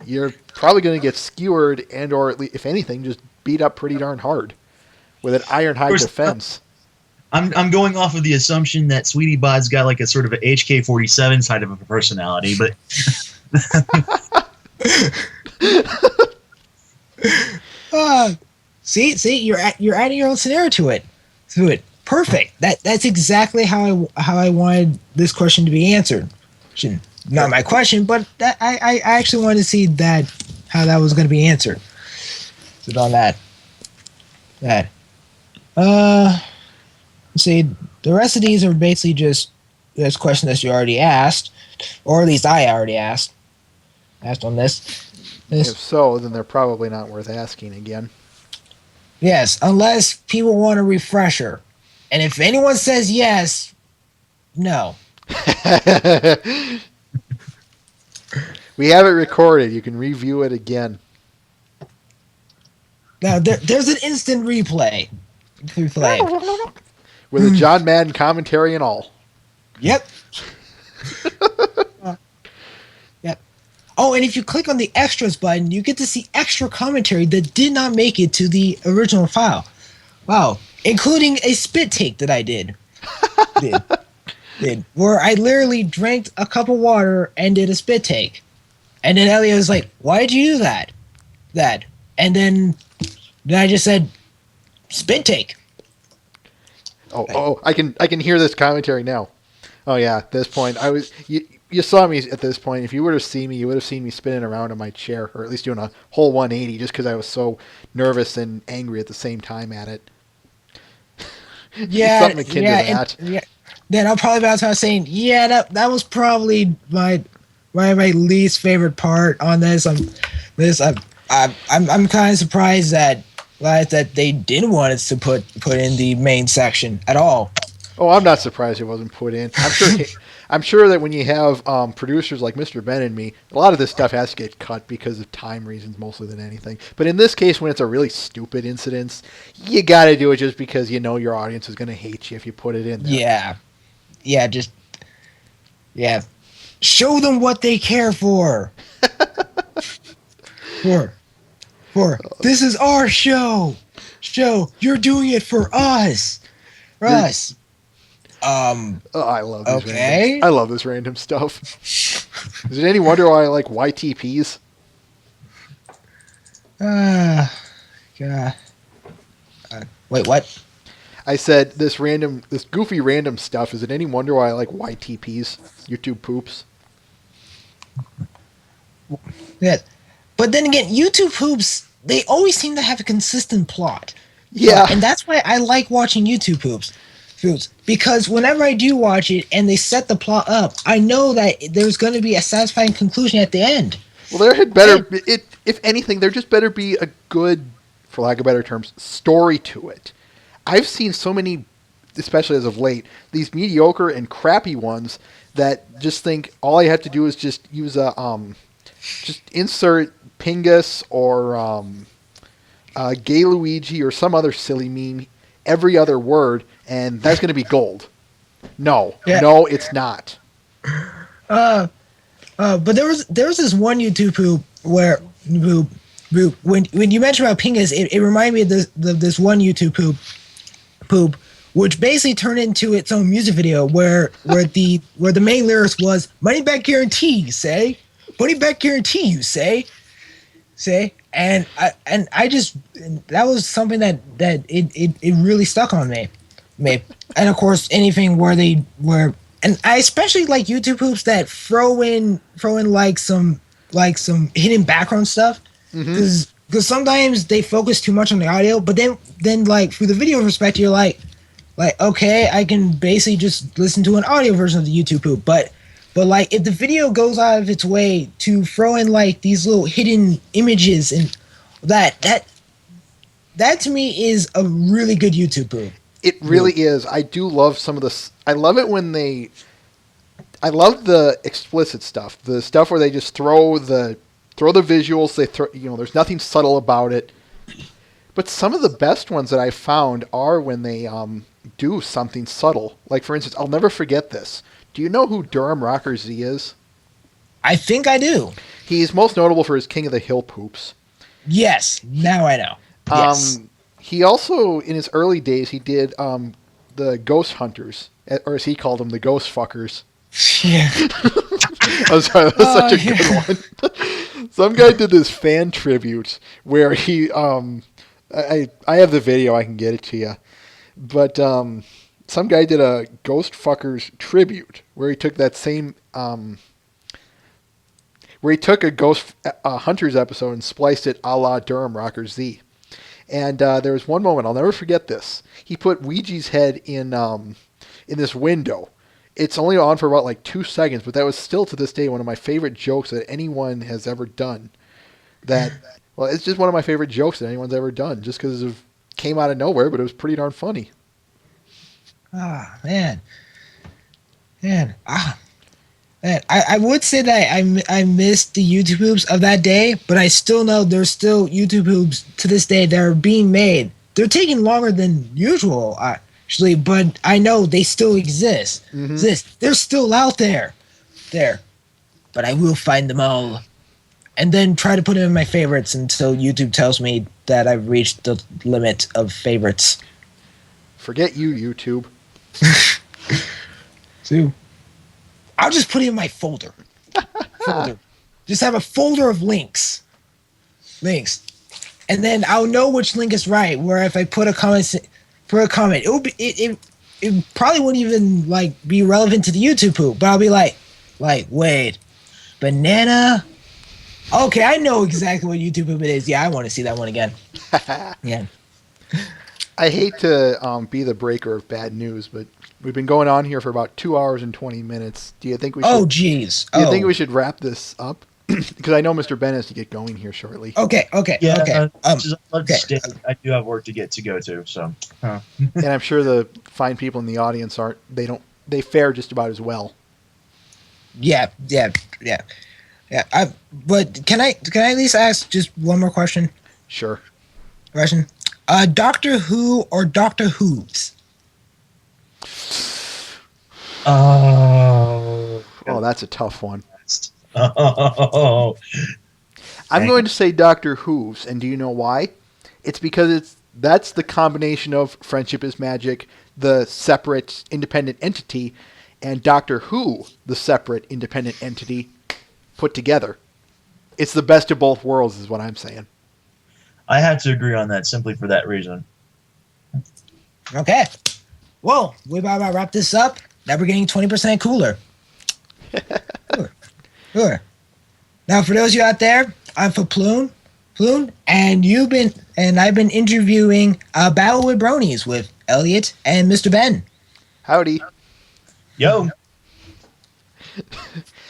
Speaker 1: you're probably going to get skewered and or at least, if anything, just beat up pretty darn hard with an iron-hide
Speaker 6: course,
Speaker 1: defense.
Speaker 6: I'm going off of the assumption that Sweetie Bod's got like a sort of a HK-47 side of a personality, but
Speaker 5: See, you're adding your own scenario to it. Perfect. That's exactly how I wanted this question to be answered. Not my question, but I actually wanted to see how that was going to be answered. So on that. See, the rest of these are basically just this question that you already asked, or at least I already asked on this.
Speaker 1: If so, then they're probably not worth asking again.
Speaker 5: Yes, unless people want a refresher. And if anyone says yes, no.
Speaker 1: We have it recorded. You can review it again.
Speaker 5: Now, there's an instant replay.
Speaker 1: With a John Madden commentary and all.
Speaker 5: Yep. Yep. Oh, and if you click on the extras button, you get to see extra commentary that did not make it to the original file. Wow. Including a spit take that I did. Where I literally drank a cup of water and did a spit take. And then Elliot was like, why'd you do that? And then I just said, spit take.
Speaker 1: Oh, I can hear this commentary now. Oh yeah, at this point you saw me at this point. If you would have seen me, you would have seen me spinning around in my chair, or at least doing a whole 180, just because I was so nervous and angry at the same time at it.
Speaker 5: Yeah,
Speaker 1: something akin to that.
Speaker 5: Then I'll probably about to saying, yeah, that was probably my least favorite part on this. I'm kind of surprised that they didn't want us to put in the main section at all.
Speaker 1: Oh, I'm not surprised it wasn't put in. I'm sure that when you have producers like Mr. Ben and me, a lot of this stuff has to get cut because of time reasons mostly than anything. But in this case, when it's a really stupid incident, you got to do it just because you know your audience is going to hate you if you put it in there.
Speaker 5: Yeah. Show them what they care for. This is our show. You're doing it for us.
Speaker 1: I love this.
Speaker 5: Okay.
Speaker 1: I love this random stuff. Is it any wonder why I like YTPs?
Speaker 5: God. Wait, what?
Speaker 1: I said this goofy random stuff. Is it any wonder why I like YTPs? YouTube poops.
Speaker 5: Yeah. But then again, YouTube poops, they always seem to have a consistent plot.
Speaker 1: Yeah.
Speaker 5: And that's why I like watching YouTube poops. Because whenever I do watch it and they set the plot up, I know that there's going to be a satisfying conclusion at the end.
Speaker 1: Well, there had better, if anything, there just better be a good, for lack of better terms, story to it. I've seen so many, especially as of late, these mediocre and crappy ones that just think all I have to do is just use just insert Pingus or Gay Luigi or some other silly meme every other word, and that's going to be gold. No, it's not.
Speaker 5: But there was this one YouTube poop where when you mentioned about Pingus, it reminded me of this one YouTube poop, which basically turned into its own music video where the main lyrics was "money back guarantee," you say, "money back guarantee," you say, and I just, that was something that it really stuck on me. And of course, anything where and I especially like YouTube poops that throw in like some hidden background stuff, because sometimes they focus too much on the audio, but then like through the video perspective, you're like okay, I can basically just listen to an audio version of the YouTube poop, but like if the video goes out of its way to throw in like these little hidden images, and that to me is a really good YouTube poop.
Speaker 1: It really is. I do love some of this. I love it when they, I love the explicit stuff. The stuff where they just throw the visuals. They throw, there's nothing subtle about it. But some of the best ones that I found are when they do something subtle. Like, for instance, I'll never forget this. Do you know who Durham Rocker Z is?
Speaker 5: I think I do.
Speaker 1: He's most notable for his King of the Hill poops.
Speaker 5: Yes, now I know. Yes.
Speaker 1: He also, in his early days, he did the Ghost Hunters, or as he called them, the Ghost Fuckers.
Speaker 5: Yeah.
Speaker 1: I'm sorry, that was such a good one. Some guy did this fan tribute where he, I have the video, I can get it to you. But some guy did a Ghost Fuckers tribute where he took that same, where he took a Ghost Hunters episode and spliced it a la Durham Rocker Z. And there was one moment, I'll never forget this. He put Ouija's head in this window. It's only on for about like 2 seconds, but that was still to this day one of my favorite jokes that anyone has ever done. Well, it's just one of my favorite jokes that anyone's ever done, just because it came out of nowhere, but it was pretty darn funny.
Speaker 5: Ah, man. Man. I would say that I missed the YouTube hoops of that day, but I still know there's still YouTube hoops to this day that are being made. They're taking longer than usual, actually, but I know they still exist. They're still out there. But I will find them all. And then try to put them in my favorites until YouTube tells me that I've reached the limit of favorites.
Speaker 1: Forget you, YouTube.
Speaker 5: So I'll just put it in my folder. Just have a folder of links. And then I'll know which link is right. Where if I put a comment, it will be it probably wouldn't even like be relevant to the YouTube poop. But I'll be like, wait, banana. Okay, I know exactly what YouTube poop it is. Yeah, I want to see that one again. Yeah.
Speaker 1: I hate to be the breaker of bad news, but we've been going on here for about 2 hours and 20 minutes. Do you think we should?
Speaker 5: Oh, jeez.
Speaker 1: Do you think we should wrap this up? Because I know Mr. Ben has to get going here shortly.
Speaker 5: Okay.
Speaker 6: Yeah,
Speaker 5: Okay.
Speaker 6: I do have work to go to, so.
Speaker 1: And I'm sure the fine people in the audience they fare just about as well.
Speaker 5: Yeah. But can I at least ask just one more question?
Speaker 1: Sure.
Speaker 5: Doctor Who or Doctor Who's?
Speaker 6: Oh,
Speaker 1: that's a tough one.
Speaker 6: Oh,
Speaker 1: I'm going to say Doctor Who's, and do you know why? It's because that's the combination of Friendship is Magic, the separate independent entity, and Doctor Who, the separate independent entity, put together. It's the best of both worlds, is what I'm saying.
Speaker 6: I have to agree on that simply for that reason.
Speaker 5: Okay. Well, we about to wrap this up. Now we're getting 20% cooler. Sure. Now, for those of you out there, I'm for Ploon, and I've been interviewing Battle with Bronies with Elliot and Mr. Ben.
Speaker 1: Howdy.
Speaker 6: Yo.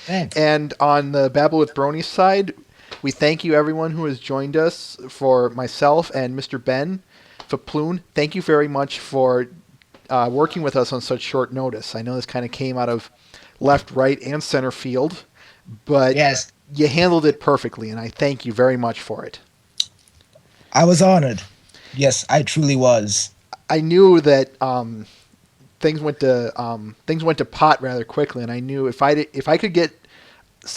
Speaker 5: Thanks.
Speaker 1: And on the Babble with Brony side, we thank you everyone who has joined us. For myself and Mr. Ben, for Ploon, thank you very much for working with us on such short notice. I know this kind of came out of left, right, and center field, but
Speaker 5: Yes.
Speaker 1: you handled it perfectly, and I thank you very much for it.
Speaker 5: I was honored. Yes, I truly was.
Speaker 1: I knew that things went to pot rather quickly, and I knew if I could get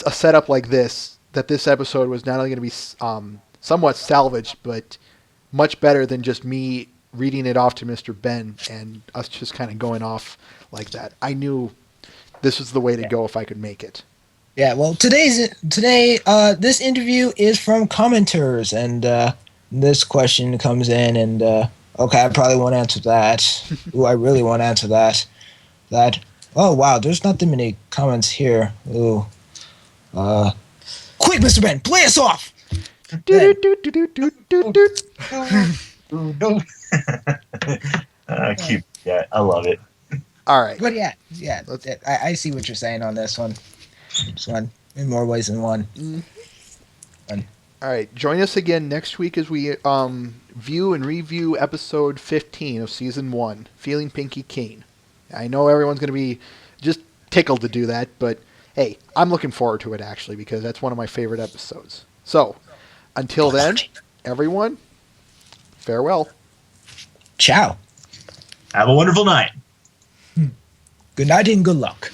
Speaker 1: a setup like this, that this episode was not only going to be somewhat salvaged, but much better than just me reading it off to Mr. Ben and us just kind of going off like that. I knew this was the way to go if I could make it.
Speaker 5: Yeah, well, this interview is from commenters, and this question comes in, and okay, I probably won't answer that. Ooh, I really won't answer that. Oh wow, there's not that many comments here. Ooh, quick, Mr. Ben, play us off.
Speaker 6: I love it.
Speaker 1: All right.
Speaker 5: But yeah, I see what you're saying on this one. This one in more ways than one.
Speaker 1: All right. Join us again next week as we view and review episode 15 of season 1, Feeling Pinky Keen. I know everyone's going to be just tickled to do that, but hey, I'm looking forward to it actually because that's one of my favorite episodes. So, until then, everyone, farewell.
Speaker 5: Ciao.
Speaker 6: Have a wonderful night.
Speaker 5: Good night and good luck.